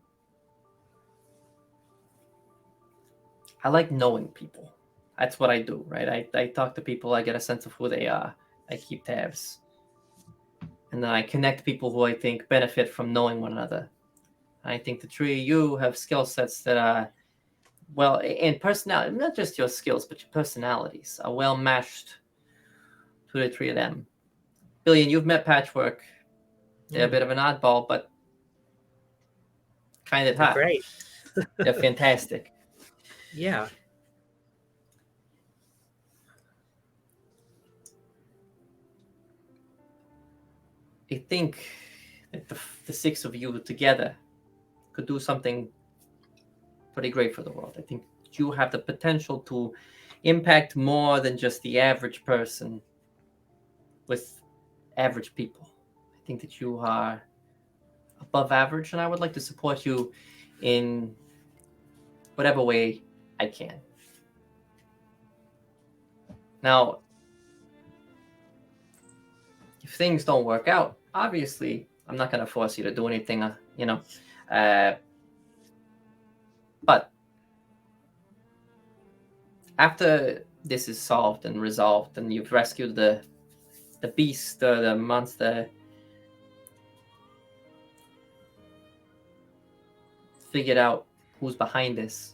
Speaker 6: like knowing people. That's what I do, right? I talk to people. I get a sense of who they are. I keep tabs. And then I connect people who I think benefit from knowing one another. I think the three of you have skill sets that are, well, and personality, not just your skills, but your personalities are well matched to the three of them. Billion, you've met Patchwork. They're a bit of an oddball, but kind of hot.
Speaker 2: Great.
Speaker 6: They're fantastic.
Speaker 2: Yeah.
Speaker 6: I think that the six of you together could do something pretty great for the world. I think You have the potential to impact more than just the average person with average people. I think that you are above average, and I would like to support you in whatever way I can. Now, if things don't work out, obviously, I'm not going to force you to do anything, but after this is solved and resolved, and you've rescued the beast or the monster, figured out who's behind this,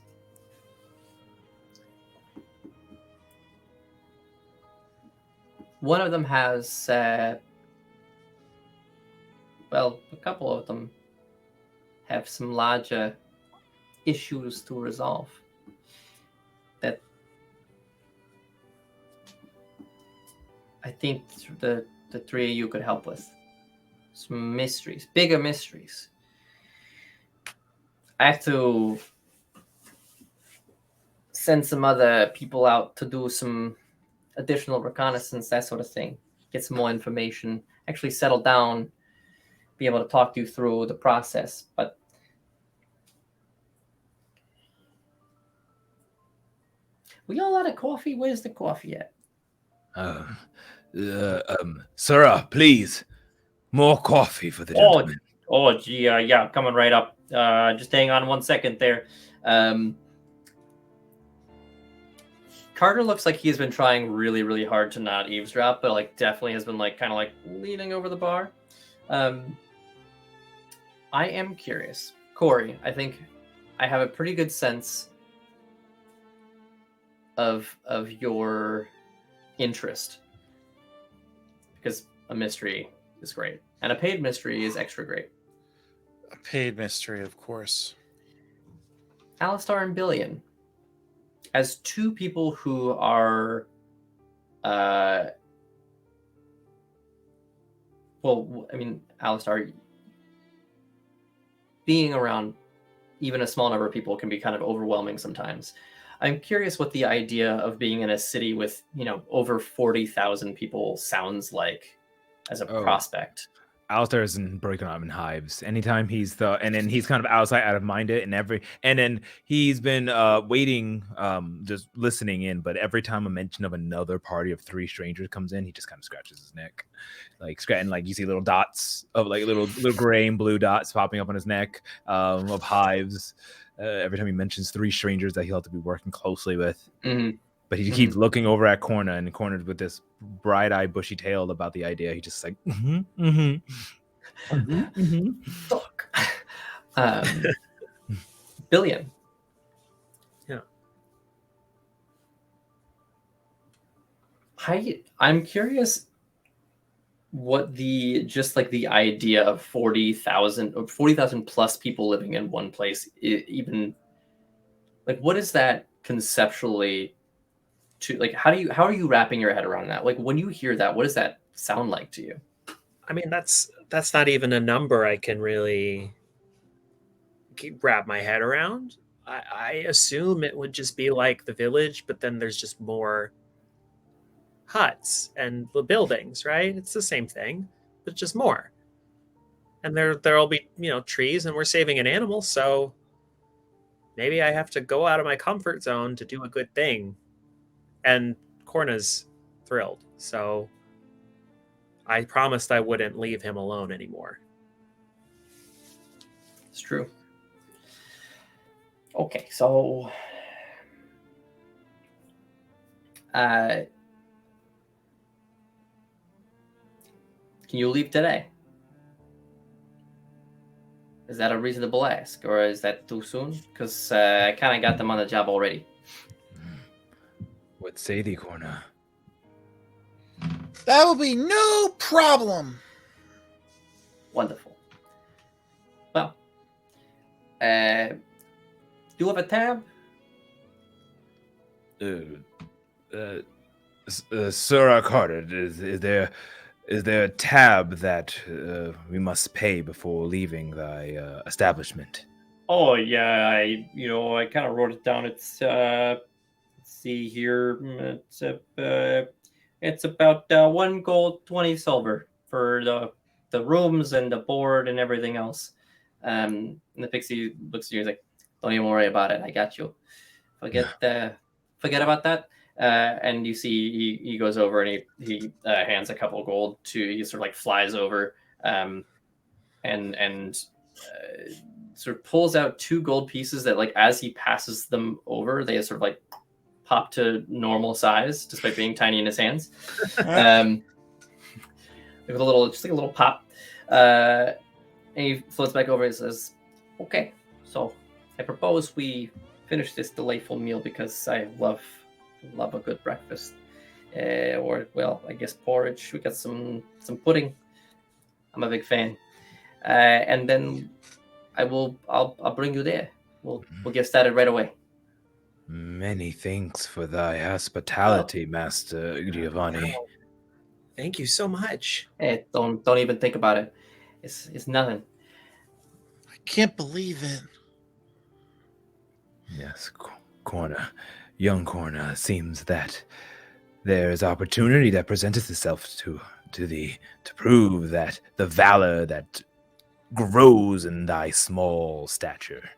Speaker 6: one of them has, a couple of them have some larger issues to resolve that I think the three of you could help with. Some mysteries, bigger mysteries. I have to send some other people out to do some additional reconnaissance, that sort of thing. Get some more information, actually settle down, be able to talk you through the process. But we all out of coffee? Where's the coffee at?
Speaker 4: Sirrah, please. More coffee for the gentleman.
Speaker 6: Oh, gee, yeah, coming right up. Just hang on 1 second there. Carter looks like he's been trying really, really hard to not eavesdrop, but like definitely has been like kind of like leaning over the bar. I am curious. Corey, I think I have a pretty good sense of your interest, because a mystery is great and a paid mystery is extra great.
Speaker 3: A paid mystery, of course.
Speaker 6: Alistar and Billion, as two people who are Alistar, being around even a small number of people can be kind of overwhelming sometimes. I'm curious what the idea of being in a city with, over 40,000 people sounds like as a prospect.
Speaker 4: Alistair isn't breaking up in hives. Anytime he's and then he's kind of outside, out of minded, and then he's been waiting, just listening in. But every time a mention of another party of 3 strangers comes in, he just kind of scratches his neck, and you see little dots of little gray and blue dots popping up on his neck of hives. Every time he mentions 3 strangers that he'll have to be working closely with. Mm-hmm. But he keeps looking over at Corna, and Corna's with this bright-eyed, bushy tail about the idea. He just
Speaker 6: Fuck. Billion.
Speaker 2: Yeah.
Speaker 6: I'm curious what the idea of 40,000 or 40,000 plus people living in one place, even what is that conceptually? How are you wrapping your head around that? When you hear that, what does that sound like to you?
Speaker 2: I mean, that's not even a number I can really wrap my head around. I assume it would just be like the village, but then there's just more huts and the buildings, right? It's the same thing, but just more. And there'll be, trees, and we're saving an animal, so maybe I have to go out of my comfort zone to do a good thing. And Corna's thrilled, so I promised I wouldn't leave him alone anymore.
Speaker 6: It's true. Okay, so can you leave today? Is that a reasonable ask, or is that too soon? Because I kind of got them on the job already.
Speaker 4: What say thee, Corna?
Speaker 3: That will be no problem.
Speaker 6: Wonderful. Well, do you have a tab?
Speaker 4: Sirrah Carter, is there a tab that we must pay before leaving thy establishment?
Speaker 6: Oh yeah, I kind of wrote it down. It's let's see here. It's about 1 gold, 20 silver for the rooms and the board and everything else. And the pixie looks at you and is like, "Don't even worry about it. I got you. Forget about that." And you see he goes over and he hands a couple gold to. He sort of like flies over, and sort of pulls out 2 gold pieces that, like, as he passes them over, they sort of like pop to normal size despite being tiny in his hands. With a little, just like a little pop. And he floats back over and says, "Okay, so I propose we finish this delightful meal because I love a good breakfast. Or, well, I guess porridge. We got some pudding. I'm a big fan. And then I'll bring you there. We'll get started right away."
Speaker 4: Many thanks for thy hospitality, Master Giovanni.
Speaker 2: Thank you so much.
Speaker 6: Hey, don't even think about it. It's nothing.
Speaker 3: I can't believe it.
Speaker 4: Yes, young Corner, seems that there is opportunity that presenteth itself to thee to prove that the valor that grows in thy small stature.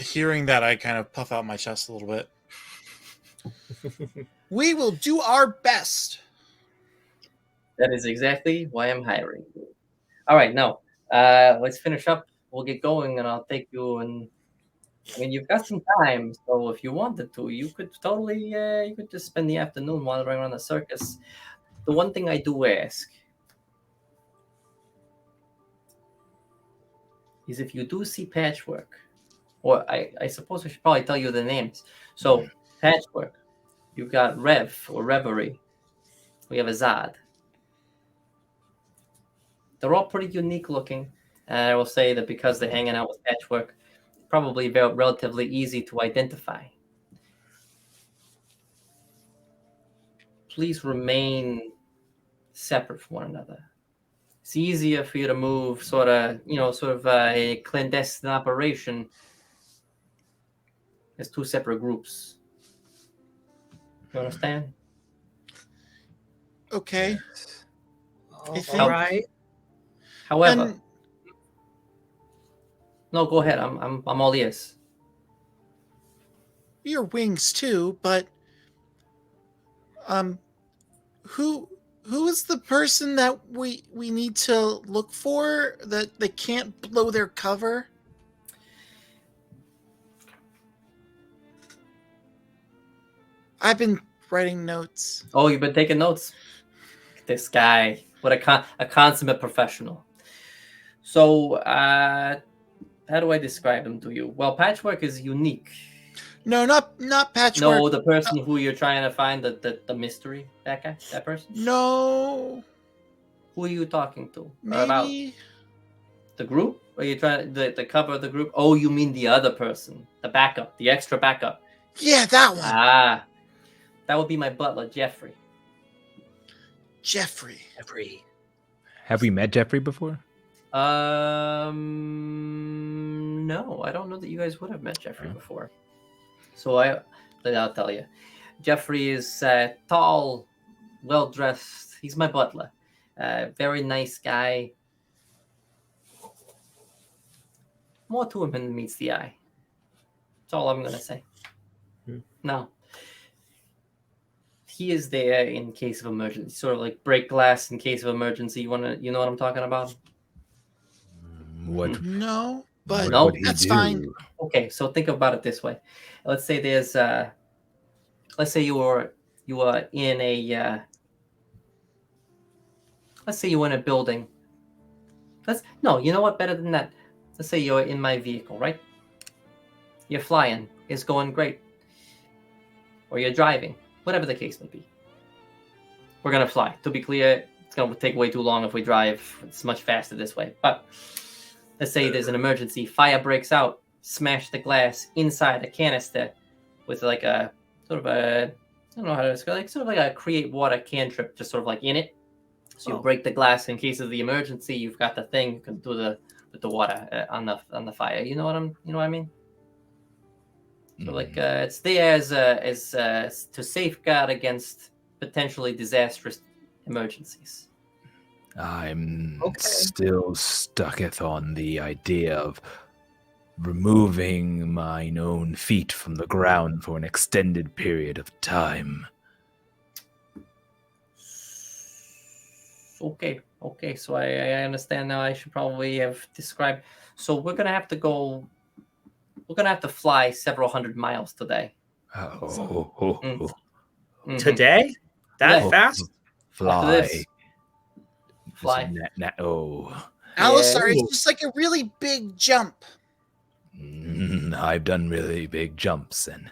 Speaker 3: Hearing that, I kind of puff out my chest a little bit. We will do our best.
Speaker 6: That is exactly why I'm hiring you. All right, now let's finish up. We'll get going, and I'll take you. And I mean, you've got some time, so if you wanted to, you could totally you could just spend the afternoon wandering around the circus. The one thing I do ask is if you do see Patchwork, or I suppose I should probably tell you the names. So, Patchwork, you've got Rev or Reverie. We have Azad. They're all pretty unique looking. And I will say that because they're hanging out with Patchwork, probably relatively easy to identify. Please remain separate from one another. It's easier for you to move sort of a clandestine operation as 2 separate groups. You understand?
Speaker 3: Okay.
Speaker 2: All right.
Speaker 6: However, no, go ahead. I'm all ears.
Speaker 3: Your wings too, but who is the person that we need to look for that they can't blow their cover? I've been writing notes.
Speaker 6: Oh, you've been taking notes? This guy, what a consummate professional. So, how do I describe him to you? Well, Patchwork is unique.
Speaker 3: No, not Patchwork.
Speaker 6: No, the person who you're trying to find, the mystery, that guy, that person?
Speaker 3: No.
Speaker 6: Who are you talking to?
Speaker 3: Maybe.
Speaker 6: About the group? Or are you trying the cover of the group? Oh, you mean the other person, the backup, the extra backup.
Speaker 3: Yeah, that one.
Speaker 6: That would be my butler, Jeffrey.
Speaker 3: Jeffrey.
Speaker 4: Have we met Jeffrey before?
Speaker 6: No, I don't know that you guys would have met Jeffrey before. So I'll tell you. Jeffrey is tall, well-dressed. He's my butler. Very nice guy. More to him than meets the eye. That's all I'm going to say. No. He is there in case of emergency. Sort of like break glass in case of emergency. You know what I'm talking about?
Speaker 4: What?
Speaker 3: No, but
Speaker 6: No?
Speaker 3: that's fine.
Speaker 6: Okay, so think about it this way. Let's say there's let's say you are in a let's say you're in a building. You know what, better than that. Let's say you're in my vehicle, right? You're flying, it's going great. Or you're driving, whatever the case may be. We're gonna fly. To be clear, it's gonna take way too long if we drive. It's much faster this way. But let's say there's an emergency, fire breaks out, smash the glass inside a canister with like a sort of a, I don't know how to describe, like sort of like a create water cantrip, just sort of like in it. So you break the glass in case of the emergency. You've got the thing, you can do the
Speaker 1: the water on the fire. You know what I mean? So like it's there as to safeguard against potentially disastrous emergencies.
Speaker 4: I'm still stucketh on the idea of removing mine own feet from the ground for an extended period of time.
Speaker 1: Okay. So I understand now. I should probably have described. So we're gonna have to go. We're gonna have to fly several hundred miles today.
Speaker 2: Today? That
Speaker 1: Yeah.
Speaker 2: fast?
Speaker 4: Fly.
Speaker 1: Fly.
Speaker 3: Alistar,
Speaker 1: Yeah.
Speaker 3: it's just like a really big jump.
Speaker 4: I've done really big jumps, and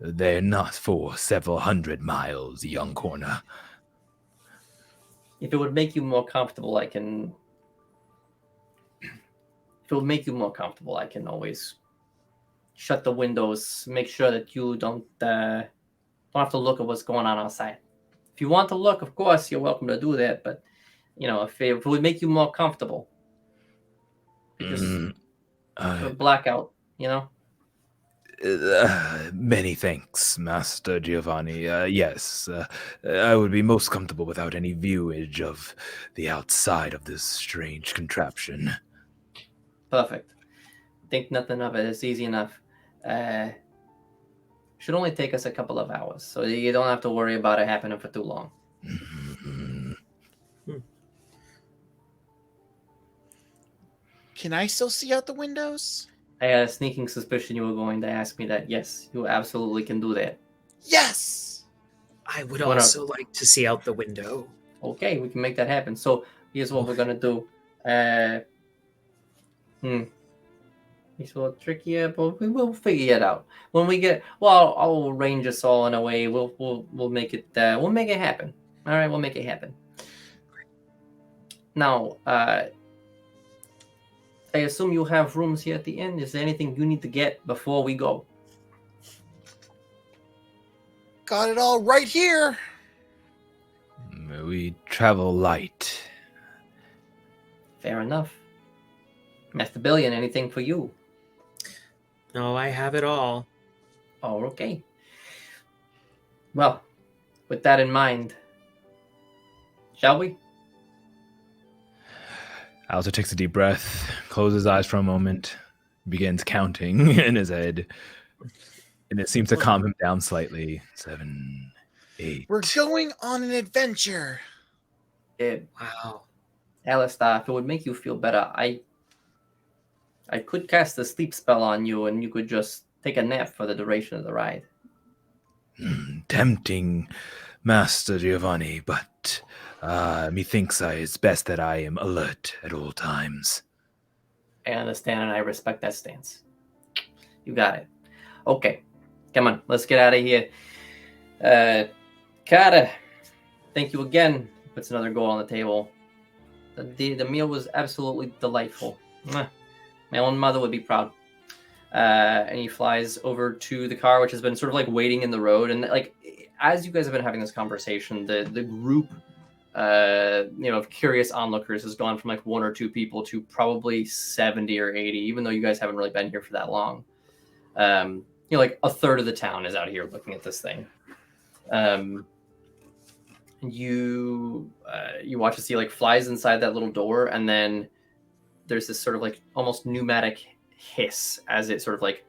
Speaker 4: they're not for several hundred miles, young corner.
Speaker 1: If it would make you more comfortable, I can. If it would make you more comfortable, I can always shut the windows, make sure that you don't have to look at what's going on outside. If you want to look, of course, you're welcome to do that. But if it would make you more comfortable, just blackout.
Speaker 4: Many thanks, Master Giovanni. Yes, I would be most comfortable without any viewage of the outside of this strange contraption.
Speaker 1: Perfect. Think nothing of it. It's easy enough. Should only take us a couple of hours, so you don't have to worry about it happening for too long.
Speaker 3: Can I still see out the windows?
Speaker 1: I had a sneaking suspicion you were going to ask me that. Yes, you absolutely can do that.
Speaker 3: Yes!
Speaker 2: I would also like to see out the window.
Speaker 1: Okay, we can make that happen. So here's what we're gonna do. It's a little trickier, but we will figure it out when we get. Well, I'll arrange us all in a way. We'll make it. We'll make it happen. All right, we'll make it happen. Now, I assume you have rooms here at the inn. Is there anything you need to get before we go?
Speaker 3: Got it all right here.
Speaker 4: We travel light.
Speaker 1: Fair enough. Master Billion, anything for you?
Speaker 2: No, I have it all.
Speaker 1: Oh, okay. Well, with that in mind, shall we?
Speaker 4: Alistair takes a deep breath, closes his eyes for a moment, begins counting in his head, and it seems to calm him down slightly. 7, 8.
Speaker 3: We're going on an adventure.
Speaker 2: Wow.
Speaker 1: Alistar, if it would make you feel better, I could cast a sleep spell on you, and you could just take a nap for the duration of the ride.
Speaker 4: Tempting, Master Giovanni, but methinks it's best that I am alert at all times.
Speaker 1: I understand, and I respect that stance. You got it. Okay, come on, let's get out of here. Carter, thank you again. Puts another goal on the table. The meal was absolutely delightful. Mwah. My own mother would be proud. And he flies over to the car, which has been sort of like waiting in the road. And like, as you guys have been having this conversation, the group, of curious onlookers has gone from like 1 or 2 people to probably 70 or 80, even though you guys haven't really been here for that long. Like a third of the town is out here looking at this thing. You watch as he like flies inside that little door, and then there's this sort of like almost pneumatic hiss as it sort of like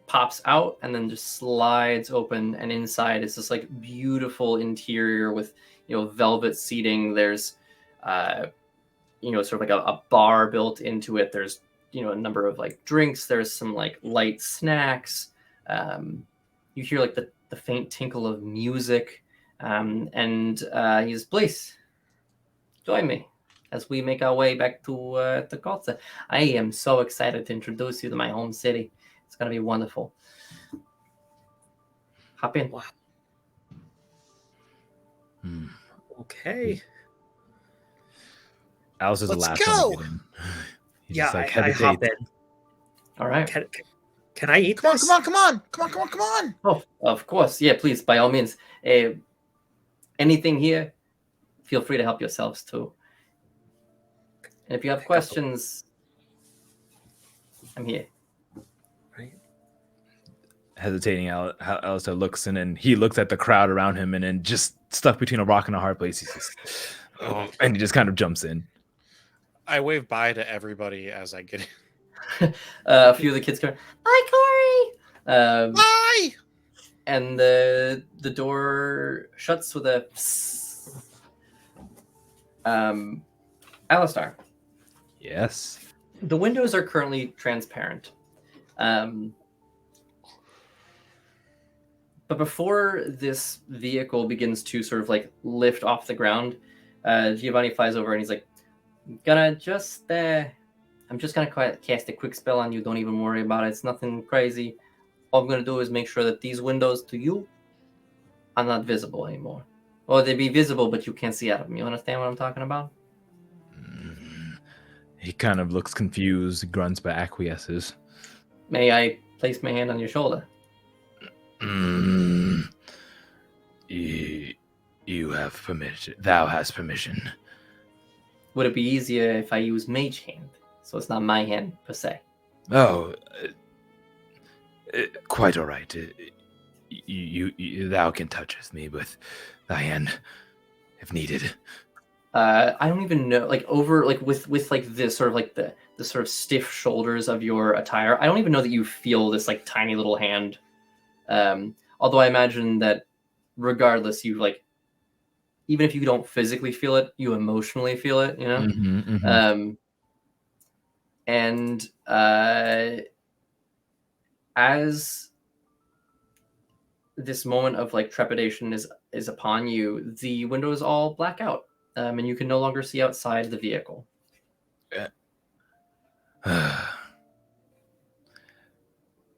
Speaker 1: pops out and then just slides open, and inside is this like beautiful interior with velvet seating. There's sort of like a bar built into it. There's a number of like drinks. There's some like light snacks. You hear like the faint tinkle of music. And he's, please join me as we make our way back to Kotze. I am so excited to introduce you to my home city. It's going to be wonderful. Hop in.
Speaker 2: Wow. Okay.
Speaker 4: Alice is the
Speaker 3: Let's
Speaker 4: last
Speaker 3: go.
Speaker 4: one to get in. He
Speaker 2: Yeah,
Speaker 4: just, like,
Speaker 2: I hop
Speaker 4: hesitates.
Speaker 2: in.
Speaker 1: All right.
Speaker 2: Can I eat
Speaker 3: Come on,
Speaker 2: this?
Speaker 3: come on.
Speaker 1: Oh, of course. Yeah, please, by all means. Anything here, feel free to help yourselves too.
Speaker 6: And if you have questions, I'm here.
Speaker 2: Right.
Speaker 4: Hesitating, Alistair looks, and then he looks at the crowd around him, and then just stuck between a rock and a hard place, he's just, and he just kind of jumps in.
Speaker 3: I wave bye to everybody as I get in.
Speaker 6: A few of the kids go, "Bye, Corey."
Speaker 3: Bye!
Speaker 6: And the door shuts with a Alistar.
Speaker 4: Yes.
Speaker 6: The windows are currently transparent. But before this vehicle begins to sort of like lift off the ground, Giovanni flies over and he's like, I'm just gonna cast a quick spell on you. Don't even worry about it. It's nothing crazy. All I'm gonna do is make sure that these windows to you are not visible anymore. Or they be visible, but you can't see out of them. You understand what I'm talking about?
Speaker 4: He kind of looks confused, grunts, but acquiesces.
Speaker 6: May I place my hand on your shoulder?
Speaker 4: You have permission. Thou hast permission.
Speaker 6: Would it be easier if I use mage hand? So it's not my hand per se.
Speaker 4: Oh, quite all right. Thou can touch me with thy hand if needed.
Speaker 6: I don't even know, like over, like with like this sort of like the sort of stiff shoulders of your attire. I don't even know that you feel this like tiny little hand. Although I imagine that regardless, you like, even if you don't physically feel it, you emotionally feel it, you know? And as this moment of like trepidation is upon you, the windows all black out, and you can no longer see outside the vehicle.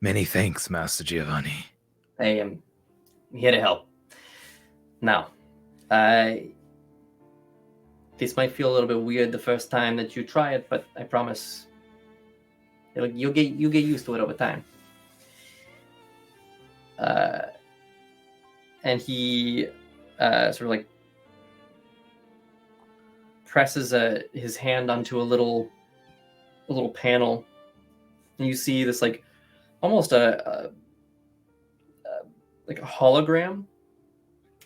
Speaker 4: Many thanks, Master Giovanni.
Speaker 6: I am here to help. Now, this might feel a little bit weird the first time that you try it, but I promise you'll get used to it over time. And he sort of like presses his hand onto a little panel, and you see this like almost a hologram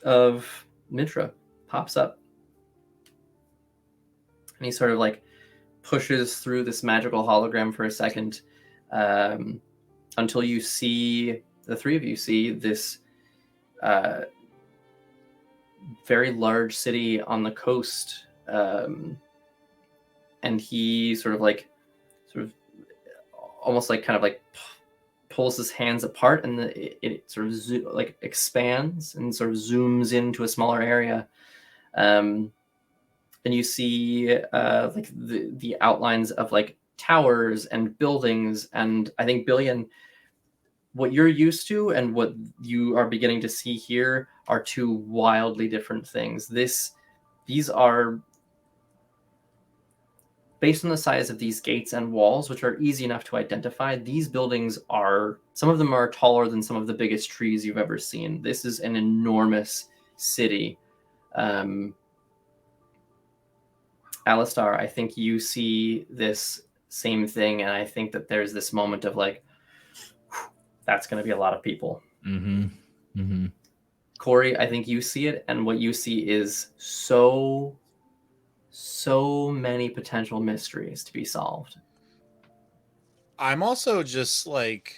Speaker 6: of Mitra pops up, and he sort of like pushes through this magical hologram for a second, until you see, the three of you see this very large city on the coast, and he sort of almost like kind of like pulls his hands apart, and it sort of like expands and sort of zooms into a smaller area, and you see like the outlines of like towers and buildings. And I think, Billion, what you're used to and what you are beginning to see here are two wildly different things. These are, based on the size of these gates and walls, which are easy enough to identify, these buildings are, some of them are taller than some of the biggest trees you've ever seen. This is an enormous city. Alistar, I think you see this same thing, and I think that there's this moment of like, that's going to be a lot of people. Corey, I think you see it, and what you see is so many potential mysteries to be solved.
Speaker 3: I'm also just like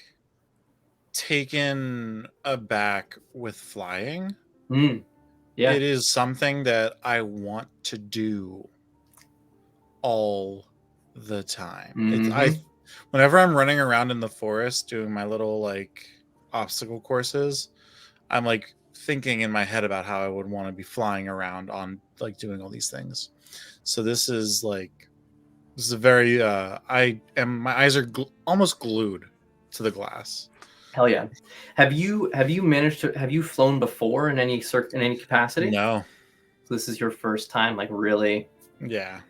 Speaker 3: taken aback with flying.
Speaker 6: Yeah.
Speaker 3: It is something that I want to do all the time. Whenever I'm running around in the forest doing my little like obstacle courses, I'm like thinking in my head about how I would want to be flying around on like doing all these things. So this is a very my eyes are almost glued to the glass.
Speaker 6: Hell yeah. Have you flown before in any capacity?
Speaker 3: No.
Speaker 6: So this is your first time, like, really?
Speaker 3: Yeah.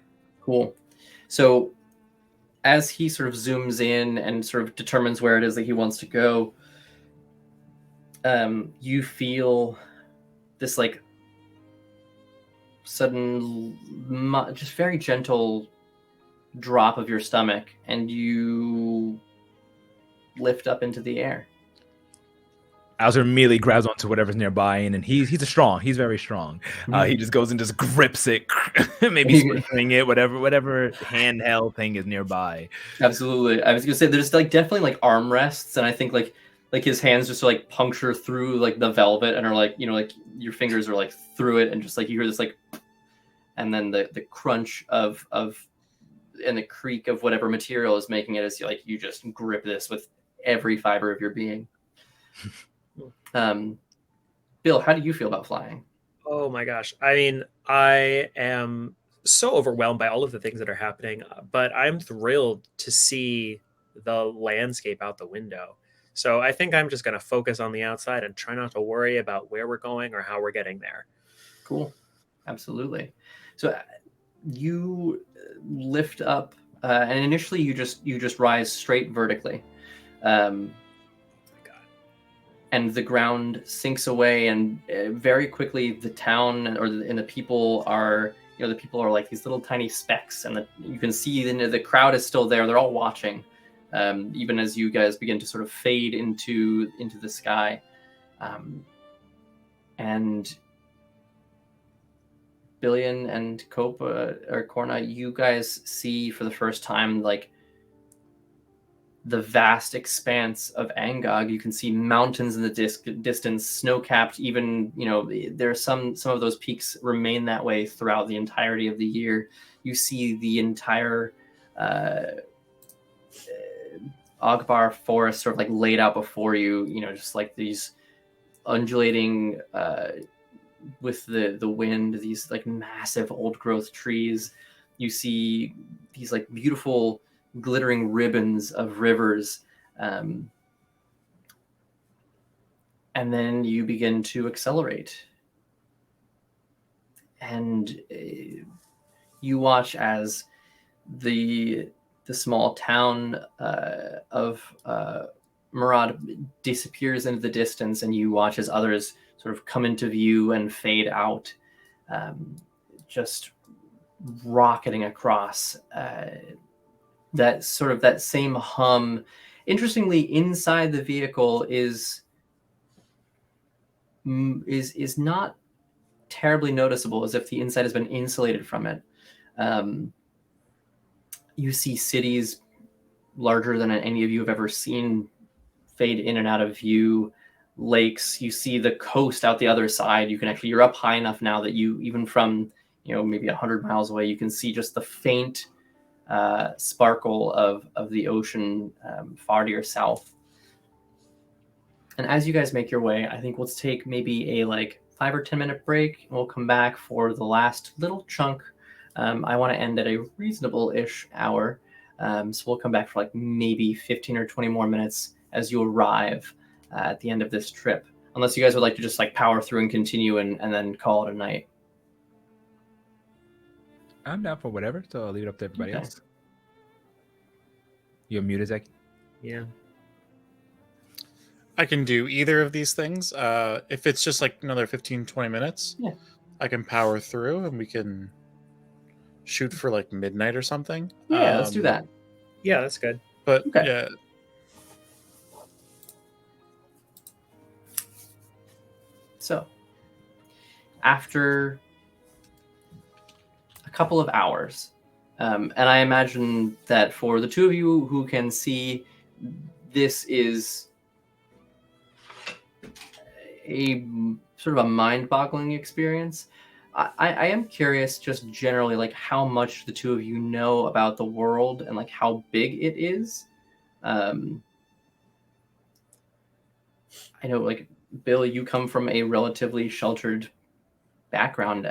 Speaker 6: Cool. So as he sort of zooms in and sort of determines where it is that he wants to go, you feel this like sudden, just very gentle
Speaker 1: drop of your stomach, and you lift up into the air.
Speaker 4: Alzer immediately grabs onto whatever's nearby, and he's he's very strong. He just goes and just grips it, maybe swinging it, whatever handheld thing is nearby.
Speaker 1: Absolutely. I was gonna say there's like definitely like armrests, and I think like his hands just like puncture through like the velvet and are like, you know, like your fingers are like through it, and just like you hear this like, and then the crunch of and the creak of whatever material is making it as you just grip this with every fiber of your being. Bill, how do you feel about flying?
Speaker 2: Oh my gosh. I mean, I am so overwhelmed by all of the things that are happening, but I'm thrilled to see the landscape out the window. So I think I'm just going to focus on the outside and try not to worry about where we're going or how we're getting there.
Speaker 1: Cool. Absolutely. So you lift up, and initially you just rise straight vertically. And the ground sinks away, and very quickly the town and the people are, the people are like these little tiny specks, and you can see the crowd is still there. They're all watching, even as you guys begin to sort of fade into the sky, and Billion and Corna, you guys see for the first time like the vast expanse of Angog. You can see mountains in the distance, snow-capped. Even, there are some of those peaks remain that way throughout the entirety of the year. You see the entire Ogbar forest sort of like laid out before you. Just like these undulating with the wind, these like massive old growth trees. You see these like beautiful glittering ribbons of rivers, and then you begin to accelerate, and you watch as the small town of Murad disappears into the distance, and you watch as others sort of come into view and fade out, just rocketing across. That same hum. Interestingly, inside the vehicle is not terribly noticeable, as if the inside has been insulated from it. You see cities larger than any of you have ever seen fade in and out of view. Lakes. You see the coast out the other side. You're up high enough now that you, even from maybe 100 miles away, you can see just the faint sparkle of the ocean far to your south. And as you guys make your way, I think let's take maybe a 5 or 10 minute break, and we'll come back for the last little chunk. I want to end at a reasonable-ish hour, so we'll come back for maybe 15 or 20 more minutes as you arrive at the end of this trip, unless you guys would like to just power through and continue and then call it a night.
Speaker 4: I'm down for whatever, so I'll leave it up to everybody else. You're muted, Zach?
Speaker 2: Yeah.
Speaker 3: I can do either of these things. If it's just another 15, 20 minutes,
Speaker 1: yeah,
Speaker 3: I can power through and we can shoot for midnight or something.
Speaker 1: Yeah, let's do that.
Speaker 2: Yeah, that's good.
Speaker 3: But
Speaker 1: okay.
Speaker 3: Yeah.
Speaker 1: So, after a couple of hours, and I imagine that for the two of you who can see, this is a sort of a mind-boggling experience. I am curious, just generally, how much the two of you know about the world and how big it is. I know, Bill, you come from a relatively sheltered background.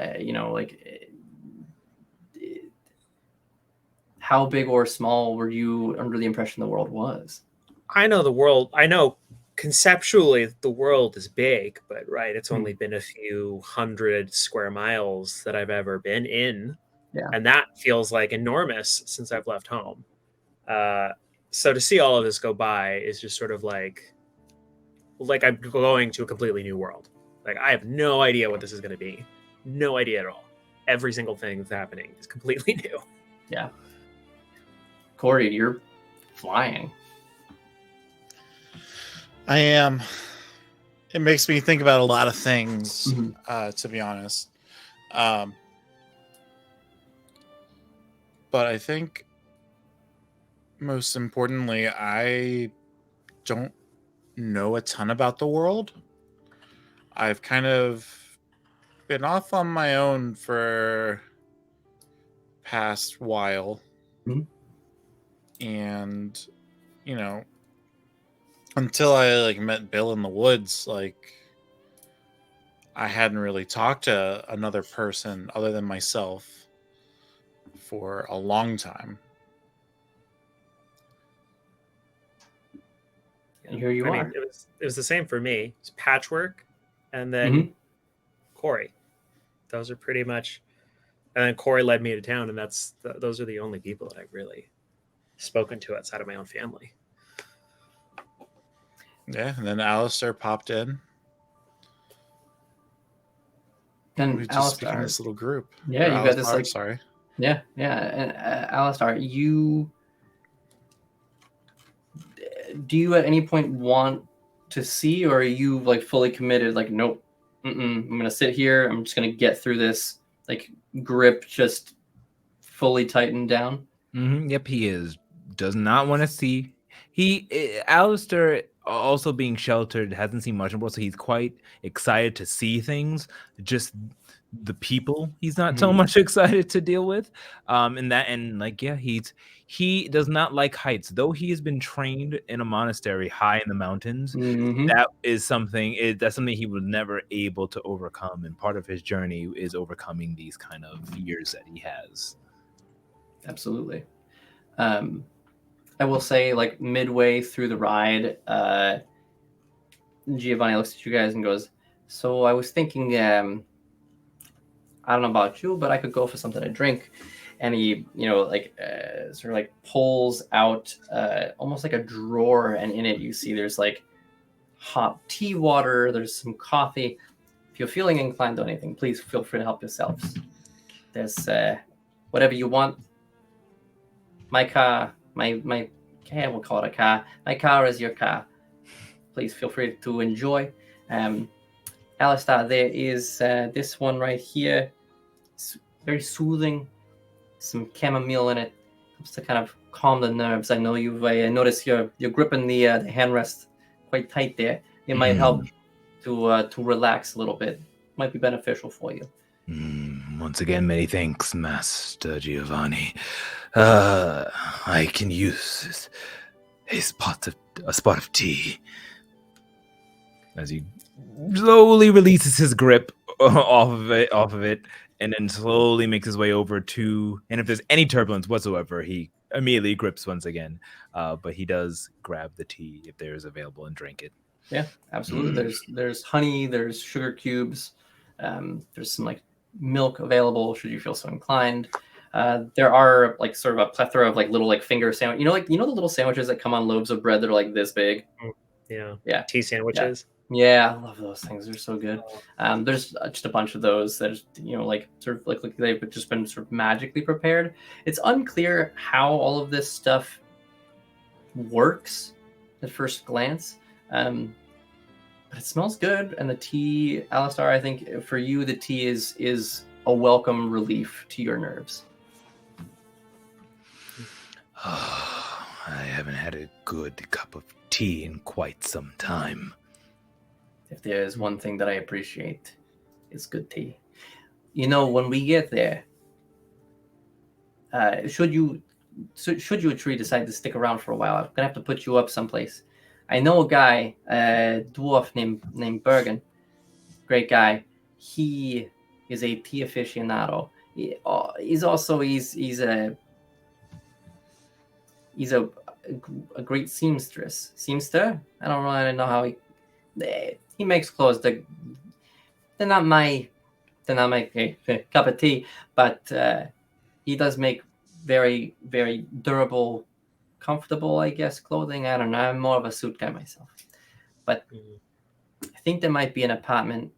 Speaker 1: How big or small were you under the impression the world was?
Speaker 2: I know conceptually the world is big, but it's only been a few 100 square miles that I've ever been in.
Speaker 1: Yeah.
Speaker 2: And that feels enormous since I've left home. So to see all of this go by is just sort of like I'm going to a completely new world. I have no idea what this is going to be. No idea at all. Every single thing that's happening is completely new.
Speaker 1: Yeah.
Speaker 6: Corey, you're flying.
Speaker 3: I am. It makes me think about a lot of things,
Speaker 6: Mhm.
Speaker 3: to be honest. But I think most importantly, I don't know a ton about the world. I've kind of been off on my own for past while.
Speaker 6: Mhm.
Speaker 3: And, you know, until I like met Bill in the woods, like I hadn't really talked to another person other than myself for a long time.
Speaker 6: And here you are.
Speaker 2: mean, it was the same for me. It's Patchwork, and then
Speaker 6: Mhm.
Speaker 2: Corey. Those are pretty much. And then Corey led me to town, and those are the only people that I've really spoken to outside of my own family.
Speaker 3: Yeah, and then Alistair popped in.
Speaker 6: And
Speaker 3: We just became this little group.
Speaker 6: Yeah, you got this like.
Speaker 3: Sorry.
Speaker 6: Yeah. And Alistar, do you at any point want to see, or are you like fully committed? Like, nope, I'm gonna sit here. I'm just gonna get through this. Like, grip just fully tightened down.
Speaker 4: Yep, he is. Does not want to see. Alistair, also being sheltered, hasn't seen much before, so he's quite excited to see things. Just the people, he's not so much excited to deal with. He does not like heights, though he has been trained in a monastery high in the mountains.
Speaker 6: Mm-hmm.
Speaker 4: That's something he was never able to overcome, and part of his journey is overcoming these kind of fears that he has.
Speaker 6: Absolutely. I will say, like, midway through the ride, Giovanni looks at you guys and goes, so I was thinking, I don't know about you, but I could go for something to drink. And he, sort of like pulls out almost like a drawer, and in it you see there's like hot tea water, there's some coffee. If you're feeling inclined to anything, please feel free to help yourselves. There's whatever you want. My car, we'll call it a car. My car is your car. Please feel free to enjoy. Alistair, there is this one right here. It's very soothing. Some chamomile in it. Helps to kind of calm the nerves. I know I noticed you're gripping the handrest quite tight there. It might help to relax a little bit. Might be beneficial for you.
Speaker 4: Once again, many thanks, Master Giovanni. I can use a spot of tea. As he slowly releases his grip off of it, and then slowly makes his way over to. And if there's any turbulence whatsoever, he immediately grips once again. But he does grab the tea if there is available and drink it.
Speaker 6: Yeah, absolutely. There's honey. There's sugar cubes. There's some like milk available should you feel so inclined. There are like sort of a plethora of like little like finger sandwich. You know the little sandwiches that come on loaves of bread that are like this big.
Speaker 2: Yeah. Tea sandwiches.
Speaker 6: Yeah, I love those things. They're so good. There's just a bunch of those that like sort of like they've just been sort of magically prepared. It's unclear how all of this stuff works at first glance. But it smells good, and the tea, Alistar, I think for you the tea is a welcome relief to your nerves.
Speaker 4: I haven't had a good cup of tea in quite some time.
Speaker 6: If there is one thing that I appreciate, it's good tea. When we get there, should you actually decide to stick around for a while, I'm gonna have to put you up someplace. I know a guy, a dwarf named Bergen. Great guy. He is a tea aficionado. He's a great seamstress. Seamster? I don't really know how he makes clothes. They're not my cup of tea, but he does make very, very durable, comfortable, I guess, clothing. I don't know. I'm more of a suit guy myself, but I think there might be an apartment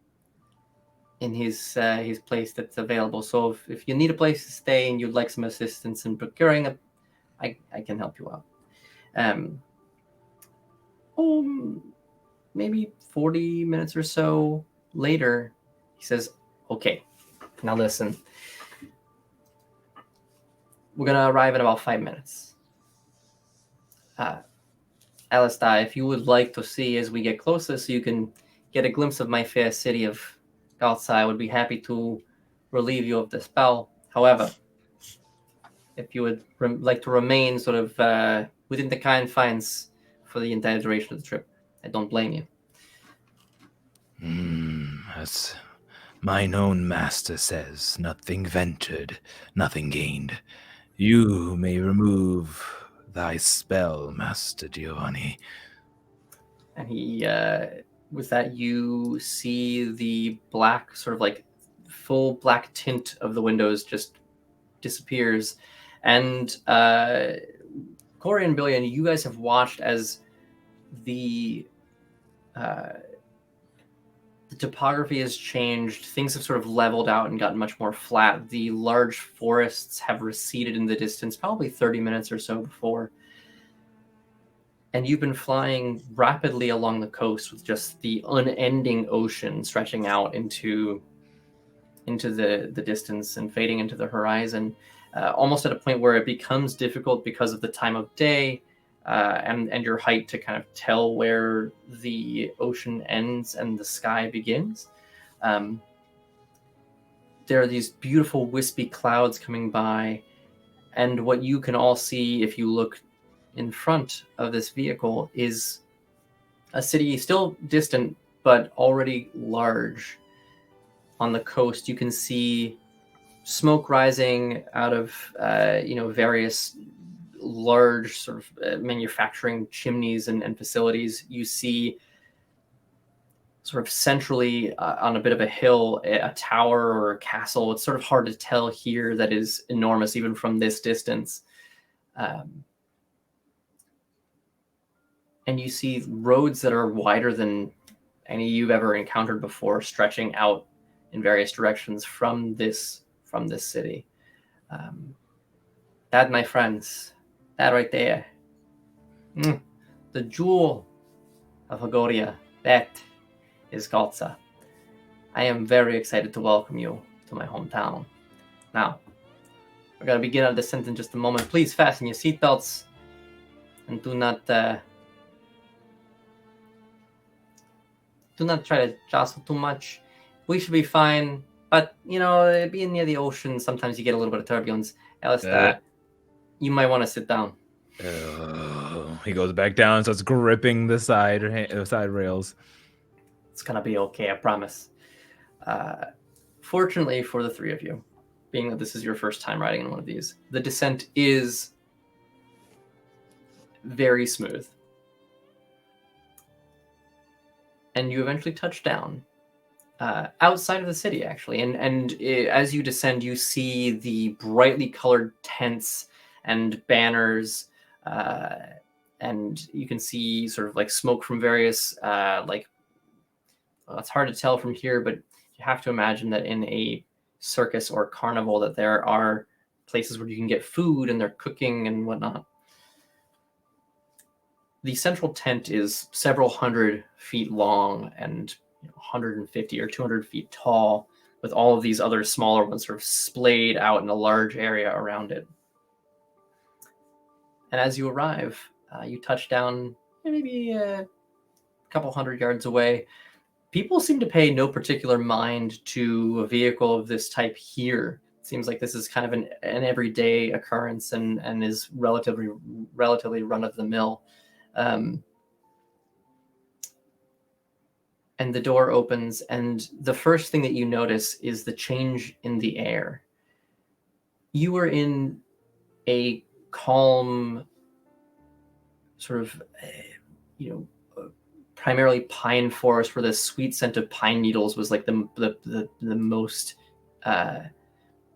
Speaker 6: in his place that's available. So if you need a place to stay and you'd like some assistance in procuring
Speaker 1: I can help you out. Maybe 40 minutes or so later, he says, okay, now listen. We're going to arrive in about 5 minutes. Alistair, if you would like to see as we get closer so you can get a glimpse of my fair city of Galsa, I would be happy to relieve you of the spell. However, if you would like to remain sort of within the confines for the entire duration of the trip, I don't blame you.
Speaker 4: As mine own master says, nothing ventured, nothing gained. You may remove thy spell, Master Giovanni.
Speaker 1: And he, with that, you see the black, sort of like full black tint of the windows just disappears. And Corey and Billion, you guys have watched as the topography has changed. Things have sort of leveled out and gotten much more flat. The large forests have receded in the distance, probably 30 minutes or so before. And you've been flying rapidly along the coast with just the unending ocean stretching out into the distance and fading into the horizon, almost at a point where it becomes difficult because of the time of day and your height to kind of tell where the ocean ends and the sky begins. There are these beautiful wispy clouds coming by, and what you can all see if you look in front of this vehicle is a city still distant but already large. On the coast, you can see smoke rising out of various large sort of manufacturing chimneys and facilities. You see sort of centrally on a bit of a hill, a tower or a castle. It's sort of hard to tell here that is enormous even from this distance. And you see roads that are wider than any you've ever encountered before, stretching out in various directions from this city. That, my friends, that right there, the jewel of Hagoria, that is Galsa. I am very excited to welcome you to my hometown. Now, we're going to begin our descent in just a moment. Please fasten your seatbelts and do not try to jostle too much. We should be fine, but, being near the ocean, sometimes you get a little bit of turbulence. Alistair, you might want to sit down.
Speaker 4: He goes back down, starts gripping the side rails.
Speaker 1: It's going to be okay, I promise. Fortunately for the three of you, being that this is your first time riding in one of these, the descent is very smooth. And you eventually touch down outside of the city, actually. And as you descend, you see the brightly colored tents and banners, and you can see sort of like smoke from various, it's hard to tell from here, but you have to imagine that in a circus or carnival that there are places where you can get food and they're cooking and whatnot. The central tent is several hundred feet long and 150 or 200 feet tall, with all of these other smaller ones sort of splayed out in a large area around it. And as you arrive, you touch down maybe a couple 100 yards away. People seem to pay no particular mind to a vehicle of this type here. It seems like this is kind of an everyday occurrence and is relatively run-of-the-mill. And the door opens, and the first thing that you notice is the change in the air. You are in a calm, sort of, primarily pine forest where the sweet scent of pine needles was like the most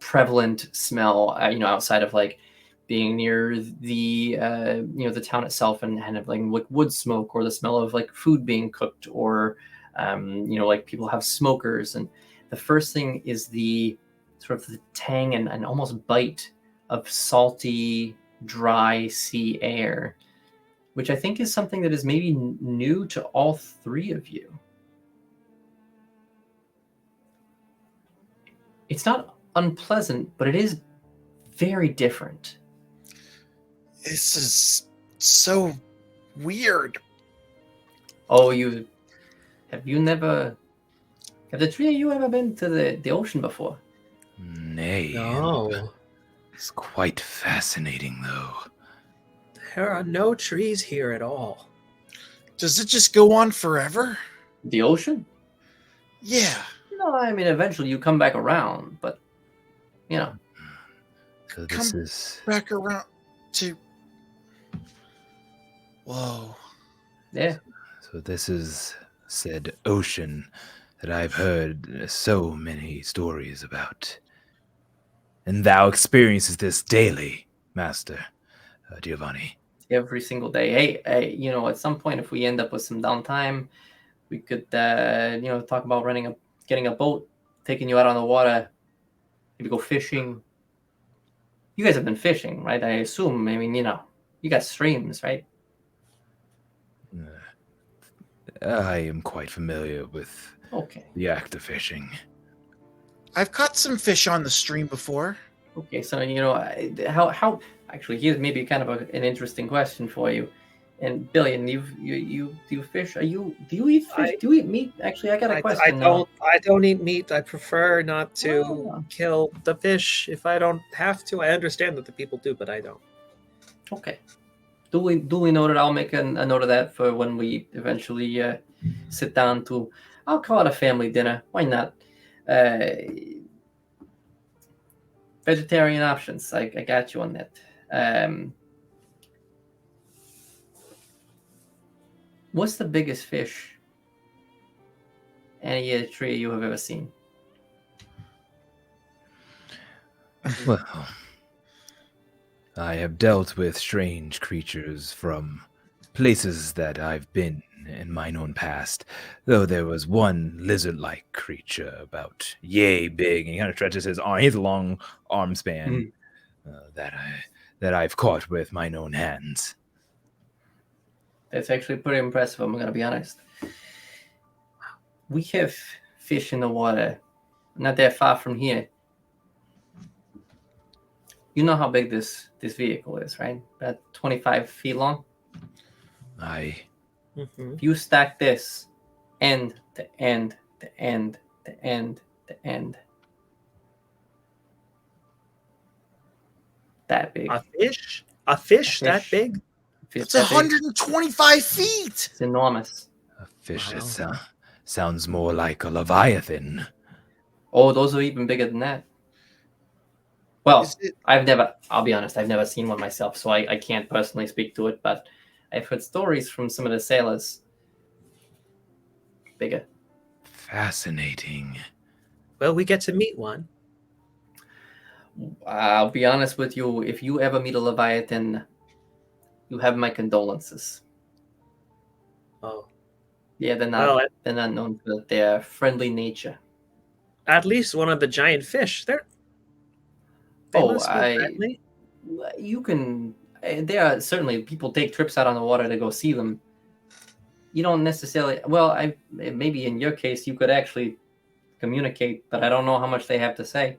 Speaker 1: prevalent smell, outside of like being near the the town itself and kind of like wood smoke or the smell of like food being cooked or like people have smokers. And the first thing is the sort of the tang and almost bite of salty dry sea air, which I think is something that is maybe new to all three of you. It's not unpleasant, but it is very different.
Speaker 3: This is so weird.
Speaker 1: Oh, have the three of you ever been to the ocean before?
Speaker 4: Nay.
Speaker 2: No,
Speaker 4: It's quite fascinating, though.
Speaker 2: there are no trees here at all.
Speaker 3: Does it just go on forever?
Speaker 1: The ocean?
Speaker 3: Yeah.
Speaker 1: No, I mean, eventually you come back around, but, you know.
Speaker 4: So this
Speaker 3: Come
Speaker 4: is...
Speaker 3: back around to... Whoa.
Speaker 1: Yeah.
Speaker 4: So this is said ocean that I've heard so many stories about. And thou experiences this daily, Master Giovanni.
Speaker 1: Every single day. Hey, you know, at some point, if we end up with some downtime, we could, you know, talk about getting a boat, taking you out on the water, maybe go fishing. You guys have been fishing, right? I assume. I mean, you know, you got streams, right?
Speaker 4: I am quite familiar with
Speaker 1: Okay.
Speaker 4: the act of fishing.
Speaker 3: I've caught some fish on the stream before.
Speaker 1: Okay, so you know how actually here's maybe kind of an interesting question for you. And Billion, you fish? Do you eat fish? Do you eat meat? Actually, I got a question.
Speaker 2: I don't eat meat. I prefer not to
Speaker 1: Oh.
Speaker 2: kill the fish if I don't have to. I understand that the people do, but I don't.
Speaker 1: Okay. Duly noted. I'll make a note of that for when we eventually sit down to. I'll call it a family dinner. Why not? Vegetarian options. I got you on that. What's the biggest fish any of the three of you have ever seen?
Speaker 4: Well, I have dealt with strange creatures from places that I've been in mine own past, though there was one lizard-like creature about yay big, and he kind of stretches his arm. He has a long arm span that I've caught with mine own hands.
Speaker 1: That's actually pretty impressive, I'm going to be honest. We have fish in the water, not that far from here. You know how big this vehicle is, right? About 25 feet long. If you stack this end to end to end to end to end, that big.
Speaker 2: A fish that big?
Speaker 3: It's 125 feet.
Speaker 1: It's enormous.
Speaker 4: A fish
Speaker 2: Wow.
Speaker 4: that sounds more like a leviathan.
Speaker 1: Oh, those are even bigger than that. Well,
Speaker 3: Is it-
Speaker 1: I'll be honest, I've never seen one myself, so I can't personally speak to it, but I've heard stories from some of the sailors. Bigger.
Speaker 4: Fascinating.
Speaker 2: Well, we get to meet one.
Speaker 1: I'll be honest with you, if you ever meet a leviathan, you have my condolences.
Speaker 2: Oh,
Speaker 1: Yeah, they're not known for their friendly nature.
Speaker 2: at least one of the giant fish. They must be friendly.
Speaker 1: You can. There are certainly people take trips out on the water to go see them. You don't necessarily. Well, maybe in your case you could actually communicate, but I don't know how much they have to say.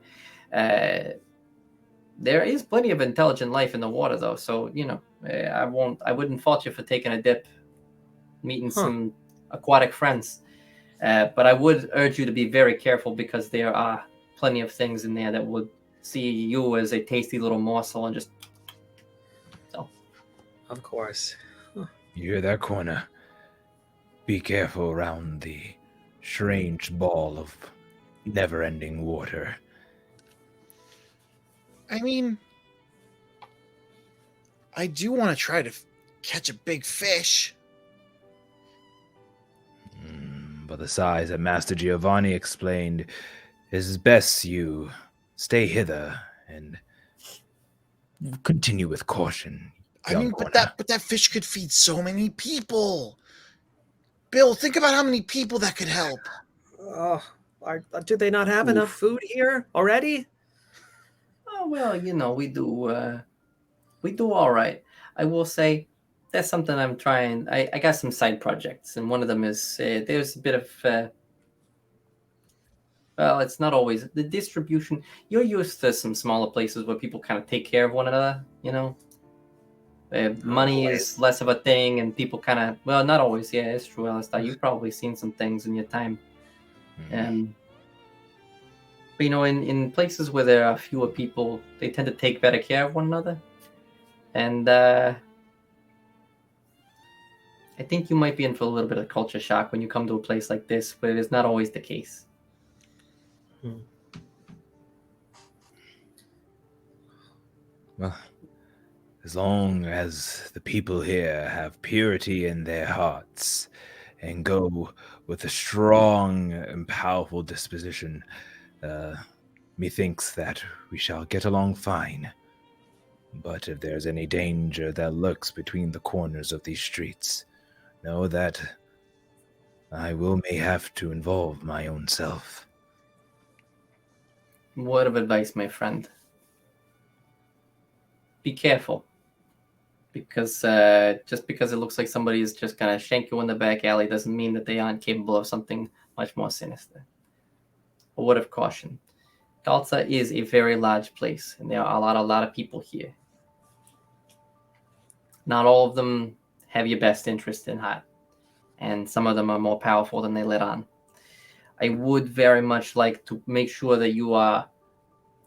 Speaker 1: There is plenty of intelligent life in the water, though. So you know, I wouldn't fault you for taking a dip, meeting some aquatic friends. But I would urge you to be very careful because there are plenty of things in there that would see you as a tasty little morsel and just. So.
Speaker 2: Of course.
Speaker 4: You hear that, corner? Be careful around the strange ball of never-ending water.
Speaker 3: I mean, I do want to try to catch a big fish.
Speaker 4: But the size that Master Giovanni explained, it is best you stay hither and continue with caution.
Speaker 3: I mean, but that fish could feed so many people. Bill, think about how many people that could help.
Speaker 2: Do they not have enough food here already?
Speaker 1: Oh well, you know we do.
Speaker 6: We do all right. I will say that's something I'm trying. I got some side projects, and one of them is there's a bit of. Well, it's not always the distribution. You're used to some smaller places where people kind of take care of one another, you know? Money is less of a thing, and people kind of, well, not always. Yeah, it's true, Alistair. You've probably seen some things in your time. But, in places where there are fewer people, they tend to take better care of one another. And I think you might be in for a little bit of culture shock when you come to a place like this, but it is not always the case.
Speaker 4: Well, as long as the people here have purity in their hearts and go with a strong and powerful disposition, methinks that we shall get along fine. But if there's any danger that lurks between the corners of these streets, know that I may have to involve my own self.
Speaker 6: Word of advice, my friend. Be careful. Because just because it looks like somebody is just going to shank you in the back alley doesn't mean that they aren't capable of something much more sinister. A word of caution. Galta is a very large place, and there are a lot of people here. Not all of them have your best interest in heart, and some of them are more powerful than they let on. I would very much like to make sure that you are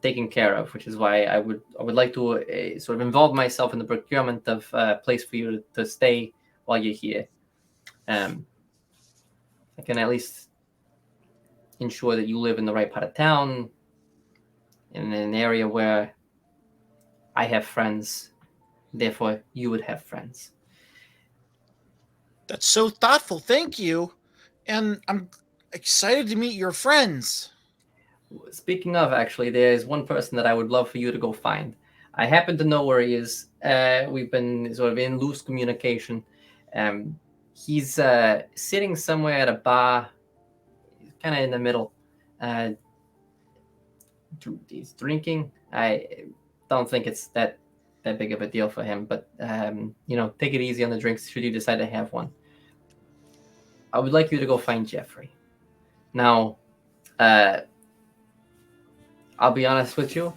Speaker 6: taken care of, which is why I would like to sort of involve myself in the procurement of a place for you to stay while you're here. I can at least ensure that you live in the right part of town, in an area where I have friends, therefore you would have friends.
Speaker 3: That's so thoughtful. Thank you. And I'm excited to meet your friends.
Speaker 6: Speaking of, actually, there's one person that I would love for you to go find. I happen to know where he is. We've been sort of in loose communication. He's sitting somewhere at a bar, kind of in the middle. He's drinking. I don't think it's that big of a deal for him, but take it easy on the drinks should you decide to have one. I would like you to go find Jeffrey. Now, I'll be honest with you,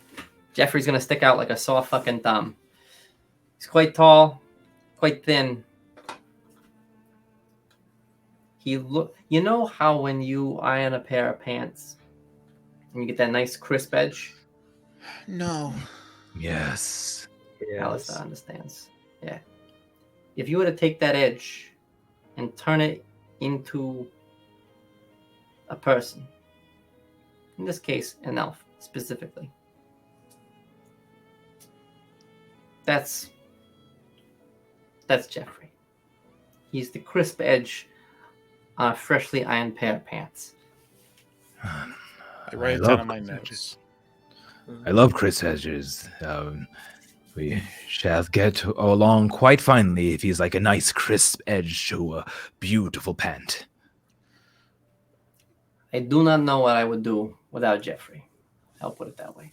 Speaker 6: Jeffrey's gonna stick out like a sore fucking thumb. He's quite tall, quite thin. You know how when you iron a pair of pants and you get that nice crisp edge?
Speaker 3: No.
Speaker 4: Yes.
Speaker 6: Alistair understands. Yeah. If you were to take that edge and turn it into a person, in this case, an elf specifically, that's Jeffrey. He's the crisp edge on a freshly ironed pair of pants.
Speaker 3: I write it down on my notes.
Speaker 4: I love crisp edges. We shall get along quite finely if he's like a nice crisp edge to a beautiful pant.
Speaker 6: I do not know what I would do without Jeffrey. I'll put it that way.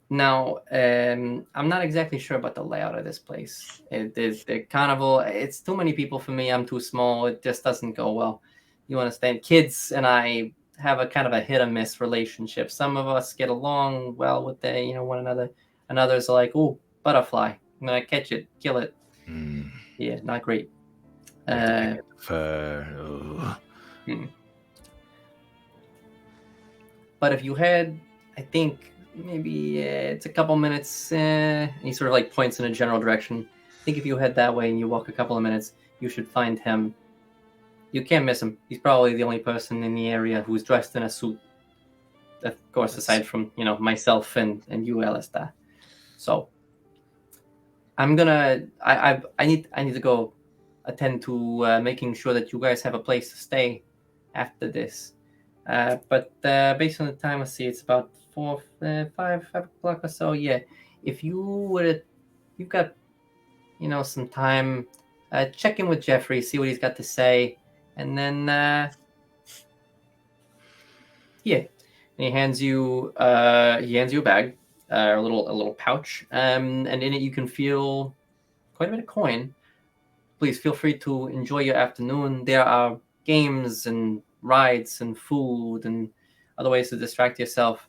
Speaker 6: Now, I'm not exactly sure about the layout of this place. The carnival, it's too many people for me. I'm too small. It just doesn't go well. You understand? Kids and I have a kind of a hit or miss relationship. Some of us get along well with one another, and others are like, "Ooh, butterfly! I'm gonna catch it, kill it." Yeah, not great. But if you had, I think maybe it's a couple minutes. And he sort of like points in a general direction. I think if you head that way and you walk a couple of minutes, you should find him. You can't miss him. He's probably the only person in the area who's dressed in a suit. Of course, aside from myself and you, Alistair. So I'm gonna. I need to go attend to making sure that you guys have a place to stay after this. But based on the time, let's see, it's about 5 o'clock or so. Yeah, if you've got some time, check in with Jeffrey, see what he's got to say. And then, and he hands you a bag, a little pouch, and in it you can feel quite a bit of coin. Please feel free to enjoy your afternoon. There are games and rides and food and other ways to distract yourself.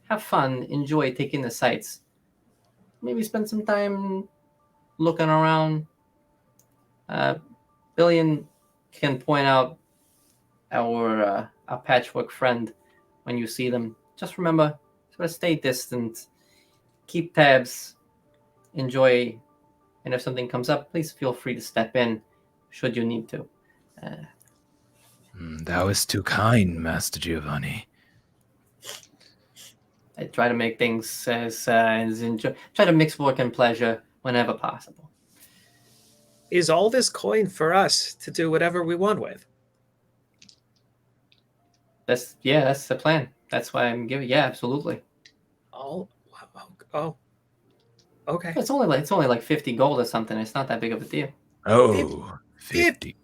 Speaker 6: Have fun, enjoy taking the sights. Maybe spend some time looking around. Billion can point out our patchwork friend when you see them. Just remember, sort of stay distant, keep tabs, enjoy, and if something comes up, please feel free to step in, should you need to.
Speaker 4: Thou is too kind, Master Giovanni.
Speaker 6: I try to make things as enjoy. Try to mix work and pleasure whenever possible.
Speaker 2: Is all this coin for us to do whatever we want with?
Speaker 6: That's the plan. That's why I'm giving. Yeah, absolutely.
Speaker 2: Oh, okay.
Speaker 6: It's only like 50 gold or something. It's not that big of a deal.
Speaker 4: Oh, 50.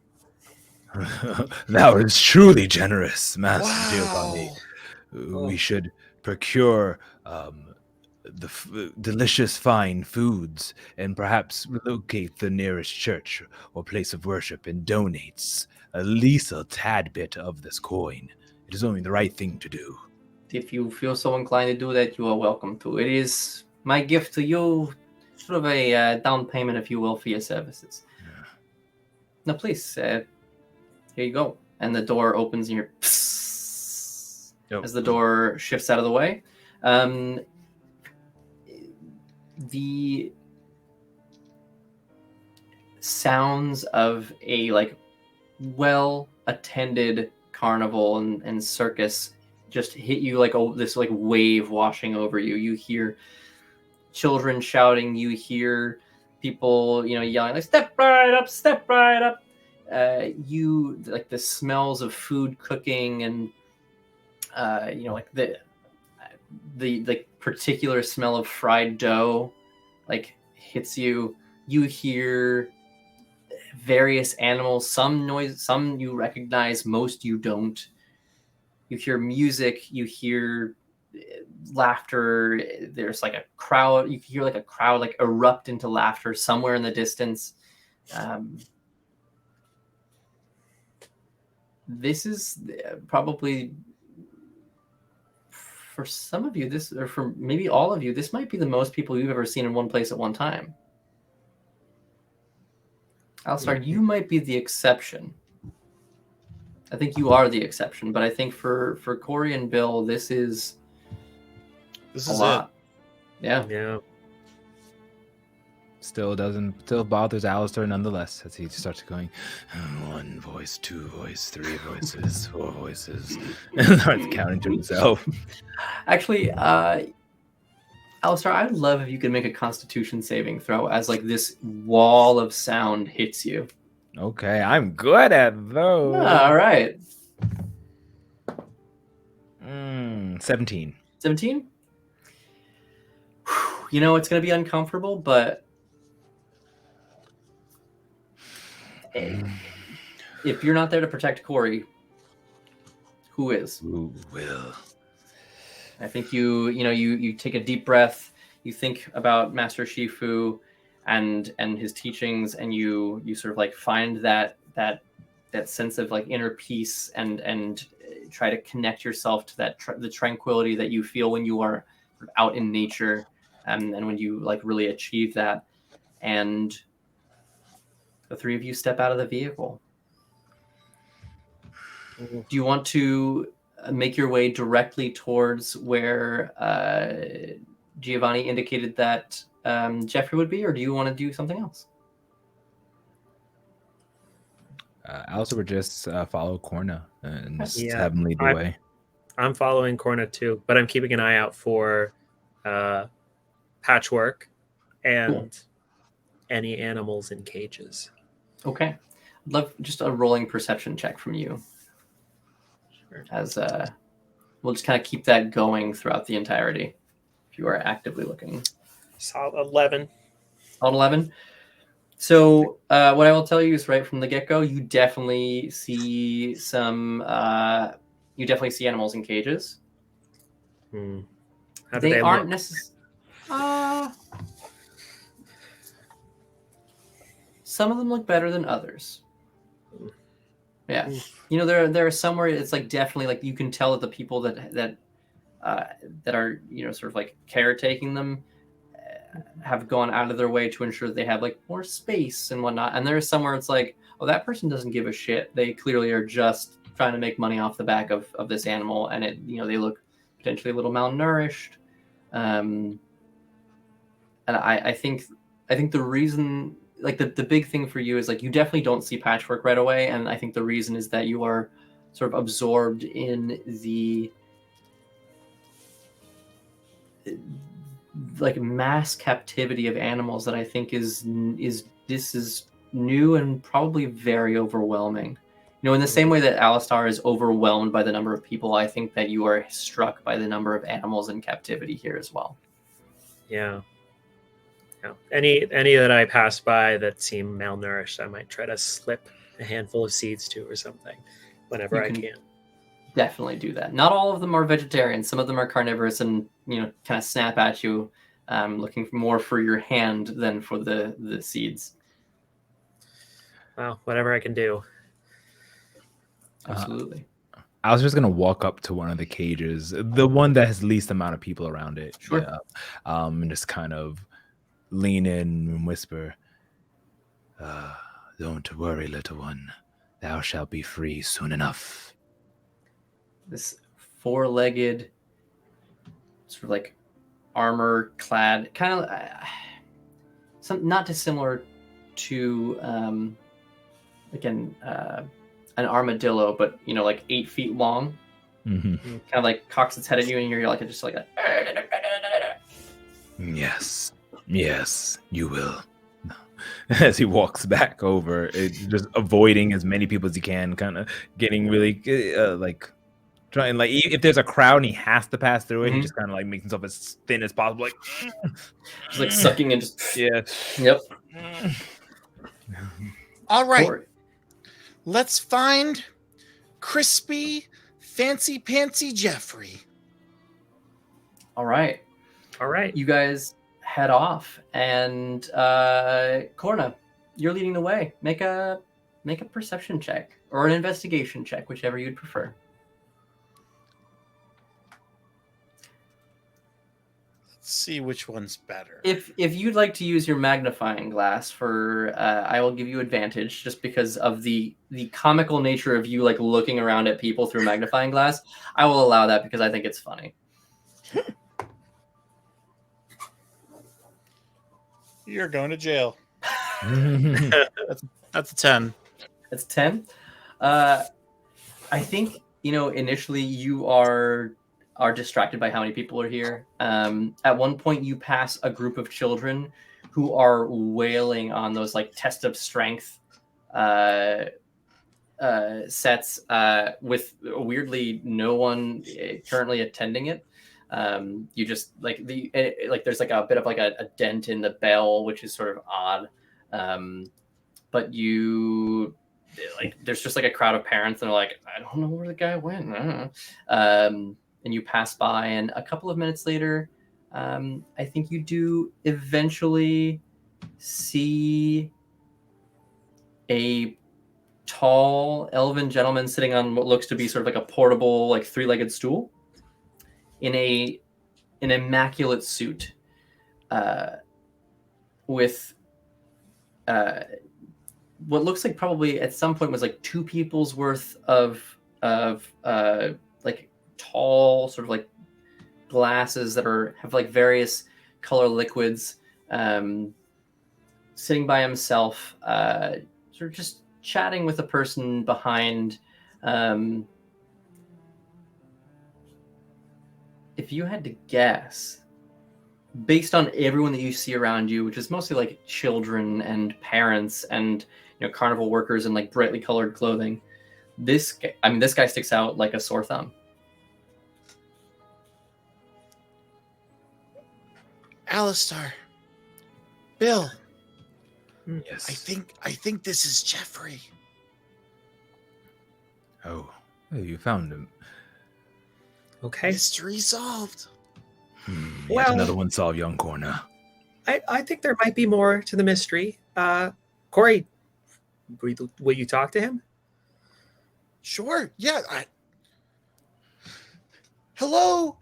Speaker 4: Thou is truly generous, Master Giovanni. We should procure delicious fine foods and perhaps locate the nearest church or place of worship and donate at least a tad bit of this coin. It is only the right thing to do.
Speaker 6: If you feel so inclined to do that, you are welcome to. It is my gift to you, sort of a down payment, if you will, for your services.
Speaker 4: Yeah.
Speaker 6: Now, please, here you go. And the door opens and you're as the door shifts out of the way. The sounds of a well-attended carnival and circus just hit you like this wave washing over you. You hear children shouting. You hear people, yelling like "Step right up, step right up." You like the smells of food cooking and like the particular smell of fried dough hits you. You hear various animals, some noise, some you recognize, most you don't. You hear music, you hear laughter. There's a crowd. You hear a crowd erupt into laughter somewhere in the distance. This is probably, for some of you, or for maybe all of you, this might be the most people you've ever seen in one place at one time. Alistar, you might be the exception. I think you are the exception, but I think for Corey and Bill, this is a lot. Yeah.
Speaker 4: Still bothers Alistair nonetheless as he starts going, 1 voice, 2 voice, 3 voices, 4 voices, and starts counting to himself.
Speaker 6: Actually, Alistair, I would love if you could make a Constitution saving throw as this wall of sound hits you.
Speaker 4: Okay, I'm good at those.
Speaker 6: All right.
Speaker 4: 17.
Speaker 6: 17? It's going to be uncomfortable, but if you're not there to protect Corey, who is?
Speaker 4: Who will?
Speaker 6: I think you take a deep breath. You think about Master Shifu and his teachings, and you sort of find that sense of inner peace and try to connect yourself to the tranquility that you feel when you are out in nature, and when you really achieve that. And the 3 of you step out of the vehicle. Do you want to make your way directly towards where Giovanni indicated that Jeffrey would be, or do you want to do something else?
Speaker 4: Alistair would just follow Corna and just
Speaker 2: Yeah,
Speaker 4: have him lead the way.
Speaker 2: I'm following Corna too, but I'm keeping an eye out for Patchwork and any animals in cages.
Speaker 6: Okay. I'd love just a rolling perception check from you.
Speaker 2: Sure.
Speaker 6: As we'll just kind of keep that going throughout the entirety if you are actively looking.
Speaker 2: Solid 11.
Speaker 6: On 11. So what I will tell you is right from the get-go, you definitely see animals in cages.
Speaker 2: How do
Speaker 1: They
Speaker 2: they
Speaker 1: aren't
Speaker 2: look?
Speaker 1: necessarily. Some of them look better than others. Yeah, you know, there are some where it's like definitely like you can tell that the people that are, you know, sort of like caretaking them have gone out of their way to ensure that they have like more space and whatnot. And there's somewhere it's like, oh, that person doesn't give a shit. They clearly are just trying to make money off the back of this animal, and it, you know, they look potentially a little malnourished. And I think the reason, like the big thing for you is like you definitely don't see patchwork right away, and I think the reason is that you are sort of absorbed in the like mass captivity of animals that I think is new and probably very overwhelming. You know, in the same way that Alistar is overwhelmed by the number of people, I think that you are struck by the number of animals in captivity here as well.
Speaker 2: Yeah. Any that I pass by that seem malnourished, I might try to slip a handful of seeds to or something whenever I can.
Speaker 1: Definitely do that. Not all of them are vegetarian. Some of them are carnivorous and, you know, kind of snap at you, looking more for your hand than for the seeds.
Speaker 2: Well, whatever I can do.
Speaker 1: Absolutely.
Speaker 4: I was just gonna walk up to one of the cages, the one that has least amount of people around it.
Speaker 1: Sure.
Speaker 4: Yeah. And just kind of lean in and whisper, "Don't worry, little one. Thou shalt be free soon enough."
Speaker 1: This four-legged, sort of like armor-clad, kind of some not dissimilar to again an armadillo, but you know, like 8 feet long.
Speaker 4: Mm-hmm.
Speaker 1: Kind of like cocks its head at you, and you're like just like a.
Speaker 4: Yes, you will. As he walks back over, just avoiding as many people as he can, kind of getting really like trying, like if there's a crowd and he has to pass through it, he just kind of like makes himself as thin as possible, like
Speaker 1: just like sucking and just
Speaker 4: yeah.
Speaker 1: Yep.
Speaker 3: All right,
Speaker 1: Corey.
Speaker 3: let's find crispy, fancy pantsy Jeffrey.
Speaker 1: All right. You guys head off, and Corna, you're leading the way. Make a perception check or an investigation check, whichever you'd prefer.
Speaker 3: Let's see which one's better.
Speaker 1: If you'd like to use your magnifying glass for, I will give you advantage just because of the comical nature of you like looking around at people through a magnifying glass. I will allow that because I think it's funny.
Speaker 3: You're going to jail. That's a 10.
Speaker 1: That's 10. I think, you know, initially you are distracted by how many people are here. At one point you pass a group of children who are wailing on those like test of strength sets with weirdly no one currently attending it. You just like there's like a bit of like a dent in the bell, which is sort of odd. But you like there's just like a crowd of parents and they're like, I don't know where the guy went. I don't know. And you pass by, and a couple of minutes later, I think you do eventually see a tall elven gentleman sitting on what looks to be sort of like a portable, like 3-legged stool in an immaculate suit, with what looks like probably at some point was like 2 people's worth of like tall sort of like glasses that have like various color liquids, sitting by himself, sort of just chatting with a person behind. If you had to guess, based on everyone that you see around you, which is mostly like children and parents and, you know, carnival workers in like brightly colored clothing, this guy sticks out like a sore thumb.
Speaker 3: Alistar. Bill.
Speaker 4: Yes.
Speaker 3: I think this is Jeffrey.
Speaker 4: Oh, you found him.
Speaker 2: Okay.
Speaker 3: Mystery solved.
Speaker 4: Yet another one solved, young corner.
Speaker 2: I think there might be more to the mystery. Corey, will you talk to him?
Speaker 3: Sure. Yeah. Hello.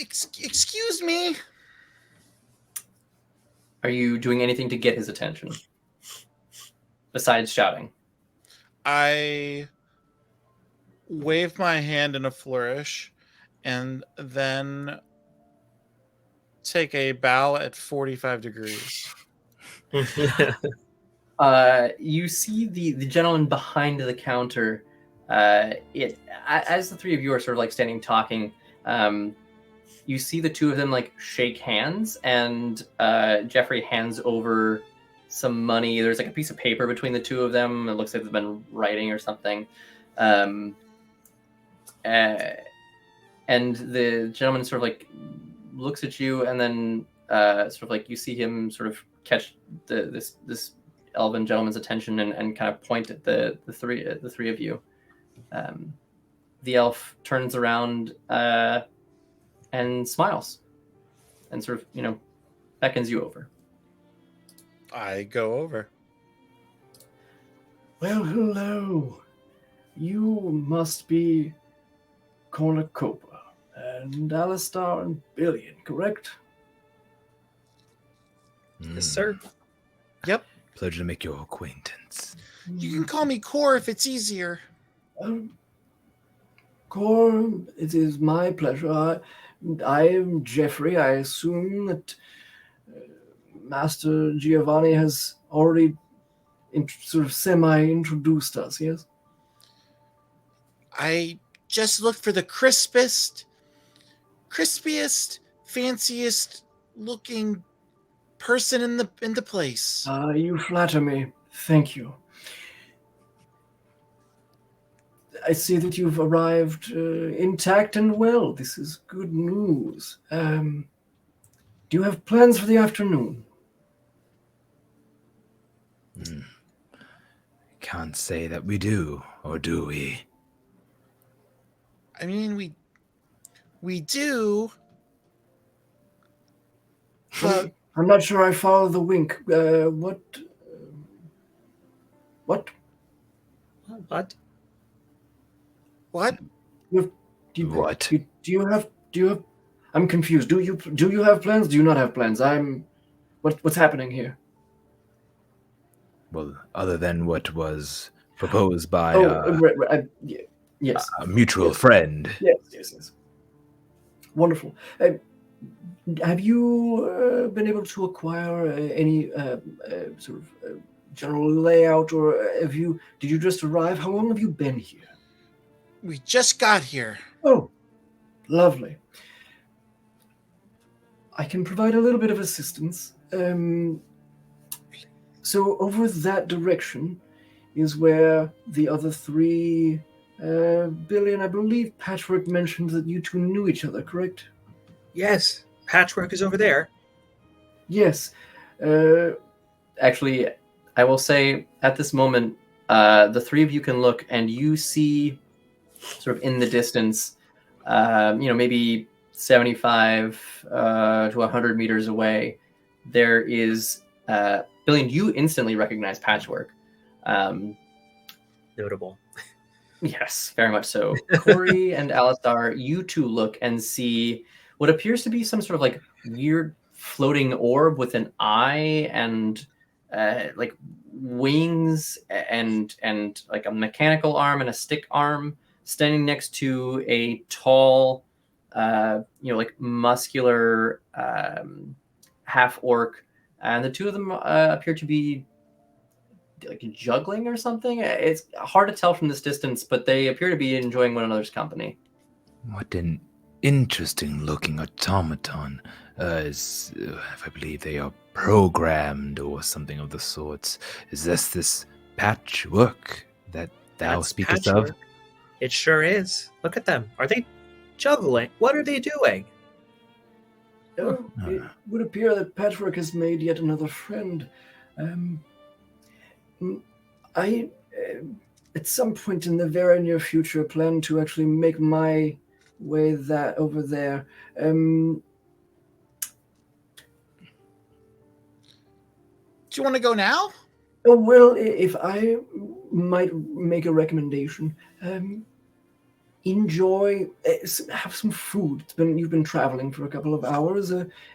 Speaker 3: Excuse me.
Speaker 6: Are you doing anything to get his attention besides shouting?
Speaker 3: I wave my hand in a flourish and then take a bow at 45 degrees.
Speaker 6: You see the gentleman behind the counter. As the three of you are sort of like standing talking, you see the two of them like shake hands, and Jeffrey hands over some money. There's like a piece of paper between the two of them. It looks like they've been writing or something. And the gentleman sort of like looks at you, and then sort of like you see him sort of catch this elven gentleman's attention and kind of point at the three of you. The elf turns around and smiles and sort of beckons you over.
Speaker 3: I go over.
Speaker 7: Well, hello. You must be Cornucopia and Alistar and Billion, correct?
Speaker 2: Yes, sir.
Speaker 3: Yep.
Speaker 4: Pleasure to make your acquaintance.
Speaker 3: You can call me Core if it's easier.
Speaker 7: Cor, it is my pleasure. I am Jeffrey. I assume that Master Giovanni has already sort of semi-introduced us, yes?
Speaker 3: I just looked for the crispiest, fanciest looking person in the place.
Speaker 7: You flatter me. Thank you. I see that you've arrived intact and well. This is good news. Do you have plans for the afternoon?
Speaker 4: Can't say that we do, or do we?
Speaker 3: I mean, we do. But
Speaker 7: I'm not sure I follow the wink. What?
Speaker 2: What?
Speaker 3: what?
Speaker 7: Do you have? I'm confused. Do you have plans? Do you not have plans? What's happening here?
Speaker 4: Well, other than what was proposed by
Speaker 7: yes,
Speaker 4: a mutual friend.
Speaker 7: Yes. Wonderful. Have you been able to acquire any sort of general layout, or did you just arrive? How long have you been here?
Speaker 3: We just got here.
Speaker 7: Oh, lovely. I can provide a little bit of assistance. So over that direction is where the other three, Billy, I believe Patchwork mentioned that you two knew each other, correct?
Speaker 2: Yes, Patchwork is over there.
Speaker 7: Yes.
Speaker 6: Actually, I will say at this moment, the three of you can look and you see sort of in the distance, maybe 75 to 100 meters away, there is Billion, you instantly recognize Patchwork.
Speaker 2: Notable.
Speaker 6: Yes, very much so. Corey and Alistar, you two look and see what appears to be some sort of like weird floating orb with an eye and like wings and like a mechanical arm and a stick arm standing next to a tall, like muscular half orc, and the two of them appear to be like juggling or something. It's hard to tell from this distance, but they appear to be enjoying one another's company.
Speaker 4: What an interesting looking automaton. I believe they are programmed or something of the sorts. Is this Patchwork that thou speakest of?
Speaker 2: It sure is. Look at them. Are they juggling? What are they doing?
Speaker 7: It would appear that Patchwork has made yet another friend. I, at some point in the very near future, plan to actually make my way over there.
Speaker 3: you want to go now?
Speaker 7: Oh, well, if I might make a recommendation, enjoy, have some food. You've been traveling for a couple of hours.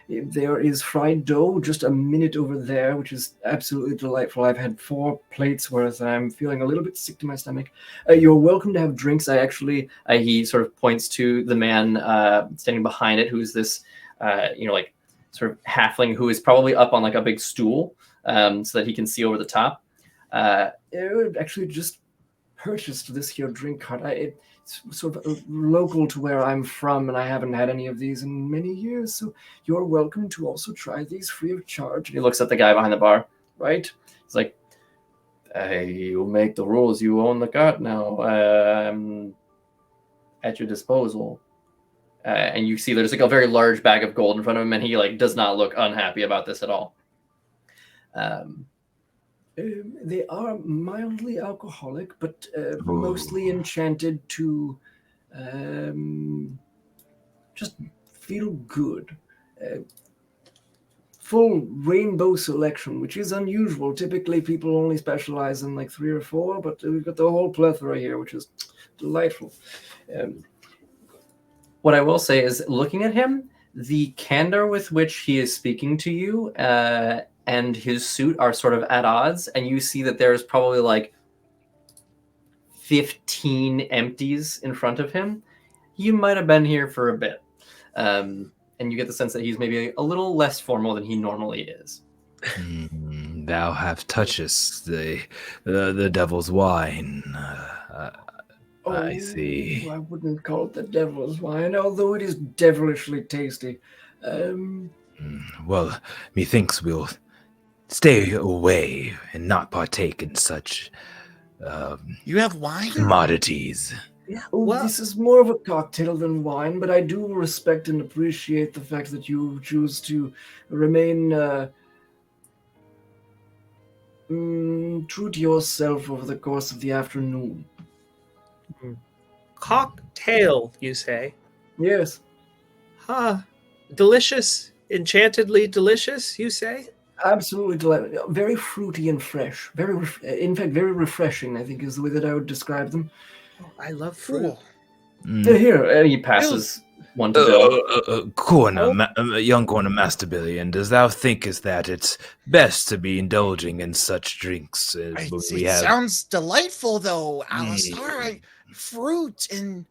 Speaker 7: There is fried dough just a minute over there, which is absolutely delightful. I've had 4 plates worth, and I'm feeling a little bit sick to my stomach. You're welcome to have drinks. I actually, he sort of points to the man standing behind it, who's this, like sort of halfling who is probably up on like a big stool, so that he can see over the top. Actually, just purchased this here drink cart. It's sort of local to where I'm from, and I haven't had any of these in many years, so you're welcome to also try these free of charge. And he looks at the guy behind the bar, right? He's like, you make the rules. You own the cart now. At your disposal. And you see there's like a very large bag of gold in front of him, and he like does not look unhappy about this at all. They are mildly alcoholic, but mostly enchanted to just feel good. Full rainbow selection, which is unusual. Typically, people only specialize in like 3 or 4, but we've got the whole plethora here, which is delightful. What I will say is, looking at him, the candor with which he is speaking to you and his suit are sort of at odds, and you see that there's probably like 15 empties in front of him. You might have been here for a bit. And you get the sense that he's maybe a little less formal than he normally is.
Speaker 4: Thou have touchest the devil's wine. I see.
Speaker 7: I wouldn't call it the devil's wine, although it is devilishly tasty.
Speaker 4: Well, methinks we'll stay away and not partake in such
Speaker 3: You have wine?
Speaker 4: commodities.
Speaker 2: Yeah.
Speaker 7: This is more of a cocktail than wine, but I do respect and appreciate the fact that you choose to remain true to yourself over the course of the afternoon.
Speaker 2: Cocktail, you say?
Speaker 7: Yes.
Speaker 2: Delicious, enchantedly delicious, you say?
Speaker 7: Absolutely delightful. Very fruity and fresh. In fact, very refreshing, I think is the way that I would describe them.
Speaker 2: Oh, I love fruit.
Speaker 7: Here,
Speaker 6: And he passes one to Bill.
Speaker 4: Young corner Master Billion, does thou thinkest that it's best to be indulging in such drinks as we
Speaker 3: It
Speaker 4: have?
Speaker 3: sounds delightful, though, Alistair. Fruit and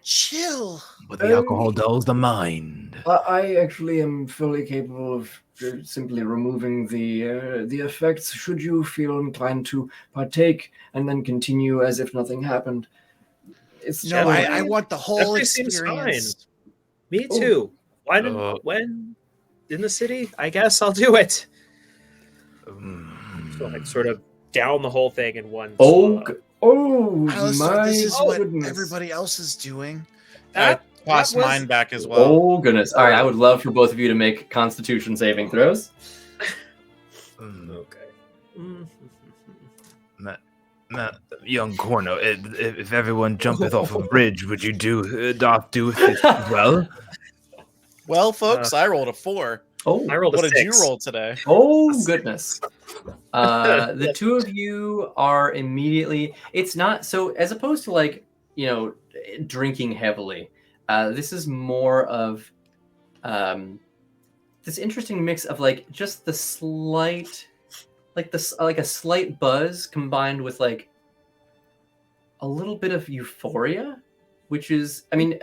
Speaker 3: chill.
Speaker 4: But the alcohol dulls the mind.
Speaker 7: I actually am fully capable of simply removing the effects should you feel inclined to partake and then continue as if nothing happened. It's
Speaker 3: I want the whole
Speaker 2: Definitely seems
Speaker 3: experience.
Speaker 2: Me too. When in the city, I guess I'll do it. So I sort of down the whole thing in one.
Speaker 3: Alistair, this is what
Speaker 7: goodness.
Speaker 3: everybody else is doing.
Speaker 6: Toss
Speaker 3: mine back as well.
Speaker 6: Oh, goodness. All right, I would love for both of you to make Constitution saving throws.
Speaker 2: Okay.
Speaker 4: Young Corno, if everyone jumpeth off a bridge, would you do it as well?
Speaker 3: Well, folks, I rolled a 4.
Speaker 6: Oh,
Speaker 2: I rolled a
Speaker 3: What
Speaker 2: 6.
Speaker 3: did you roll today?
Speaker 6: oh goodness. The two of you are immediately, it's not, so as opposed to like, drinking heavily, this is more of this interesting mix of like just the slight, like a slight buzz combined with like a little bit of euphoria, which is, I mean,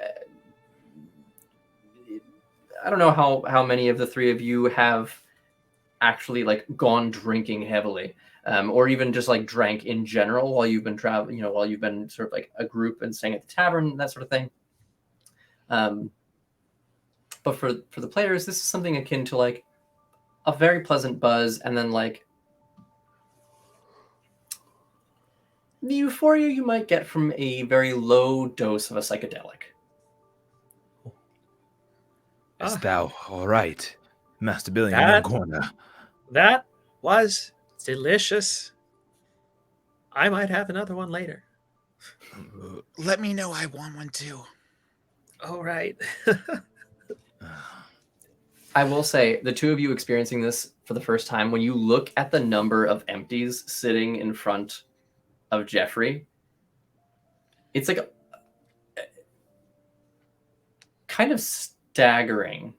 Speaker 6: I don't know how many of the three of you have actually like gone drinking heavily, or even just like drank in general while you've been traveling, while you've been sort of like a group and staying at the tavern, that sort of thing. But for the players, this is something akin to like a very pleasant buzz, and then like the euphoria you might get from a very low dose of a psychedelic.
Speaker 4: Is thou all right, Master Billion, Young Corner?
Speaker 2: That was delicious. I might have another one later.
Speaker 3: Let me know. I want one too.
Speaker 2: All right.
Speaker 1: I will say, the two of you experiencing this for the first time, when you look at the number of empties sitting in front of Jeffrey, it's like kind of staggering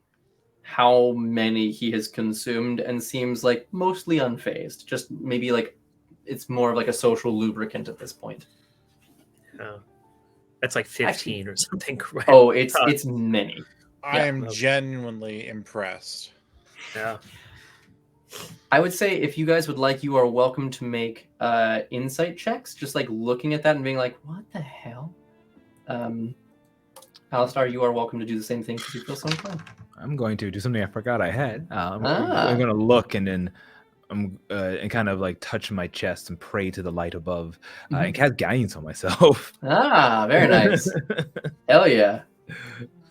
Speaker 1: how many he has consumed and seems like mostly unfazed. Just maybe like it's more of like a social lubricant at this point.
Speaker 2: Oh. That's like 15 or something. Right?
Speaker 1: Oh, it's many.
Speaker 3: I am genuinely impressed.
Speaker 2: Yeah.
Speaker 1: I would say if you guys would like, you are welcome to make insight checks, just like looking at that and being like, what the hell? Alistar, you are welcome to do the same thing because you feel so inclined.
Speaker 4: I'm going to do something I forgot I had. I'm going to look and then and kind of like touch my chest and pray to the light above and cast guidance on myself.
Speaker 1: Ah, very nice. Hell yeah.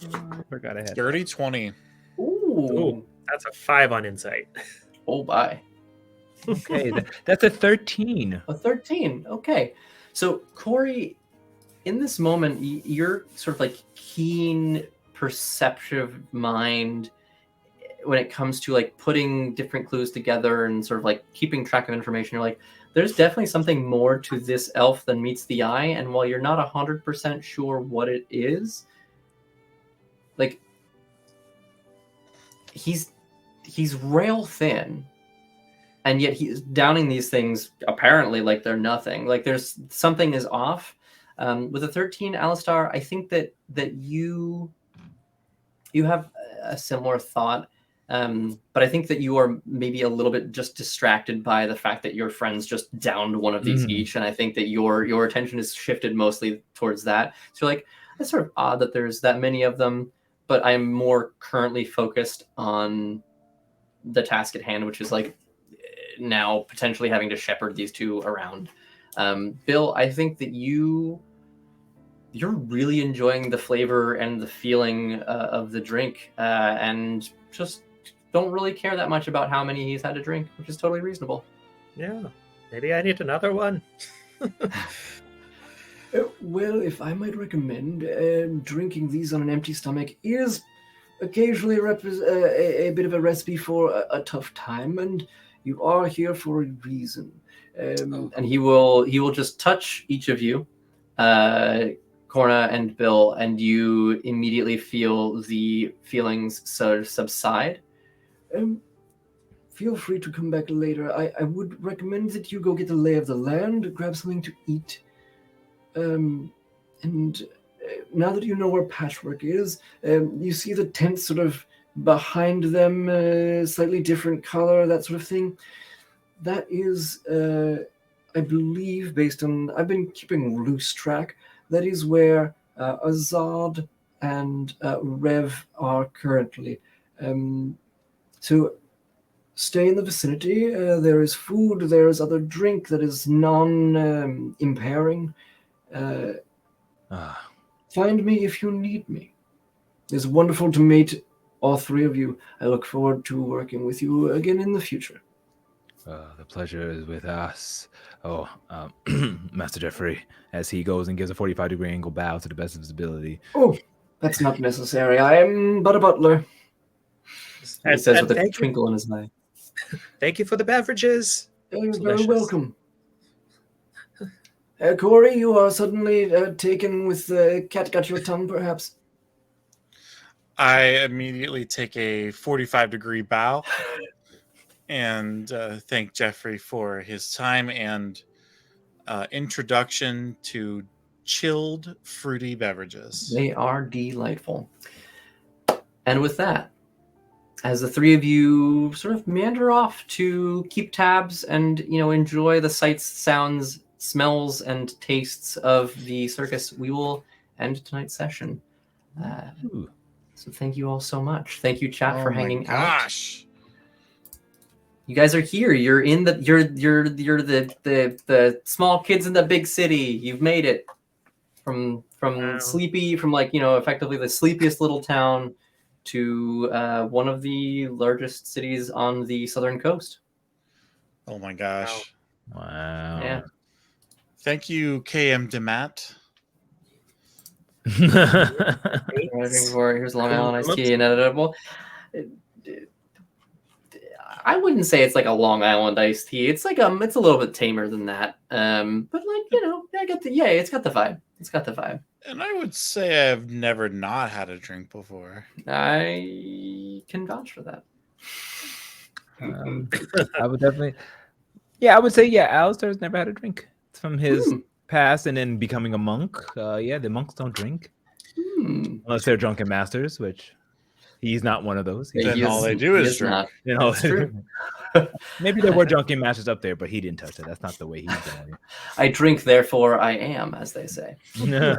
Speaker 4: I forgot I had.
Speaker 3: Dirty 20.
Speaker 1: Ooh.
Speaker 2: That's a 5 on insight.
Speaker 1: Oh, bye.
Speaker 4: Okay, that's a 13.
Speaker 1: A 13. Okay. So, Corey, in this moment, you're sort of like keen, perceptive mind when it comes to like putting different clues together and sort of like keeping track of information. You're like, there's definitely something more to this elf than meets the eye. And while you're not 100% sure what it is, like he's rail thin, and yet he's downing these things apparently like they're nothing. Like there's something is off. With a 13, Alistar, I think that you have a similar thought. But I think that you are maybe a little bit just distracted by the fact that your friends just downed one of these each. And I think that your attention is shifted mostly towards that. So like, it's sort of odd that there's that many of them, but I'm more currently focused on the task at hand, which is like now potentially having to shepherd these two around. Bill, I think that you're really enjoying the flavor and the feeling of the drink, and just don't really care that much about how many he's had to drink, which is totally reasonable.
Speaker 2: Yeah, maybe I need another one.
Speaker 7: Well, if I might recommend, drinking these on an empty stomach is occasionally a bit of a recipe for a tough time, and you are here for a reason.
Speaker 1: And he will just touch each of you, Corna and Bill, and you immediately feel the feelings sort of subside.
Speaker 7: Feel free to come back later. I would recommend that you go get the lay of the land, grab something to eat. And now that you know where Patchwork is, you see the tent sort of behind them, slightly different color, that sort of thing. That is, I believe, based on, I've been keeping loose track, that is where Azad and Rev are currently. So stay in the vicinity. There is food, there is other drink that is non-impairing. Find me if you need me. It's wonderful to meet all three of you. I look forward to working with you again in the future.
Speaker 4: The pleasure is with us. Master Jeffrey, as he goes and gives a 45-degree angle bow to the best of his ability.
Speaker 7: Oh, that's not necessary. I am but a butler.
Speaker 1: He says with a twinkle in his eye.
Speaker 2: Thank you for the beverages.
Speaker 7: You're very welcome. Corey, you are suddenly taken with the cat got your tongue, perhaps?
Speaker 3: I immediately take a 45-degree bow and thank Jeffrey for his time and introduction to chilled, fruity beverages.
Speaker 1: They are delightful. And with that, as the three of you sort of meander off to keep tabs and, enjoy the sights, sounds, smells, and tastes of the circus, we will end tonight's session. So thank you all so much. Thank you, chat, for hanging out. You guys are here. You're in the you're the small kids in the big city. You've made it from sleepy, from effectively the sleepiest little town to one of the largest cities on the southern coast.
Speaker 3: Oh my gosh.
Speaker 4: Wow.
Speaker 1: Yeah.
Speaker 3: Thank you, KM DeMatt.
Speaker 1: Here's Long Island iced tea and editable. I wouldn't say it's like a Long Island iced tea. It's like it's a little bit tamer than that. But like it's got the vibe. It's got the vibe.
Speaker 3: And I would say I've never not had a drink before.
Speaker 1: I can vouch for that.
Speaker 4: I would definitely. Yeah, I would say Alistair's never had a drink. It's from his past and then becoming a monk. The monks don't drink unless they're drunken masters, which he's not one of those.
Speaker 3: Then all they do is drink.
Speaker 1: That's true.
Speaker 4: Maybe there were drunken masters up there, but he didn't touch it. That's not the way he's doing it.
Speaker 1: I drink, therefore I am, as they say.
Speaker 3: There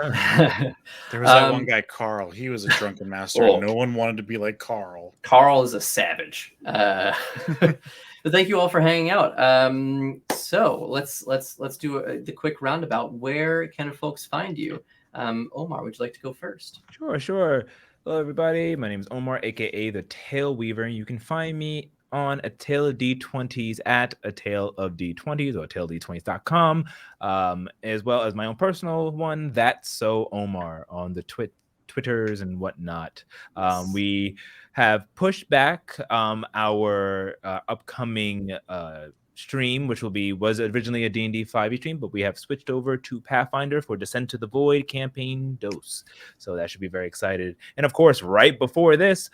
Speaker 3: was that one guy, Carl. He was a drunken master. And no one wanted to be like Carl.
Speaker 1: Carl is a savage. But thank you all for hanging out. So let's do the quick roundabout. Where can folks find you? Omar, would you like to go first?
Speaker 4: Sure. Hello, everybody. My name is Omar, aka the Tail Weaver. You can find me on A Tale of D20s at A Tale of D20s or taleofd20s.com, as well as my own personal one, That's So Omar, on the Twitters and whatnot. We have pushed back our upcoming stream, which was originally a D&D 5e stream, but we have switched over to Pathfinder for Descent to the Void campaign dose. So that should be very excited. And of course, right before this,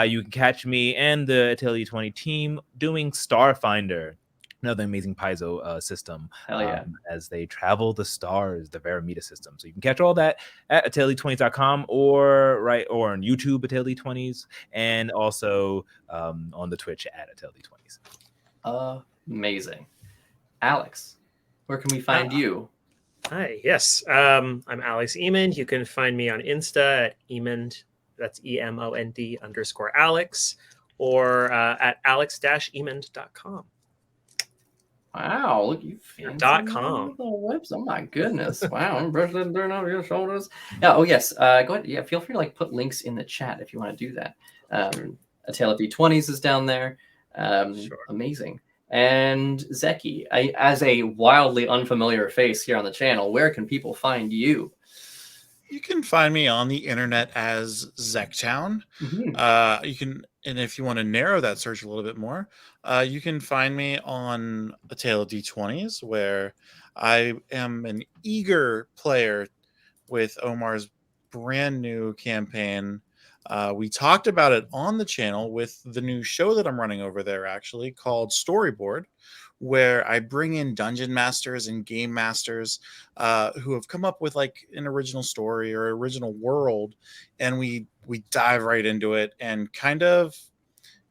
Speaker 4: you can catch me and the Atelier 20 team doing Starfinder, another amazing Paizo system.
Speaker 1: Hell yeah.
Speaker 4: As they travel the stars, the Veramita system. So you can catch all that at atelier20s.com or on YouTube, Atelier 20s, and also on the Twitch at Atelier 20s.
Speaker 1: Amazing. Alex, where can we find you?
Speaker 2: Hi, yes. I'm Alex Emond. You can find me on Insta at Emond, that's EMOND_Alex, or at alex-emond.com.
Speaker 1: Wow, look, you
Speaker 2: .com.
Speaker 1: Webs. Oh my goodness. Wow, I'm brushing down over your shoulders. Yeah, oh yes. Go ahead. Yeah, feel free to put links in the chat if you want to do that. A Tale of D20s is down there. Sure. Amazing. And Zeki, as a wildly unfamiliar face here on the channel, where can people find you?
Speaker 3: You can find me on the internet as Zektown. You can, and if you want to narrow that search a little bit more, you can find me on A Tale of D20s, where I am an eager player with Omar's brand new campaign. We talked about it on the channel with the new show that I'm running over there, actually, called Storyboard, where I bring in dungeon masters and game masters who have come up with an original story or original world, and we dive right into it and kind of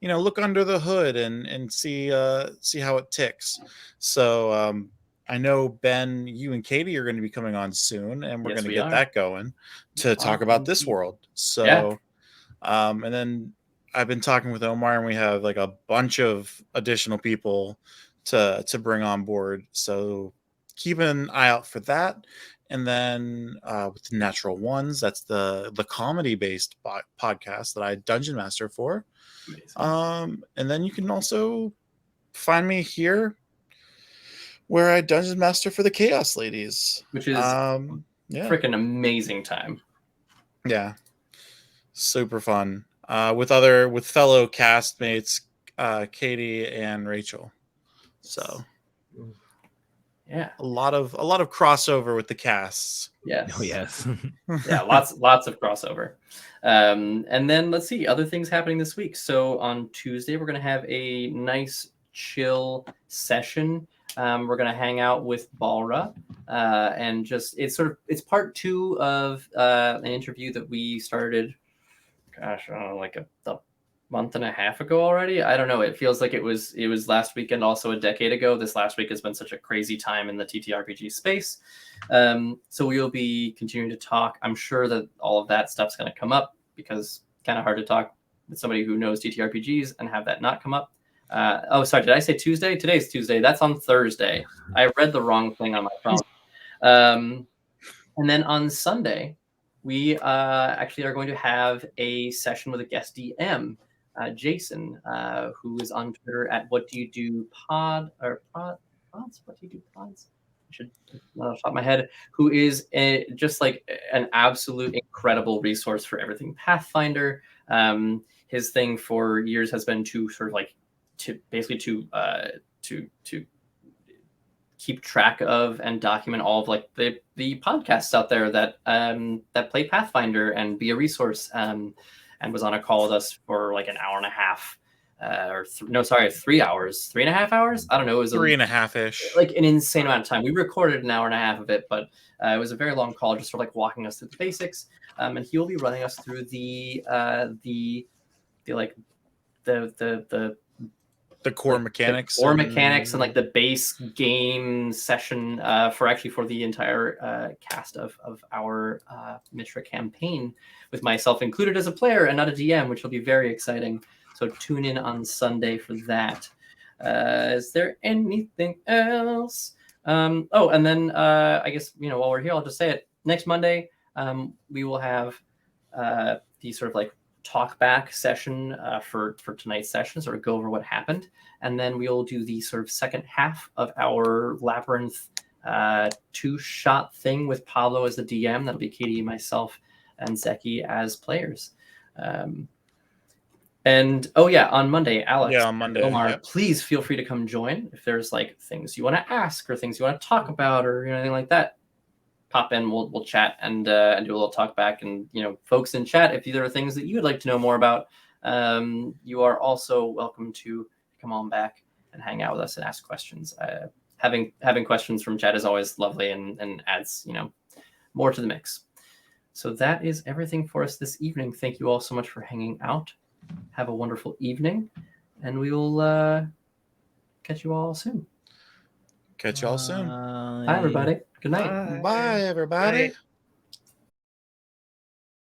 Speaker 3: look under the hood and see how it ticks. So I know, Ben, you and Katie are going to be coming on soon, and we're going to get that going to talk about this world. So. Yeah. And then I've been talking with Omar, and we have a bunch of additional people to bring on board. So keep an eye out for that. And then with Natural Ones, that's the comedy-based podcast that I Dungeon Master for. And then you can also find me here where I Dungeon Master for the Chaos Ladies.
Speaker 1: Which is freaking amazing time.
Speaker 3: Yeah. Super fun with fellow castmates, Katie and Rachel. So
Speaker 1: yeah,
Speaker 3: a lot of crossover with the casts.
Speaker 1: Yes.
Speaker 4: Oh yes.
Speaker 1: Yeah, lots of crossover. And then let's see other things happening this week. So on Tuesday we're going to have a nice chill session. We're going to hang out with Balra, and it's part 2 of an interview that we started. Gosh, I don't know, a month and a half ago already. I don't know. It feels like it was last weekend, also a decade ago. This last week has been such a crazy time in the TTRPG space. So we'll be continuing to talk. I'm sure that all of that stuff's going to come up because kind of hard to talk with somebody who knows TTRPGs and have that not come up. Sorry, did I say Tuesday? Today's Tuesday. That's on Thursday. I read the wrong thing on my phone. And then on Sunday, we actually are going to have a session with a guest DM, Jason, who is on Twitter at What Do You Do Pods? What Do You Do Pods? I should know off the top of my head. Who is just an absolute incredible resource for everything Pathfinder.
Speaker 6: His thing for years has been to sort of like to keep track of and document all of like the podcasts out there that that play Pathfinder and be a resource, and was on a call with us for like an hour and a half, 3 hours, 3.5 hours. I don't know. It was
Speaker 3: 3.5-ish,
Speaker 6: like an insane amount of time. We recorded an hour and a half of it, but it was a very long call, just sort of like walking us through the basics. And he will be running us through the
Speaker 3: core mechanics,
Speaker 6: core mechanics, and like the base game session for the entire cast of our Mitra campaign, with myself included as a player and not a DM, which will be very exciting. So tune in on Sunday for that. Is there anything else? And then I guess while we're here, I'll just say it. Next Monday, we will have the sort of like talk back session for tonight's session, sort of go over what happened, and then we'll do the sort of second half of our Labyrinth 2-shot thing with Pablo as the DM. That'll be Katie, myself, and Zeki as players. And on Monday, Alex,
Speaker 3: on Monday,
Speaker 6: Omar, please feel free to come join if there's like things you want to ask or things you want to talk about or anything like that. Pop in, we'll chat and do a little talk back. And folks in chat, if there are things that you would like to know more about, you are also welcome to come on back and hang out with us and ask questions. Having questions from chat is always lovely and adds more to the mix. So that is everything for us this evening. Thank you all so much for hanging out. Have a wonderful evening, and we will catch you all soon.
Speaker 3: Catch y'all soon.
Speaker 6: Bye, everybody. Good night.
Speaker 3: Bye everybody.
Speaker 2: Bye.